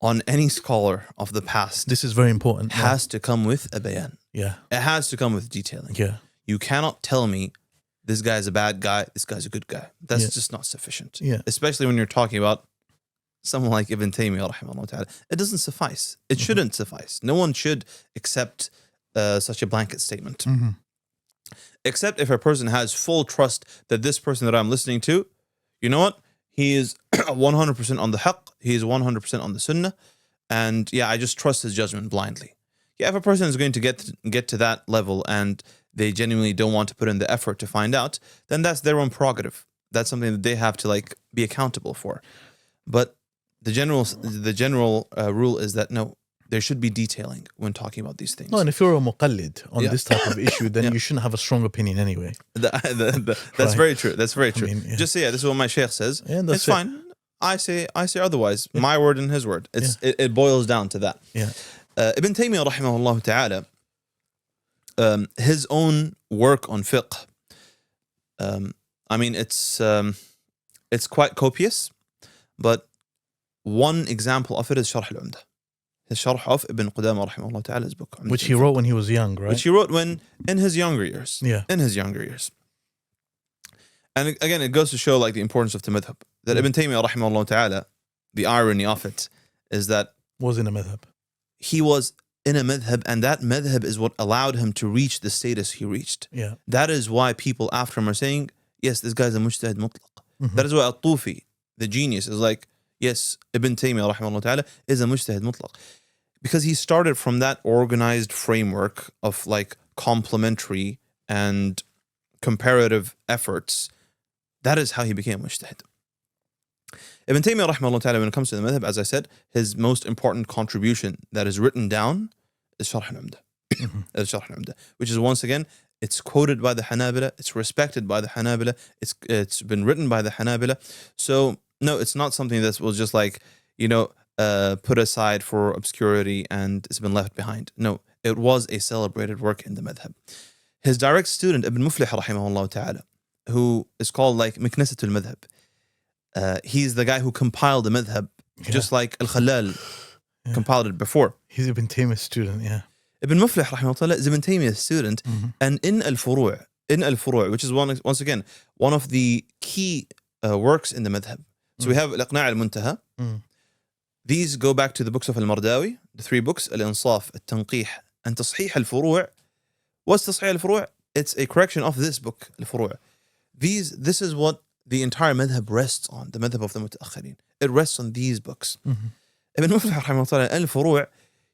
on any scholar of the past, this is very important, has to come with a bayan. Yeah. It has to come with detailing. Yeah. You cannot tell me this guy's a bad guy, this guy's a good guy. That's just not sufficient. Yeah. Especially when you're talking about someone like Ibn Taymiyyah, rahimahullah ta'ala. It doesn't suffice. It shouldn't suffice. No one should accept such a blanket statement. Except if a person has full trust that this person that I'm listening to, you know what? He is 100% on the haqq. He is 100% on the sunnah. And I just trust his judgment blindly. If a person is going to get to that level and they genuinely don't want to put in the effort to find out, then that's their own prerogative. That's something that they have to be accountable for. But the general rule is that no, there should be detailing when talking about these things. No, and if you're a muqallid on this type of issue, then you shouldn't have a strong opinion anyway. That's very true. That's very true. I mean, Just say, this is what my sheikh says. It's fine. I say otherwise. My word and his word. It boils down to that. Ibn Taymiyyah, rahimahullah ta'ala, his own work on fiqh, I mean, it's quite copious, but one example of it is Sharh al-Umdah. His Sharh of Ibn Qudamah, rahimahullah ta'ala's book. Which he wrote when he was young, right? Which he wrote in his younger years. Yeah. In his younger years. And again, it goes to show the importance of the madhab. That Ibn Taymiyyah, rahimahullah ta'ala, the irony of it is that was in a madhab. He was in a madhab, and that madhab is what allowed him to reach the status he reached. Yeah. That is why people after him are saying, yes, this guy's a mujtahid mutlaq. That is why al-Tufi, the genius, is like, yes, Ibn Taymiyyah, rahimahullah ta'ala, is a mujtahid mutlaq. Because he started from that organized framework of complementary and comparative efforts. That is how he became mujtahid. Ibn Taymiyyah, rahimahullah ta'ala, when it comes to the madhab, as I said, his most important contribution that is written down is Sharh al-Umdah. Which is, once again, it's quoted by the Hanabila, it's respected by the Hanabila, it's been written by the Hanabila. So, no, it's not something that was just put aside for obscurity and it's been left behind. No, it was a celebrated work in the madhab. His direct student, Ibn Muflih, rahimahullah ta'ala, who is called Miknasatul Madhab. He's the guy who compiled the madhab, just like Al-Khalal compiled it before. He's Ibn Taymiyyah's student, Ibn Muflih, rahimahullah, is Ibn Taymiyyah's student, and in Al-Furu', which is once again one of the key works in the madhab. So we have Al-Iqna' al-Muntaha. These go back to the books of Al-Mardawi, the 3 books, Al-Insaf, Al-Tanqih, and Tasheeh al-Furu'. What's Tasheeh al-Furu'? It's a correction of this book, Al-Furu'. This is what the entire madhab rests on, the madhab of the mutaakhirin. It rests on these books. Ibn Muflih, rahimahullah, Al-Furu',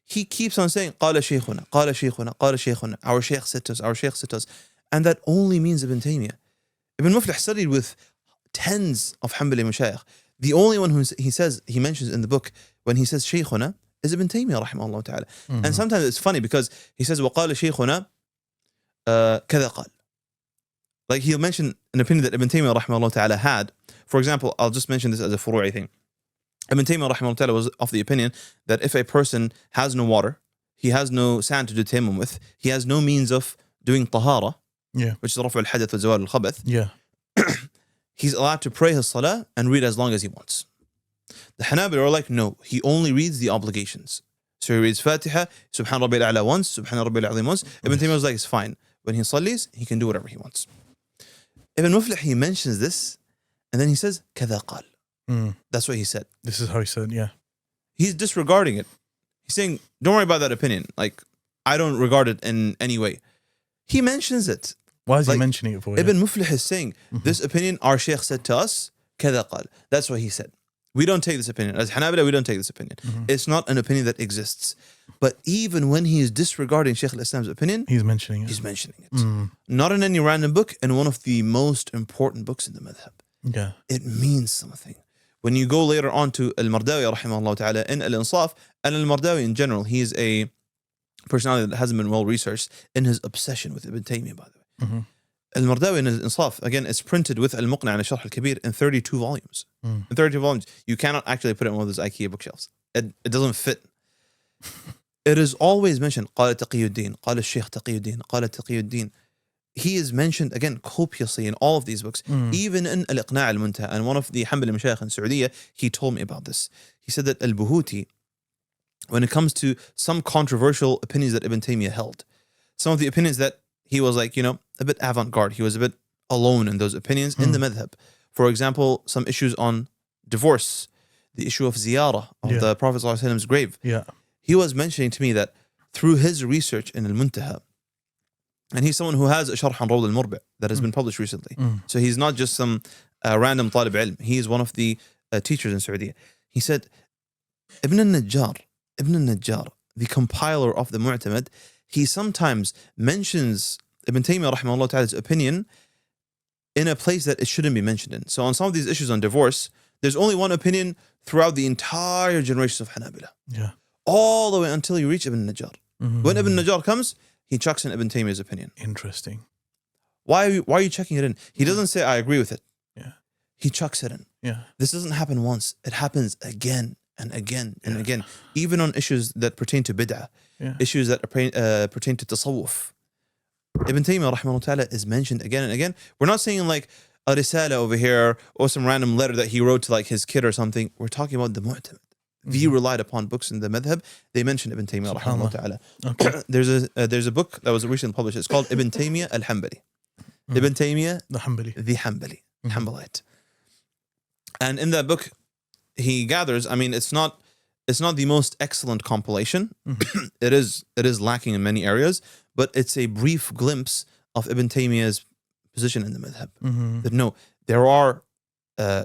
he keeps on saying, قال شيخنا, قال شيخنا, قال شيخنا, our shaykh said to us, our shaykh said to us. And that only means Ibn Taymiyyah. Ibn Muflih studied with tens of Hanbali mashayikh. The only one who he mentions in the book when he says Shaykhuna is Ibn Taymiyyah, rahimahullah ta'ala. And sometimes it's funny because he says, وقال شيخنا كذا قال. He'll mention an opinion that Ibn Taymiyyah, rahimahullah ta'ala, had For example, I'll just mention this as a furu'i thing. Ibn Taymiyyah rahimahullah was of the opinion that if a person has no water, he has no sand to do tayammum with, he has no means of doing tahara, which is rafa al-hadath wa zawal al-khabath, he's allowed to pray his salah and read as long as he wants. The Hanabali are like, no, he only reads the obligations. So he reads Fatiha, Subhan Rabbil A'la once, Subhan Rabbil Azim once. Ibn Taymiyyah was like, it's fine. When he salis, he can do whatever he wants. Ibn Muflih, he mentions this, and then he says, كذا قال. That's what he said. This is how he said, yeah. He's disregarding it. He's saying, don't worry about that opinion. Like, I don't regard it in any way. He mentions it. Why is he mentioning it for you? Ibn Muflih is saying, this opinion our Shaykh said to us, كذا قال. That's what he said. We don't take this opinion. As Hanabila, we don't take this opinion. It's not an opinion that exists. But even when he is disregarding Shaykh al-Islam's opinion, he's mentioning it. He's mentioning it. Not in any random book, in one of the most important books in the Madhab. Yeah. It means something. When you go later on to al-Mardawi, rahimahullah ta'ala, in al-Insaf, and al-Mardawi in general, he is a personality that hasn't been well researched in his obsession with Ibn Taymiyyah, by the way. Al-Mardawi in his Insaf, again, it's printed with al-Muqna' and al-Sharh al-Kabir in 32 volumes. In 32 volumes. You cannot actually put it on one of those IKEA bookshelves. It doesn't fit. It is always mentioned, قال تقي الدين, قال الشيخ تقي الدين, قال تقي الدين. He is mentioned, again, copiously in all of these books, even in Al-Iqna' al-Muntaha. And one of the Hanbali Mashayikh in Saudi, he told me about this. He said that Al-Buhuti, when it comes to some controversial opinions that Ibn Taymiyyah held, some of the opinions that he was like, a bit avant-garde, he was a bit alone in those opinions in the madhab. For example, some issues on divorce, the issue of ziyarah of the Prophet ﷺ's grave. He was mentioning to me that through his research in Al-Muntaha, and he's someone who has a Sharh on Rawd al-Murbi' that has been published recently. So he's not just some random talib ilm. He is one of the teachers in Saudi. He said, Ibn al-Najjar, the compiler of the Mu'tamad, he sometimes mentions Ibn Taymiyyah rahimahullah ta'ala's opinion in a place that it shouldn't be mentioned in. So on some of these issues on divorce, there's only one opinion throughout the entire generations of Hanabila. All the way until you reach Ibn Najjar. When Ibn Najjar comes, he chucks in Ibn Taymiyyah's opinion. Interesting. Why are you checking it in? He doesn't say, I agree with it. He chucks it in. This doesn't happen once. It happens again and again and again. Even on issues that pertain to bid'ah. Issues that pertain to tasawwuf. Ibn Taymiyyah rahimahullah ta'ala is mentioned again and again. We're not saying like a risala over here or some random letter that he wrote to like his kid or something. We're talking about the Mu'tamad. The relied upon books in the madhab. They mentioned Ibn Taymiyyah rahimahullah ta'ala. Okay. There's a book that was recently published. It's called Ibn Taymiyyah al-Hanbali. Ibn Taymiyyah the Hanbali. Hanbalite. And in that book, he gathers, I mean, it's not the most excellent compilation. It is lacking in many areas, but it's a brief glimpse of Ibn Taymiyyah's position in the madhab. That no, there are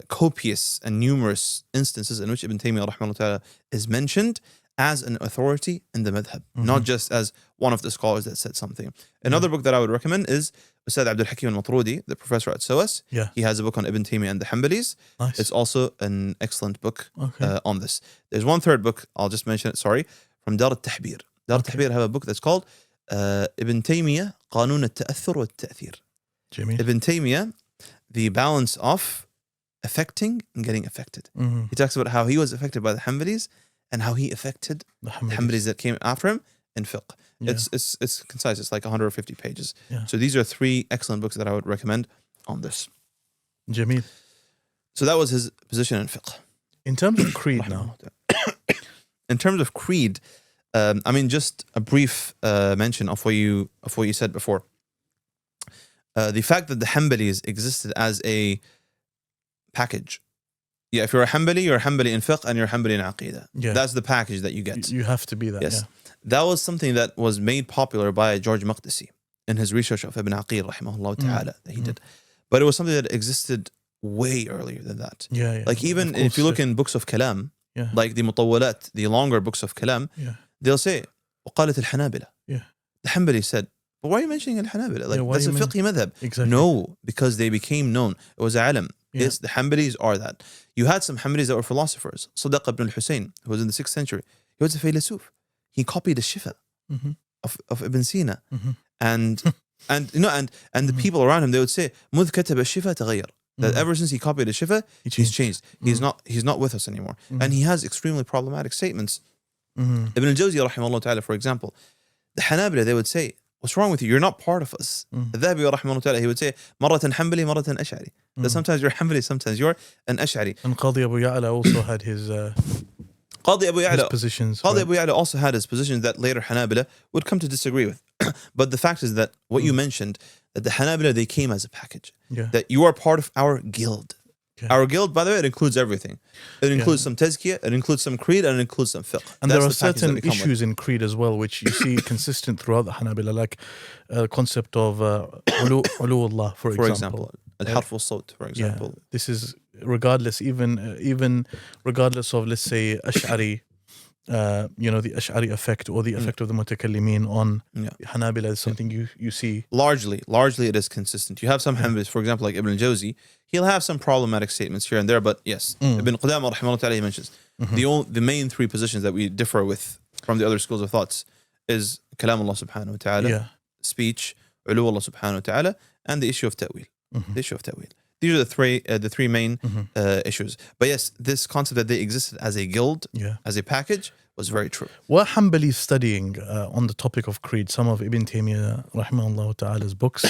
copious and numerous instances in which Ibn Taymiyyah rahimahullah ta'ala is mentioned as an authority in the madhab, not just as one of the scholars that said something. Another book that I would recommend is Ustad Abdul Hakim al-Matrudi, the professor at SOAS. He has a book on Ibn Taymiyyah and the Hanbalis. Nice. It's also an excellent book on this. There's one third book, I'll just mention it, from Dar al-Tahbir. Dar al-Tahbir have a book that's called Ibn Taymiyyah, Qanun al-Ta'athur wa al-Ta'thir. Ibn Taymiyyah, the balance of affecting and getting affected. He talks about how he was affected by the Hanbalis and how he affected the Hanbalis that came after him in fiqh. It's concise. It's like 150 pages. So these are 3 excellent books that I would recommend on this. Jameel. So that was his position in fiqh. In terms of creed now. In terms of creed, I mean, just a brief mention of what you said before. The fact that the Hanbalis existed as a package. Yeah, if you're a Hanbali, you're a Hanbali in fiqh and you're a Hanbali in aqidah. That's the package that you get. You have to be that. Yes. That was something that was made popular by George Maqdisi in his research of Ibn Aqil rahimahullah ta'ala that he did. But it was something that existed way earlier than that. Like even if you look in books of kalam, like the mutawwalat, the longer books of kalam, they'll say, وقالت الحنابلة. The Hanbali said, but why are you mentioning al-Hanabila? Like that's a fiqhi madhab. Exactly. No, because they became known. It was a alim. Yes, the Hanbalis are that. You had some Hanbalis that were philosophers. Sadaq ibn al-Husayn, who was in the 6th century, he was a philosoph. He copied the Shifa of Ibn Sina. And the people around him, they would say, مذ كتب الشفا تغير. that ever since he copied the Shifa, he's changed. He's not with us anymore. And he has extremely problematic statements. Ibn al-Jawzi rahimahullah ta'ala, for example, the Hanabila, they would say, what's wrong with you? You're not part of us. Al-Dhahabi rahimahullah ta'ala, he would say, maratan Hanbali, maratan Ash'ari. That sometimes you're Hanbali, sometimes you're an Ash'ari. And Qadi Abu Ya'la also had his positions. Qadi Abu Ya'la also had his positions that later Hanabila would come to disagree with. But the fact is that what you mentioned, that the Hanabila, they came as a package. That you are part of our guild. Our guild, by the way, it includes everything. It includes some tazkiyah, it includes some creed, and it includes some fiqh. And there are certain issues in creed as well, which you see consistent throughout the Hanabila, like the concept of ulu'ullah, for example. Al-harf wal-sawt, for example. This is regardless, even regardless of, let's say, Ash'ari, the Ash'ari effect or the effect of the mutakallimin on Hanabila is something you see. Largely it is consistent. You have some Hanbalis, for example, like Ibn al-Jawzi, he'll have some problematic statements here and there, but yes, Ibn Qudamah rahimahullah ta'ala, he mentions the main three positions that we differ with from the other schools of thoughts is kalam Allah subhanahu wa ta'ala, speech, ulu Allah subhanahu wa ta'ala, and the issue of ta'wil. The issue of ta'wil. These are the three main issues. But yes, this concept that they existed as a guild, as a package, was very true. What Hanbali studying on the topic of creed, some of Ibn Taymiyyah rahimahullah ta'ala's books,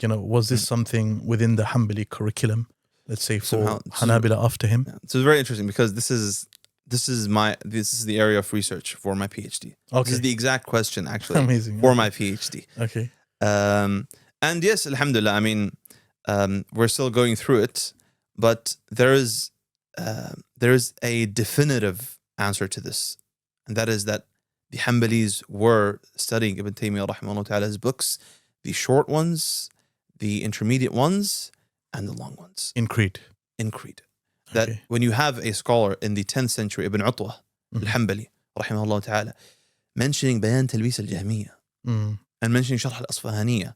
was this something within the Hanbali curriculum, let's say, for Hanabila after him? So it's very interesting because this is the area of research for my PhD. Okay. This is the exact question actually. Amazing. For my PhD. Okay. And yes, alhamdulillah, I mean, we're still going through it, but there is a definitive answer to this, and that is that the Hanbalis were studying Ibn Taymiyyah rahimahullah ta'ala's books, the short ones, the intermediate ones, and the long ones. In creed. That when you have a scholar in the 10th century, Ibn Utwa al-Hanbali rahimahullah ta'ala, mentioning Bayan Talbis al-Jahmiyya, and mentioning Sharh al-Asfahaniyya.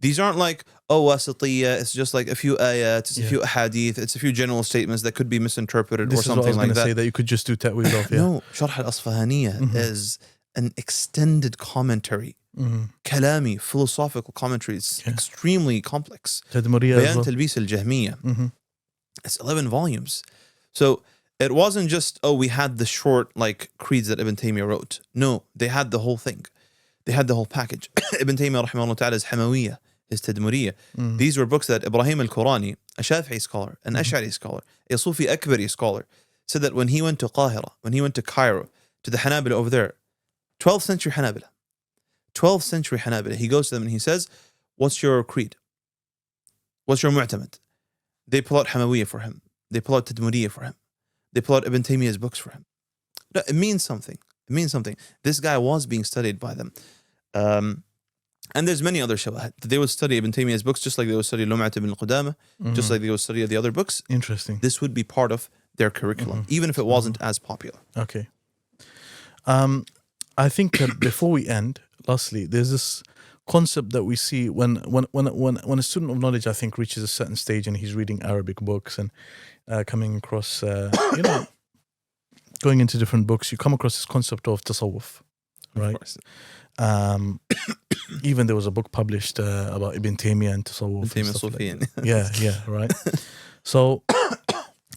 These aren't like, wasatiyya, it's just like a few ayat, it's a few ahadith, it's a few general statements that could be misinterpreted or something like that. This is what I was going to say, that you could just do ta'wil of. No, Sharh al-Asfahaniyya is an extended commentary, kalami, philosophical commentary. It's extremely complex. Bayan Talbis al-Jahmiyya. It's 11 volumes. So it wasn't just, we had the short creeds that Ibn Taymiyyah wrote. No, they had the whole thing. They had the whole package. Ibn Taymiyyah rahimahullah ta'ala's Hamawiyya, his Tadmuriyya. These were books that Ibrahim al-Qurani, a Shafi'i scholar, an Ash'ari scholar, a Sufi Akbari scholar, said that when he went to Qahira, when he went to Cairo, to the Hanabila over there, 12th century Hanabila, he goes to them and he says, what's your creed? What's your mu'tamad? They pull out Hamawiyya for him. They pull out Tadmuriyya for him. They pull out Ibn Taymiyyah's books for him. No, it means something. It means something. This guy was being studied by them. And there's many other shawahid. They would study Ibn Taymiyyah's books just like they would study Lum'at ibn al-Qudamah, just like they would study the other books. Interesting. This would be part of their curriculum, even if it wasn't as popular. Okay. I think that before we end, lastly, there's this concept that we see when a student of knowledge, I think, reaches a certain stage and he's reading Arabic books and coming across, going into different books, you come across this concept of tasawwuf, right? Even there was a book published about Ibn Taymiyyah and tasawwuf. Ibn Taymiyyah Sufiyan. Yeah, right. So,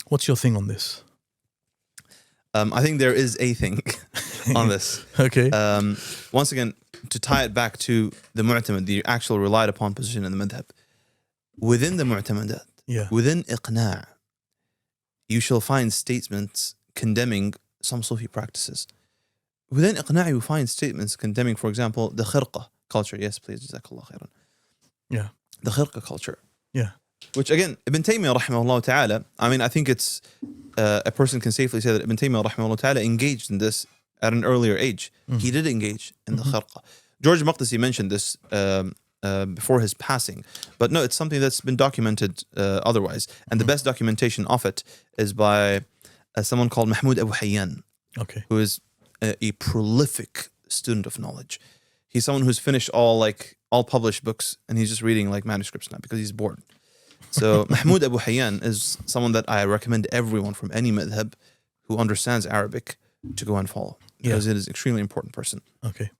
what's your thing on this? I think there is a thing on this. Okay. Once again, to tie it back to the mu'tamad, the actual relied upon position in the madhab, within the mu'tamadat, within iqna', you shall find statements condemning some Sufi practices. Within iqna' you find statements condemning, for example, the khirqa culture. Yes, please, jazakallah khairan. Yeah. The khirqa culture. Yeah. Which again, Ibn Taymiyyah rahimahullah ta'ala, I mean, I think it's, a person can safely say that Ibn Taymiyyah rahimahullah ta'ala engaged in this at an earlier age. He did engage in the khirqa. George Maqdisi mentioned this before his passing. But no, it's something that's been documented otherwise. And the best documentation of it is by someone called Mahmoud Abu Hayyan, who is a prolific student of knowledge. He's someone who's finished all published books, and he's just reading manuscripts now because he's bored. So Mahmoud Abu Hayyan is someone that I recommend everyone from any madhab who understands Arabic to go and follow, because it is an extremely important person. Okay.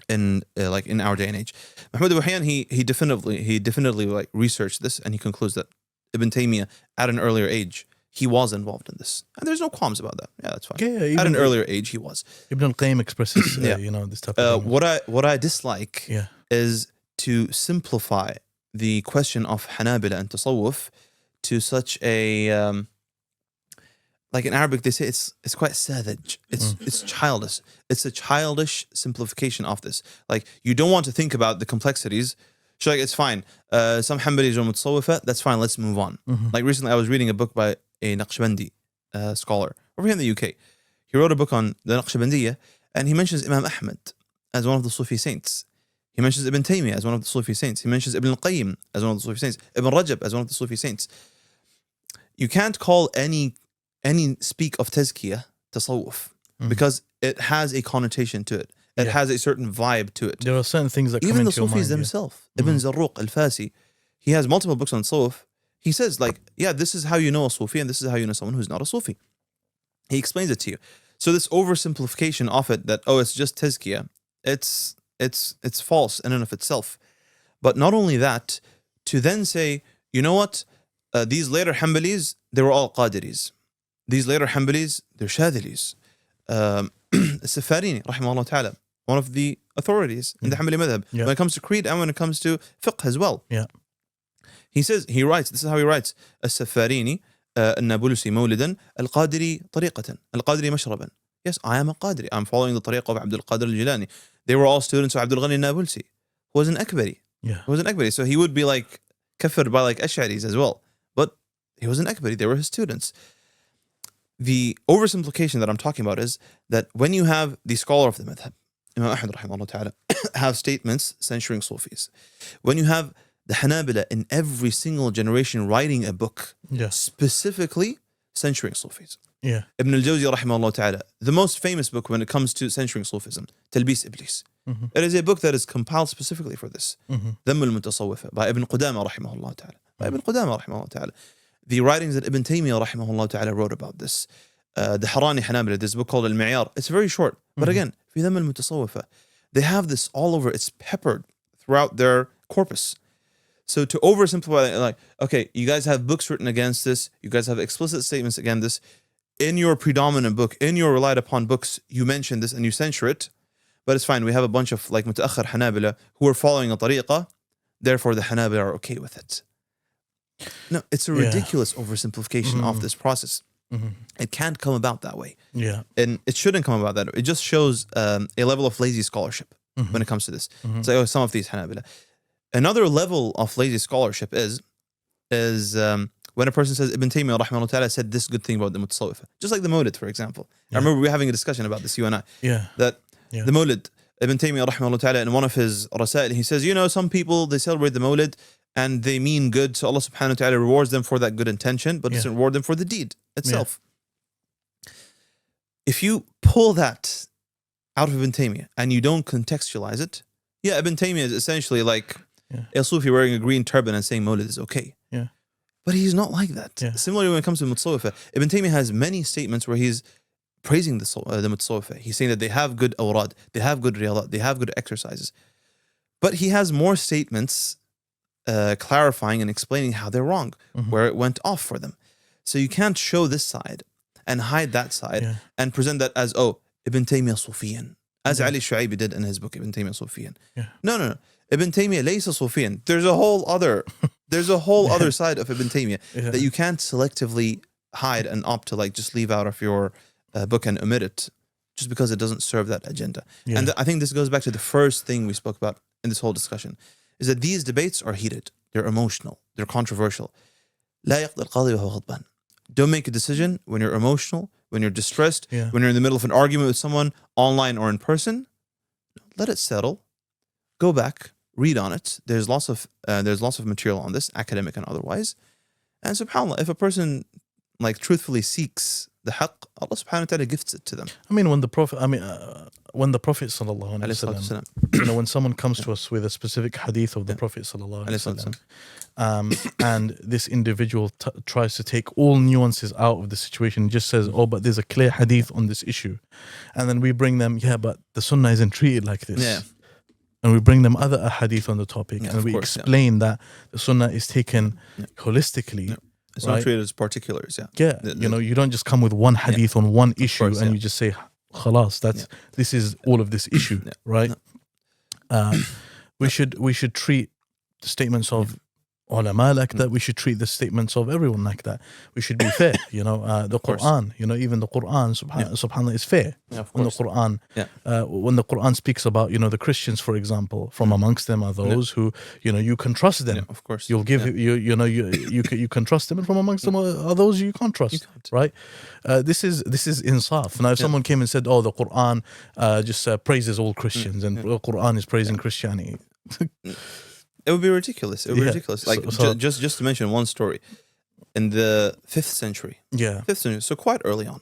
like in our day and age. Muhammad Abu Hayyan, he definitively like researched this, and he concludes that Ibn Taymiyyah at an earlier age he was involved in this, and there's no qualms about that. Yeah, that's fine. Yeah, at an earlier age he was. Ibn al-Qayyim expresses this type of thing. What I dislike is to simplify the question of Hanabila and Tasawwuf to such a like in Arabic they say it's quite savage. It's childish. It's a childish simplification of this. Like you don't want to think about the complexities. So like it's fine. Some Hanbalis are Mutasawwifa, that's fine, let's move on. Like recently I was reading a book by a Naqshbandi scholar over here in the UK. He wrote a book on the Naqshbandiyya, and he mentions Imam Ahmad as one of the Sufi saints. He mentions Ibn Taymiyyah as one of the Sufi saints. He mentions Ibn al-Qayyim as one of the Sufi saints. Ibn Rajab as one of the Sufi saints. You can't call any speak of tazkiyah tasawwuf because it has a connotation to it. It has a certain vibe to it. There are certain things that come even into the Sufis your mind, themselves. Ibn Zarruq al-Fasi, he has multiple books on tasawwuf. He says like, this is how you know a Sufi, and this is how you know someone who's not a Sufi. He explains it to you. So this oversimplification of it, that it's just tazkiyah, it's false in and of itself. But not only that, to then say, you know what, these later Hanbalis, they were all Qadiris. These later Hanbalis, they're Shadilis. Safarini, rahimahullah ta'ala, one of the authorities in the Hanbali Madhab when it comes to creed and when it comes to fiqh as well. He writes, this is how he writes: As-Safarini النابلسي مولدا القادري طريقة القادري مشربا. Yes, I am a Qadri. I'm following the tariqah of Abdul Qadir al-Jilani. They were all students of Abdul Ghani al-Nabulsi, who was an Akbari. Who was an Akbari. So he would be like kafir by like Ash'aris as well. But he was an Akbari. They were his students. The oversimplification that I'm talking about is that when you have the scholar of the madhab, Imam Ahmad rahimahullah ta'ala, have statements censuring Sufis. When you have the Hanabila in every single generation writing a book specifically censuring Sufis. Ibn al-Jawzi rahimahullah ta'ala, the most famous book when it comes to censuring Sufism, Talbis Iblis. It is a book that is compiled specifically for this. Dhamm al-Mutasawwifa by Ibn Qudama rahimahullah ta'ala. The writings that Ibn Taymiyyah rahimahullah ta'ala wrote about this. The Harani Hanabila, there's a book called Al-Ma'yar. It's very short, but again, في Dhamm al-Mutasawwifa, they have this all over. It's peppered throughout their corpus. So to oversimplify, like, okay, you guys have books written against this. You guys have explicit statements against this. In your predominant book, in your relied upon books, you mention this and you censure it. But it's fine. We have a bunch of like mutaakhir Hanabila who are following a tariqah. Therefore, the Hanabila are okay with it. No, it's a ridiculous oversimplification of this process. It can't come about that way. And it shouldn't come about that way. It just shows a level of lazy scholarship when it comes to this. It's like, some of these Hanabila. Another level of lazy scholarship is when a person says Ibn Taymiyyah rahimahullah ta'ala said this good thing about the Mutasawwifa. Just like the Mawlid, for example. I remember we were having a discussion about this, you and I. That the Mawlid, Ibn Taymiyyah rahimahullah ta'ala, in one of his rasail, he says, some people, they celebrate the Mawlid and they mean good, so Allah subhanahu wa ta'ala rewards them for that good intention, but doesn't reward them for the deed itself. If you pull that out of Ibn Taymiyyah and you don't contextualize it, Ibn Taymiyyah is essentially like a Sufi wearing a green turban and saying Mawlid is okay. But he's not like that. Similarly, when it comes to Mutasawwifa, Ibn Taymiyyah has many statements where he's praising the Mutasawwifa. He's saying that they have good awrad, they have good riyadat, they have good exercises. But he has more statements clarifying and explaining how they're wrong, where it went off for them. So you can't show this side and hide that side and present that as, Ibn Taymiyyah Sufiyan, as Ali Shu'aybi did in his book, Ibn Taymiyyah Sufiyan. No. Ibn Taymiyyah laysa Sufiyan. There's a whole other side of Ibn Taymiyyah that you can't selectively hide and opt to like just leave out of your book and omit it just because it doesn't serve that agenda. And I think this goes back to the first thing we spoke about in this whole discussion, is that these debates are heated, they're emotional, they're controversial. لا يقضي القاضي وهو غضبان. Don't make a decision when you're emotional, when you're distressed, when you're in the middle of an argument with someone online or in person. Let it settle. Go back, read on it. There's lots of material on this, academic and otherwise. And subhanAllah, if a person like truthfully seeks the haqq, Allah subhanahu wa ta'ala gifts it to them. I mean, when the Prophet sallallahu alaihi wasallam, when someone comes to us with a specific hadith of the Prophet sallallahu alaihi wasallam, and this individual tries to take all nuances out of the situation, just says, but there's a clear hadith on this issue, and then we bring them, but the sunnah isn't treated like this. and we bring them other ahadith on the topic, Yeah, and we course, explain that the sunnah is taken holistically. Yeah. It's right? not treated as particulars. Yeah, you don't just come with one hadith on one issue course, and you just say, "Khalas, this is all of this issue," right? We should treat the statements of ulama like that. We should treat the statements of everyone like that. We should be fair. The Quran, even the Quran, subhanallah, is fair. When the Quran, when the Quran speaks about, the Christians, for example, from amongst them are those who, you can trust them. Of course, you'll give you can trust them, and from amongst them are those you can't trust. Right? This is insaf. Now, if someone came and said, "Oh, the Quran just praises all Christians," and the Quran is praising Christianity. It would be ridiculous. It would be ridiculous. Like just to mention one story, in the 5th century. Yeah. 5th century. So quite early on,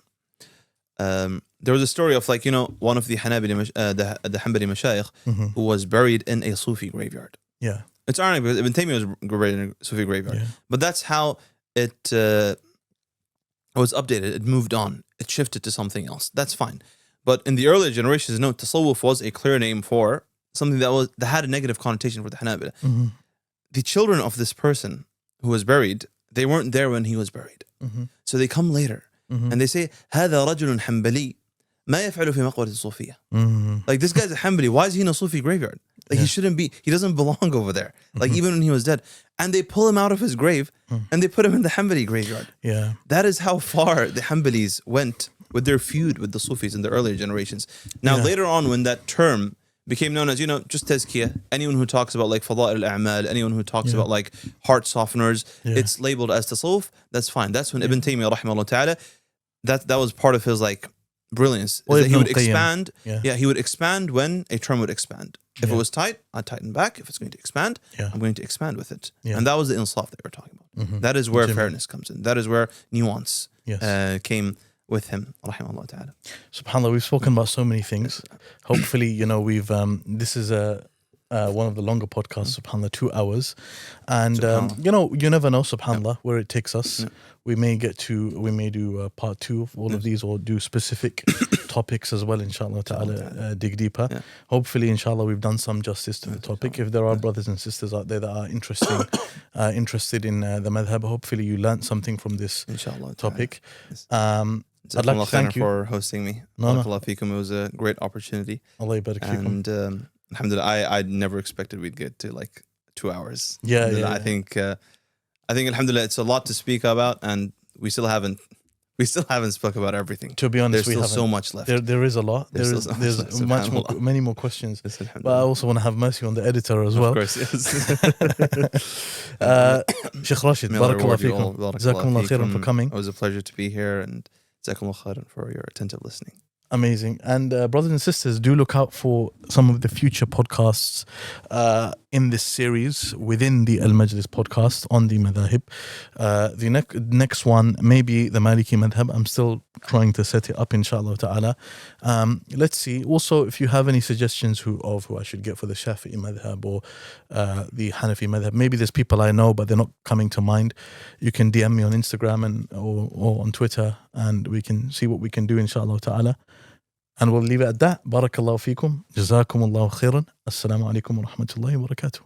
there was a story of one of the Hanbali, the Hanbali mashayikh who was buried in a Sufi graveyard. Yeah. It's ironic because Ibn Taymiyyah was buried in a Sufi graveyard. Yeah. But that's how it was updated. It moved on. It shifted to something else. That's fine. But in the earlier generations, tasawwuf was a clear name for something that had a negative connotation for the Hanabila. The children of this person who was buried, they weren't there when he was buried. So they come later and they say, هذا رجل حنبلي ما يفعل في مقبرة الصوفية. Like, this guy's a Hanbali. Why is he in a Sufi graveyard? Like, he shouldn't be. He doesn't belong over there. Like, even when he was dead. And they pull him out of his grave and they put him in the Hanbali graveyard. Yeah. That is how far the Hanbalis went with their feud with the Sufis in the earlier generations. Now, later on, when that term became known as, just tazkiyah, anyone who talks about like fada'il al-a'mal, anyone who talks about like heart softeners, it's labeled as tasawwuf. That's fine. That's when Ibn Taymiyyah rahimahullah ta'ala, that was part of his like brilliance. Is that he would expand. Yeah, he would expand when a term would expand. If it was tight, I'd tighten back. If it's going to expand, I'm going to expand with it. And that was the insaf that we're talking about. That is where fairness comes in. That is where nuance came with him, rahimahullah ta'ala. SubhanAllah, we've spoken about so many things. Hopefully, we've this is one of the longer podcasts, subhanAllah, 2 hours. And you never know, subhanAllah, where it takes us. We may do part 2 of all of these, or do specific topics as well, inshallah ta'ala, dig deeper. Hopefully, inshallah, we've done some justice to the topic. If there are brothers and sisters out there that are interested in the madhab, hopefully you learned something from this topic. I'd like to thank you for hosting me. It was a great opportunity. And alhamdulillah, I never expected we'd get to like 2 hours. I think alhamdulillah, it's a lot to speak about, and we still haven't spoken about everything. To be honest, there's still so much left. There is a lot. There's many more questions. But I also want to have mercy on the editor as well. Of course, yes. Sheikh Rashid, barakallah feekum. Jazakumullah khairan for coming. It was a pleasure to be here, and jazakumullah khairan for your attentive listening. Amazing. And brothers and sisters, do look out for some of the future podcasts in this series within the al-Majlis podcast on the madhab. The next one may be the Maliki madhab. I'm still trying to set it up, inshallah ta'ala. Let's see. Also, if you have any suggestions who I should get for the Shafi'i madhab or the Hanafi madhab, maybe there's people I know but they're not coming to mind, you can DM me on Instagram or on Twitter, and we can see what we can do, inshallah ta'ala. And we'll leave it at that. Barakallahu feekum. Jazakumullahu khairan. Assalamu alaikum wa rahmatullahi wa barakatuh.